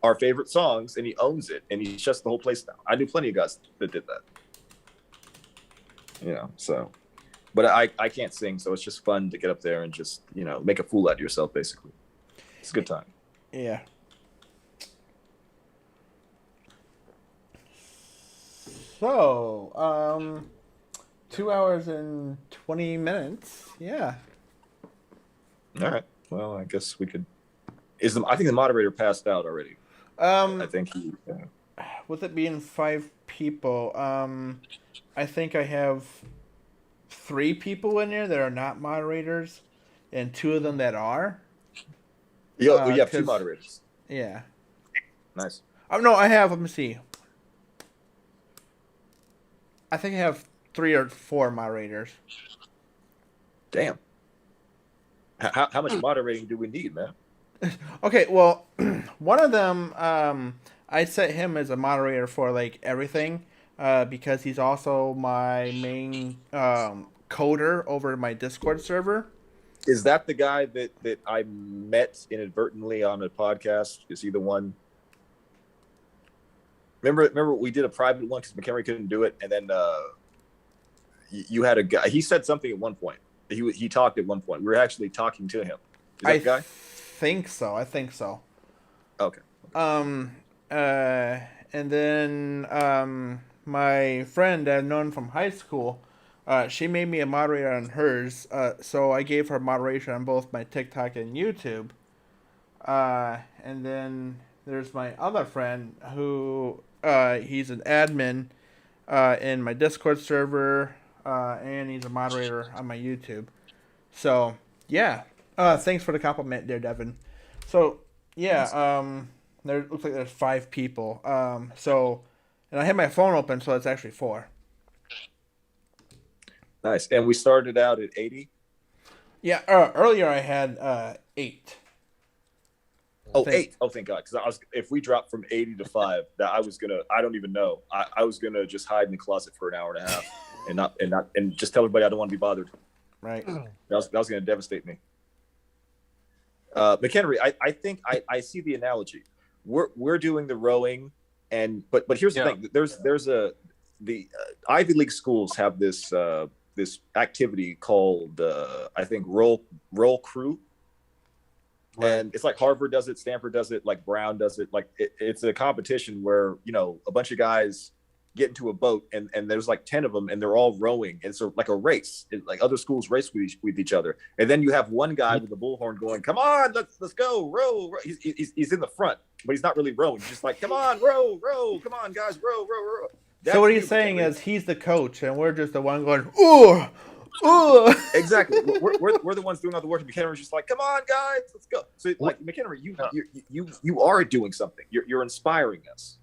our favorite songs, and he owns it, and he shuts the whole place down. I knew plenty of guys that did that. So, but I can't sing, so it's just fun to get up there and just make a fool out of yourself. Basically, it's a good time. Yeah. So, 2 hours and 20 minutes. Yeah. All right. Well, I guess we could. I think the moderator passed out already. I think he. With it being 5 people, I think I have 3 people in there that are not moderators, and 2 of them that are. You have 2 moderators. Yeah. Nice. No, I have. Let me see. I think I have 3 or 4 moderators. Damn. How much moderating do we need, man? Okay, well, one of them, I set him as a moderator for like everything, because he's also my main coder over my Discord server. Is that the guy that I met inadvertently on a podcast? Is he the one? Remember we did a private one because McHenry couldn't do it, and then you had a guy. He said something at one point. He talked at one point. We were actually talking to him. Is that the guy? I think so. Okay. And then my friend I've known from high school, she made me a moderator on hers. So I gave her moderation on both my TikTok and YouTube. And then there's my other friend who he's an admin in my Discord server, and he's a moderator on my YouTube. So yeah, thanks for the compliment there, Devin. So yeah, there looks like there's 5 people. So, and I had my phone open, so it's actually 4. Nice. And we started out at 80. Yeah, earlier I had 8. Oh, 8. Oh, thank God. Because if we dropped from 80 to 5, that I don't even know. I was gonna just hide in the closet for an hour and a half and just tell everybody I don't want to be bothered. Right. That was gonna devastate me. McHenry, I think I see the analogy. We're doing the rowing, but here's the thing. The Ivy League schools have this activity called I think roll crew. Right. And it's like Harvard does it, Stanford does it, like Brown does it. Like it's a competition where a bunch of guys get into a boat and there's like 10 of them and they're all rowing. And it's like a race. Like other schools race with each other. And then you have one guy with a bullhorn going, "Come on, let's go, row." He's in the front, but he's not really rowing. He's just like, "Come on, row, come on, guys, row." So what he's saying is he's the coach and we're just the one going, "Ooh." Ooh. Exactly. We're the ones doing all the work. McHenry's just like, "Come on, guys, let's go." So like McHenry, you are doing something. You're inspiring us.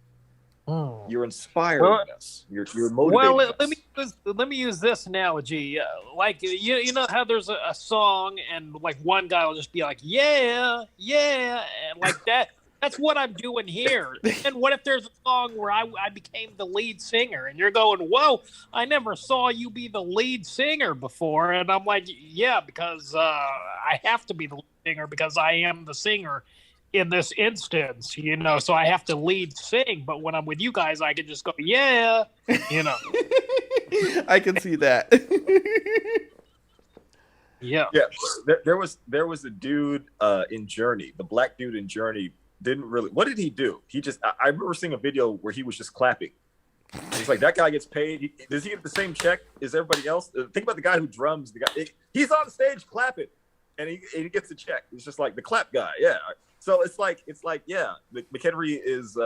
You're inspiring us. You're motivating us. Let me use this analogy. Like you know how there's a song and like one guy will just be like, "Yeah, and like that. That's what I'm doing here." And what if there's a song where I became the lead singer and you're going, "Whoa, I never saw you be the lead singer before." And I'm like, "Yeah, because I have to be the lead singer because I am the singer in this instance, you know, so I have to lead sing. But when I'm with you guys, I can just go, yeah, you know. I can see that. Yeah. Yeah, there was a dude in Journey, the black dude in Journey didn't really. What did he do? He just. I remember seeing a video where he was just clapping. He's like, that guy gets paid. Does he get the same check as everybody else? Think about the guy who drums. The guy, he's on stage clapping, and he gets a check. It's just like the clap guy. Yeah. So it's like yeah, McHenry is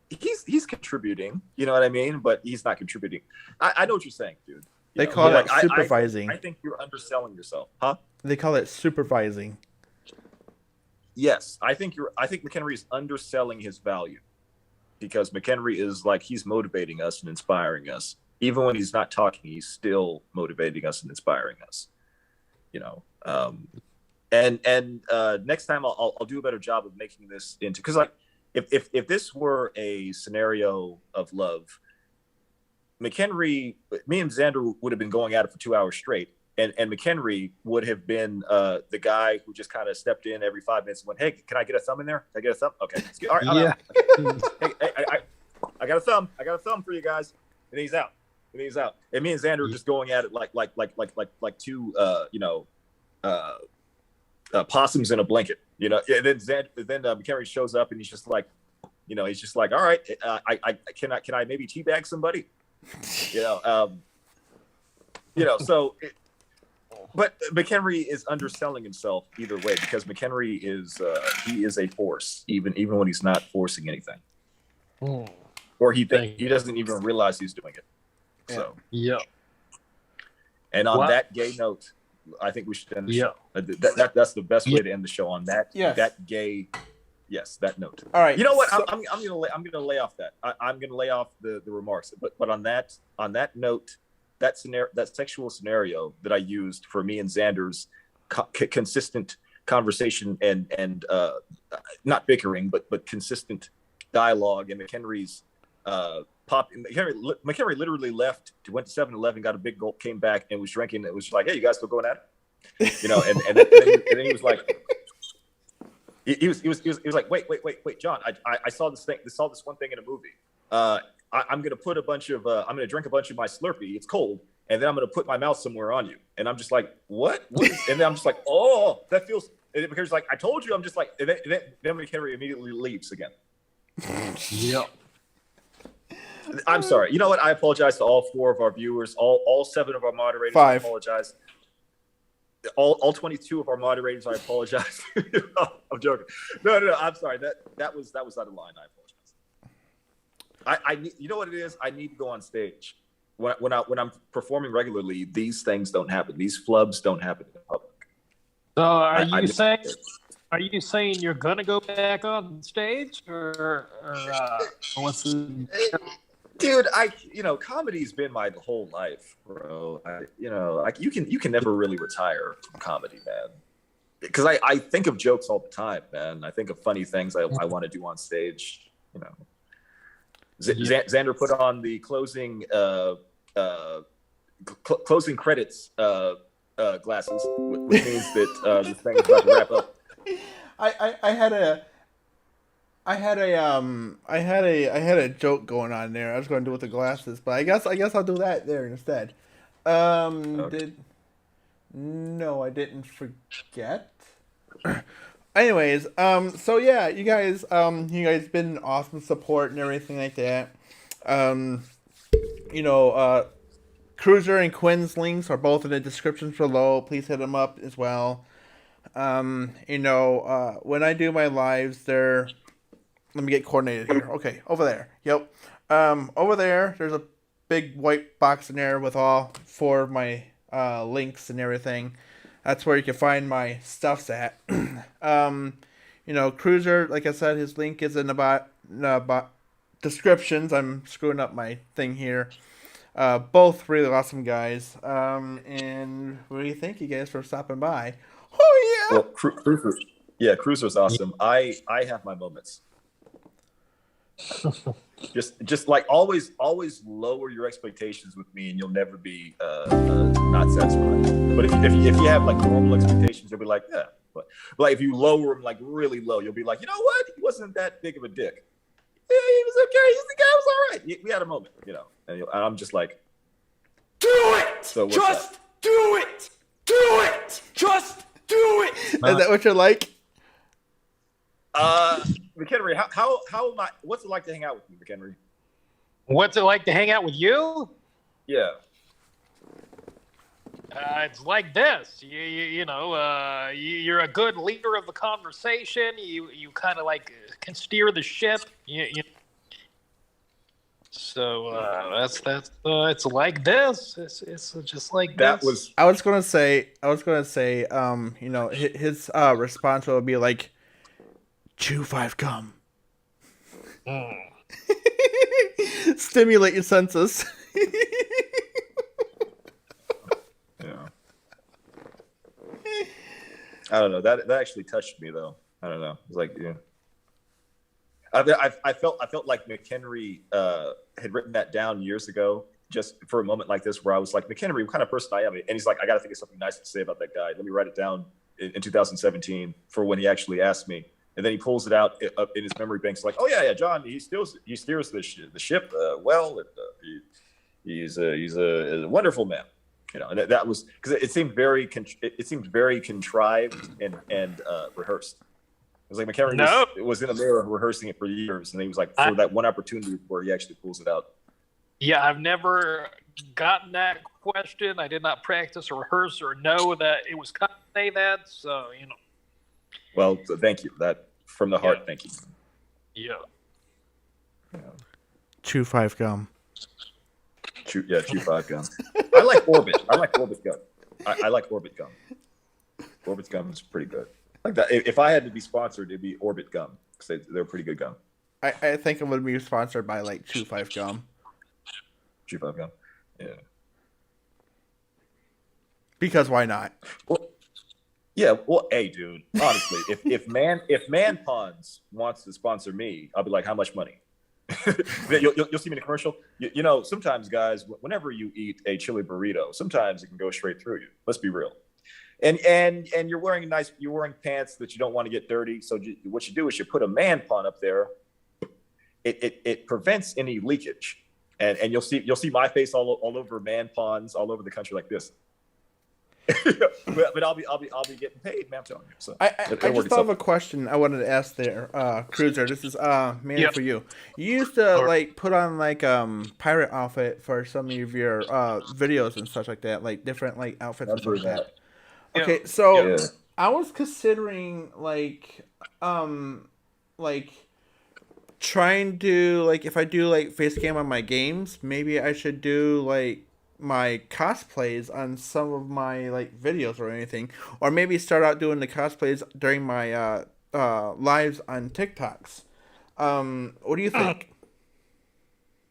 he's contributing. You know what I mean? But he's not contributing. I know what you're saying, dude. They call it supervising. I think you're underselling yourself, huh? They call it supervising. Yes, I think McHenry is underselling his value, because McHenry is like, he's motivating us and inspiring us. Even when he's not talking, he's still motivating us and inspiring us. You know, and next time I'll do a better job of making this into, because like if this were a scenario of love, McHenry, me and Xander would have been going at it for 2 hours straight, and McHenry would have been the guy who just kind of stepped in every 5 minutes and went, "Hey, can I get a thumb in there? Can I get a thumb? Okay, all right, Yeah. hey, I got a thumb. I got a thumb for you guys." And he's out. And me and Xander were just going at it like two possums in a blanket. You know. And then McHenry shows up and he's just like, you know, all right, can I maybe teabag somebody? So but McHenry is underselling himself either way, because McHenry is he is a force even when he's not forcing anything, or he doesn't even realize he's doing it. So yeah. And on that gay note, I think we should end the show. That's the best way to end the show, on that that gay. Yes, that note. All right. You know what? So, I'm gonna lay off that. I'm gonna lay off the remarks. But on that note, that sexual scenario that I used for me and Xander's consistent conversation and not bickering, but consistent dialogue, and McHenry's McHenry literally left, went to 7-Eleven, got a big gulp, came back and was drinking. It was like, "Hey, you guys still going at it?" You know, and then he was like. He was like, wait, John, I saw this one thing in a movie. I'm gonna put I'm gonna drink a bunch of my Slurpee. It's cold, and then I'm gonna put my mouth somewhere on you. And I'm just like, what? And then I'm just like, oh, that feels. And McHenry's like, I told you. I'm just like, and then McHenry immediately leaves again. Yep. I'm sorry. You know what? I apologize to all 4 of our viewers, all 7 of our moderators. 5. I apologize. All 22 of our moderators, I apologize. I'm joking. No. I'm sorry. That was out of line. I apologize. I need, you know what it is? I need to go on stage. When I'm performing regularly, these things don't happen. These flubs don't happen in public. So are you saying you're gonna go back on stage, or what's the? Dude, comedy's been my whole life, bro. You can never really retire from comedy, man. Because I think of jokes all the time, man. I think of funny things I want to do on stage. You know, Xander put on the closing credits glasses, which means that this thing is about to wrap up. I had a joke going on there. I was going to do with the glasses, but I guess I'll do that there instead. Okay. No, I didn't forget. Anyways, so yeah, you guys been awesome support and everything like that. Cruser and Quinn's links are both in the description below. Please hit them up as well. When I do my lives, let me get coordinated here. Okay, over there. Yep. Over there, there's a big white box in there with all 4 of my links and everything. That's where you can find my stuffs at. Cruser, like I said, his link is in the descriptions. I'm screwing up my thing here. Both really awesome guys. And what do you think, you guys, for stopping by? Oh yeah. Well, Cruiser's awesome. I have my moments. just like always lower your expectations with me, and you'll never be not satisfied. But if you have like normal expectations, you'll be like, yeah, But like if you lower him like really low, you'll be like, you know what? He wasn't that big of a dick. Yeah, he was okay. The guy was all right. We had a moment, you know. And I'm just like, do it. So just do it. Do it. Just do it. Is that what you're like? McHenry, how am I? What's it like to hang out with you, McHenry? What's it like to hang out with you? Yeah. It's like this. You know, you're a good leader of the conversation. You kind of like can steer the ship. So that's it's like this. It's just like that this. was. I was gonna say, you know, his response would be like, chew 5 gum. Stimulate your senses. Yeah. I don't know. That actually touched me though. I don't know. It's like, yeah. I felt like McHenry had written that down years ago, just for a moment like this, where I was like, McHenry, what kind of person I am? And he's like, I got to think of something nice to say about that guy. Let me write it down in 2017 for when he actually asked me. And then he pulls it out in his memory banks, like, oh yeah, John, he steers the ship well. And, he's a wonderful man. You know, and that was because it seemed very contrived and rehearsed. It was like McHenry was in a mirror rehearsing it for years, and he was like, for that one opportunity where he actually pulls it out. Yeah, I've never gotten that question. I did not practice or rehearse or know that it was coming to say that. So, you know. Well, thank you. That from the heart. Thank you. Yeah. Chew 5 gum. Chew 5 gum. I like Orbit. I like Orbit gum. I like Orbit gum. Orbit gum is pretty good. Like that. If I had to be sponsored, it'd be Orbit gum because they're pretty good gum. I think it would be sponsored by like Chew 5 gum. Chew 5 gum. Yeah. Because why not? Well, yeah. Well, hey, dude. Honestly, if Man Ponds wants to sponsor me, I'll be like, how much money? You'll see me in a commercial. You know, sometimes guys, whenever you eat a chili burrito, sometimes it can go straight through you. Let's be real. And you're wearing pants that you don't want to get dirty. So what you do is you put a Man Pond up there. It prevents any leakage, and you'll see my face all over Man Ponds all over the country like this. but I'll be getting paid, man. I'm telling you. So I just thought of a question I wanted to ask there, Cruser. This is mainly for you. You used to like put on like pirate outfit for some of your videos and stuff like that, like different like outfits and stuff like that. Okay, so I was considering like trying to like if I do like face cam on my games, maybe I should do like my cosplays on some of my like videos or anything, or maybe start out doing the cosplays during my lives on TikToks. What do you think?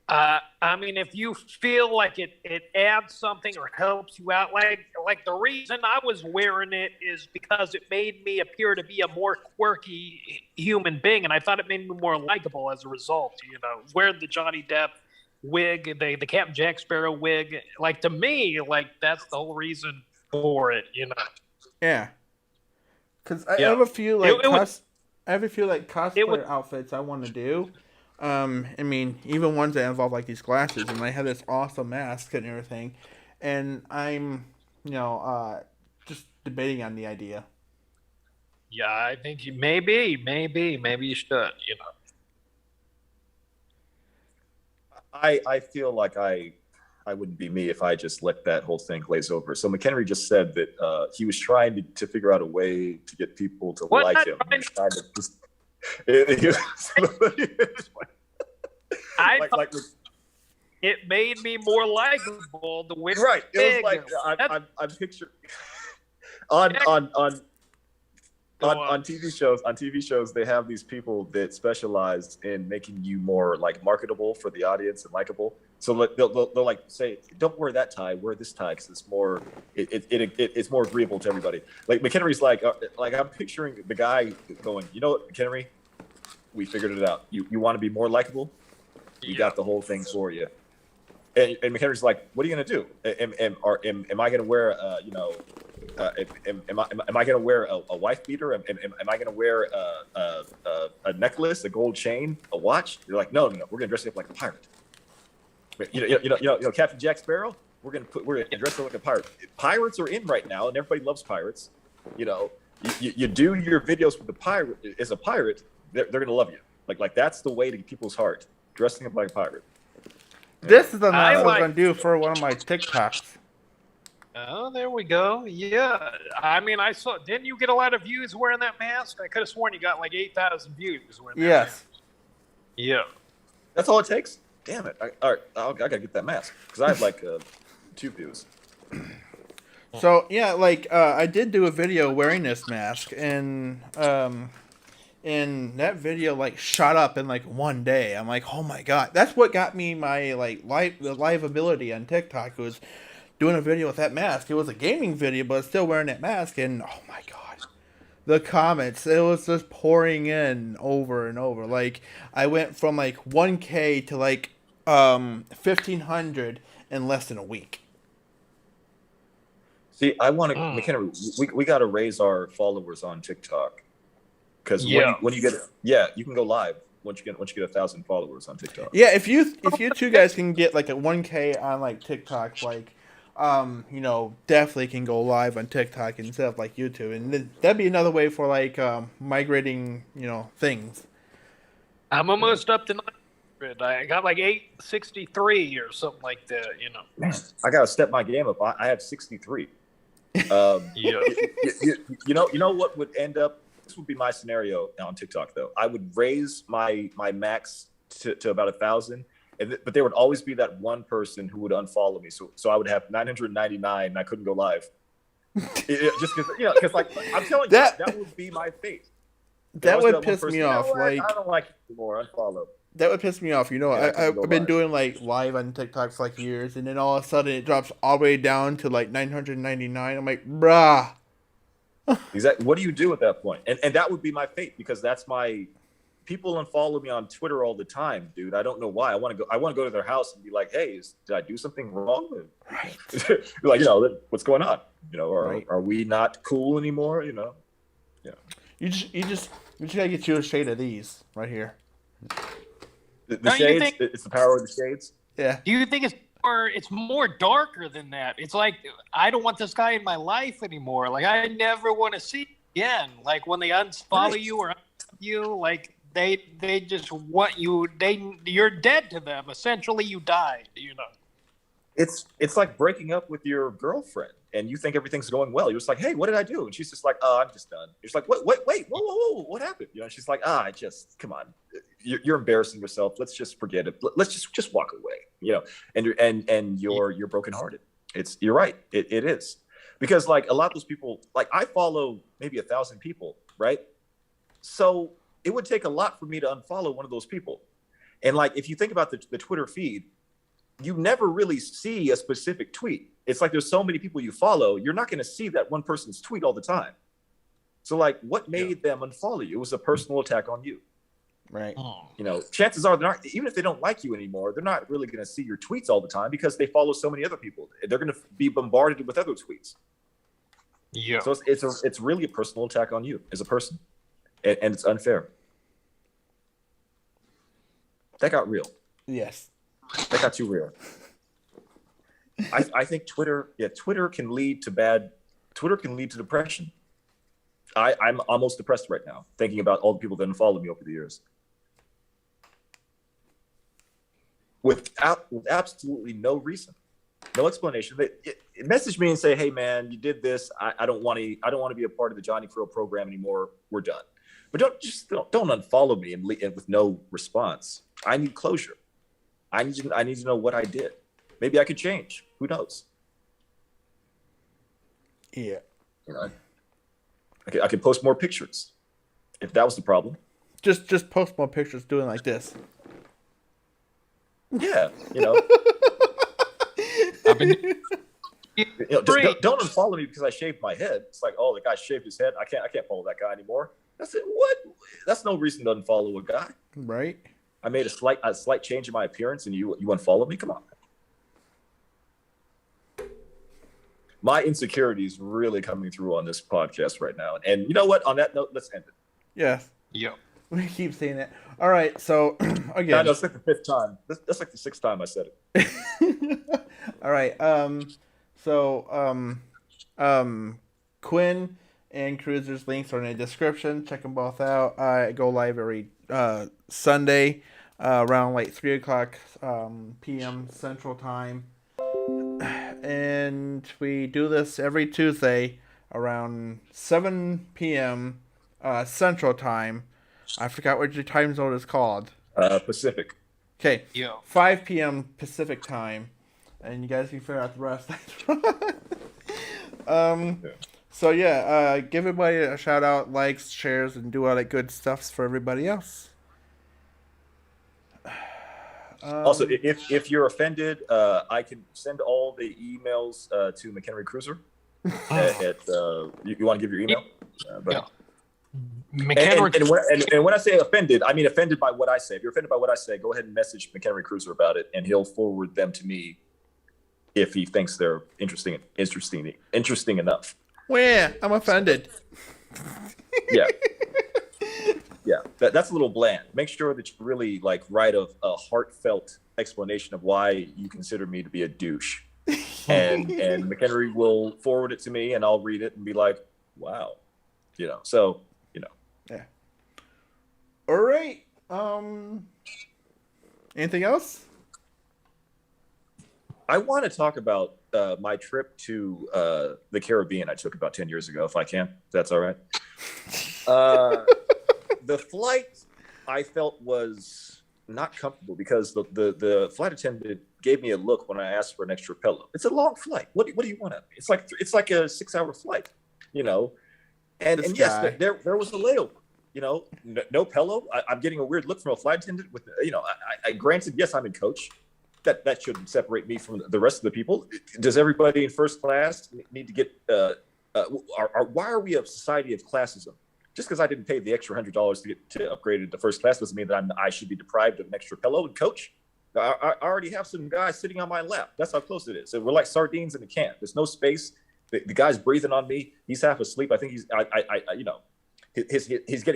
I mean, if you feel like it adds something or helps you out, like the reason I was wearing it is because it made me appear to be a more quirky human being, and I thought it made me more likable as a result. You know, wearing the Johnny Depp wig, the Captain Jack Sparrow wig, like to me, like that's the whole reason for it. You know? Yeah. Because I have a few like cosplay outfits I want to do. I mean, even ones that involve like these glasses, and I have this awesome mask and everything, and I'm, just debating on the idea. Yeah, I think maybe you should. You know, I feel like I wouldn't be me if I just let that whole thing glaze over. So McHenry just said that he was trying to figure out a way to get people to like him. It made me more likable. The wig, right? It was like I'm picturing on TV shows. On TV shows, they have these people that specialize in making you more like marketable for the audience and likable. So they'll like say, "Don't wear that tie. Wear this tie because it's more it's more agreeable to everybody." Like McHenry's like I'm picturing the guy going, "You know what, McHenry? We figured it out. You want to be more likable? We got the whole thing for you." And McHenry's like, "What are you gonna do? Am I gonna wear am I going to wear a wife beater? Am I going to wear a necklace, a gold chain, a watch? They're like, no, we're going to dress you up like a pirate. You know, Captain Jack Sparrow. We're gonna dress up like a pirate. Pirates are in right now, and everybody loves pirates. You know, you do your videos with the pirate as a pirate, they're gonna love you. Like that's the way to get people's heart. Dressing up like a pirate. This is the mask I was gonna do for one of my TikToks. Oh, there we go. Yeah, I mean, I saw. Didn't you get a lot of views wearing that mask? I could have sworn you got like 8,000 views wearing that mask. Yeah. That's all it takes. Damn it! All right, I gotta get that mask because I have like 2 views. So yeah, like I did do a video wearing this mask, and that video like shot up in like one day. I'm like, oh my god, that's what got me my the live ability on TikTok was doing a video with that mask. It was a gaming video, but still wearing that mask, and oh my god, the comments, it was just pouring in over and over. Like I went from like 1K to like 1,500 in less than a week. See, I want to, McHenry, we got to raise our followers on TikTok because when you get, you can go live once you get 1,000 followers on TikTok. Yeah, if you two guys can get like a 1K on like TikTok, like, you know, definitely can go live on TikTok instead of like YouTube, and that'd be another way for like migrating, you know, things. I'm almost up to 900. I got like 863 or something like that. You know, man, I gotta step my game up. I have 63. You know what would end up? This would be my scenario on TikTok, though. I would raise my max to about 1,000, but there would always be that one person who would unfollow me. So I would have 999, and I couldn't go live. Just because like I'm telling you, that would be my fate. That would piss me off. Like I don't like it anymore. Unfollow. That would piss me off. You know, I've been doing like live on TikTok for like years, and then all of a sudden it drops all the way down to like 999. I'm like, bruh. Exactly. What do you do at that point? And that would be my fate because that's my people unfollow me on Twitter all the time, dude. I don't know why. I want to go to their house and be like, hey, did I do something wrong? Right. Like, you know, what's going on? You know, are we not cool anymore? You know? Yeah. You just gotta get you a shade of these right here. The shades, it's the power of the shades. Yeah. Do you think it's more darker than that? It's like I don't want this guy in my life anymore. Like I never want to see him again. Like when they unfollow you or you, like they just want you. You're dead to them. Essentially, you died. You know. It's like breaking up with your girlfriend and you think everything's going well. You're just like, hey, what did I do? And she's just like, I'm just done. You're just like, wait, whoa, what happened? You know, she's like, come on, you're embarrassing yourself. Let's just forget it. Let's just walk away. You know, and you're brokenhearted. You're right. It is because like a lot of those people, like I follow maybe 1,000 people, right? So it would take a lot for me to unfollow one of those people. And like if you think about the Twitter feed, you never really see a specific tweet. It's like there's so many people you follow, you're not going to see that one person's tweet all the time. So like what made them unfollow you? It was a personal attack on you. Right. You know, chances are they're not, even if they don't like you anymore, they're not really going to see your tweets all the time because they follow so many other people. They're going to be bombarded with other tweets. Yeah. So it's really a personal attack on you as a person. And it's unfair. That got real. Yes. That got too real. I think Twitter can lead to depression. I'm almost depressed right now, thinking about all the people that unfollowed me over the years. With absolutely no reason, no explanation. They message me and say, "Hey, man, you did this. I don't want to be a part of the Johnny Crow program anymore. We're done." But don't unfollow me and with no response. I need closure. I need to know what I did. Maybe I could change. Who knows? Yeah. You know, I could post more pictures if that was the problem. Just post more pictures doing like this. Yeah, you know. Don't unfollow me because I shaved my head. It's like, oh, the guy shaved his head. I can't follow that guy anymore. That's it. What? That's no reason to unfollow a guy. Right. I made a slight change in my appearance, and you unfollow me. Come on. My insecurity is really coming through on this podcast right now. And you know what? On that note, let's end it. Yeah. Yeah. We keep saying that. All right. So again, No, that's like the 5th time. That's like the 6th time I said it. All right. Quinn and Cruser's links are in the description. Check them both out. I go live every Sunday around like 3:00 p.m. Central Time, and we do this every Tuesday around 7 p.m. Central Time. I forgot what your time zone is called. Pacific. Okay. Yeah. 5 p.m. Pacific Time, and you guys can figure out the rest. So yeah, give everybody a shout out, likes, shares, and do all that good stuff for everybody else. Also, if you're offended, I can send all the emails to McHenry Cruser. You want to give your email? Yeah. And when I say offended, I mean offended by what I say. If you're offended by what I say, go ahead and message McHenry Cruser about it, and he'll forward them to me if he thinks they're interesting enough. Well, yeah, I'm offended. Yeah. Yeah, that's a little bland. Make sure that you really write a heartfelt explanation of why you consider me to be a douche, and McHenry will forward it to me, and I'll read it and be like, wow, So. Yeah. All right. Anything else? I want to talk about my trip to the Caribbean I took about 10 years ago, if I can. If that's all right. The flight I felt was not comfortable because the flight attendant gave me a look when I asked for an extra pillow. It's a long flight. What do you want of me? It's like a 6-hour flight, And yes, there was a layover. No pillow. I'm getting a weird look from a flight attendant. With I granted, yes, I'm in coach. That shouldn't separate me from the rest of the people. Does everybody in first class need to get? Why are we a society of classism? Just because I didn't pay the extra $100 to get to upgraded to first class doesn't mean that I should be deprived of an extra pillow and coach. I already have some guys sitting on my lap. That's how close it is. So we're like sardines in a can. There's no space. The guy's breathing on me. He's half asleep. I think he's getting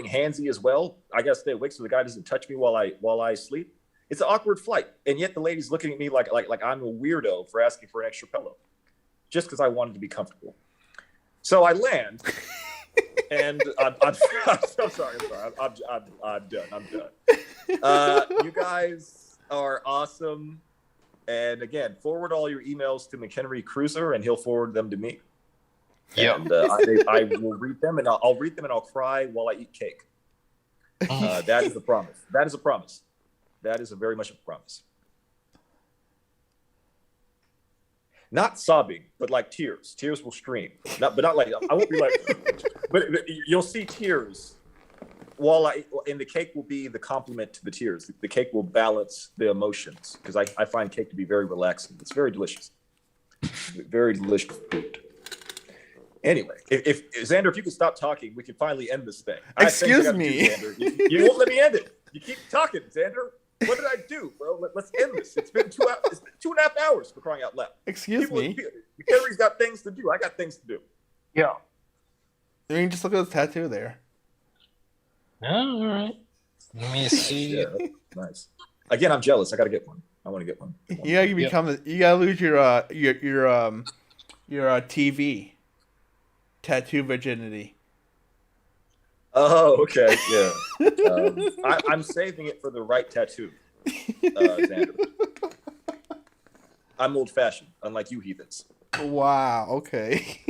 handsy as well. I gotta stay awake so the guy doesn't touch me while I sleep. It's an awkward flight, and yet the lady's looking at me like I'm a weirdo for asking for an extra pillow, just because I wanted to be comfortable. So I land, and I'm so sorry. I'm done. You guys are awesome, and again, forward all your emails to McHenry Cruser, and he'll forward them to me. Yeah. And I will read them, and I'll read them, and I'll cry while I eat cake. That is a promise. That is a promise. That is very much a promise. Not sobbing, but like tears. Tears will stream. But not like I won't be like. but you'll see tears. And the cake will be the complement to the tears. The cake will balance the emotions because I find cake to be very relaxing. It's very delicious. Very delicious food. Anyway, if Xander, if you could stop talking, we can finally end this thing. Excuse me. You won't let me end it. You keep talking, Xander. What did I do? Well, let's end this. It's been 2 hours. It's been 2.5 hours for crying out loud. Excuse me. McHenry's got things to do. I got things to do. Yeah. I mean, just look at the tattoo there. All right. Let me see. Yeah, nice. Again, I'm jealous. I got to get one. I want to get one. You gotta become. You gotta lose your TV tattoo virginity. Oh, okay. Yeah. I'm saving it for the right tattoo, Xander. I'm old-fashioned, unlike you heathens. Wow. Okay.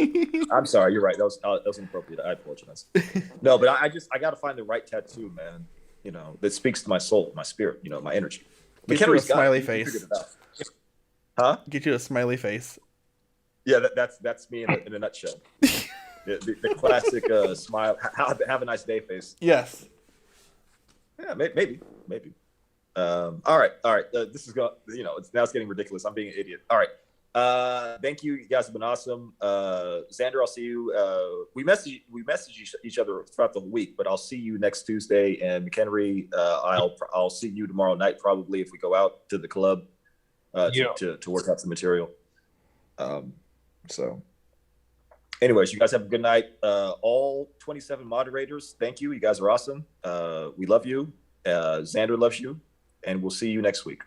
I'm sorry. You're right. That was inappropriate. I apologize. No, but I got to find the right tattoo, man. That speaks to my soul, my spirit. My energy. Get you a smiley face. Huh? Get you a smiley face. Yeah, that's me in a nutshell. The classic smile. Have a nice day face. Yes. Yeah, maybe. All right. This is going. It's getting ridiculous. I'm being an idiot. All right. Thank you. You guys have been awesome. Xander, I'll see you. We message each other throughout the week, but I'll see you next Tuesday. And McHenry, I'll see you tomorrow night probably if we go out to the club to work out some material. So Anyways, you guys have a good night. All 27 moderators, thank you. You guys are awesome. We love you. Xander loves you, and we'll see you next week.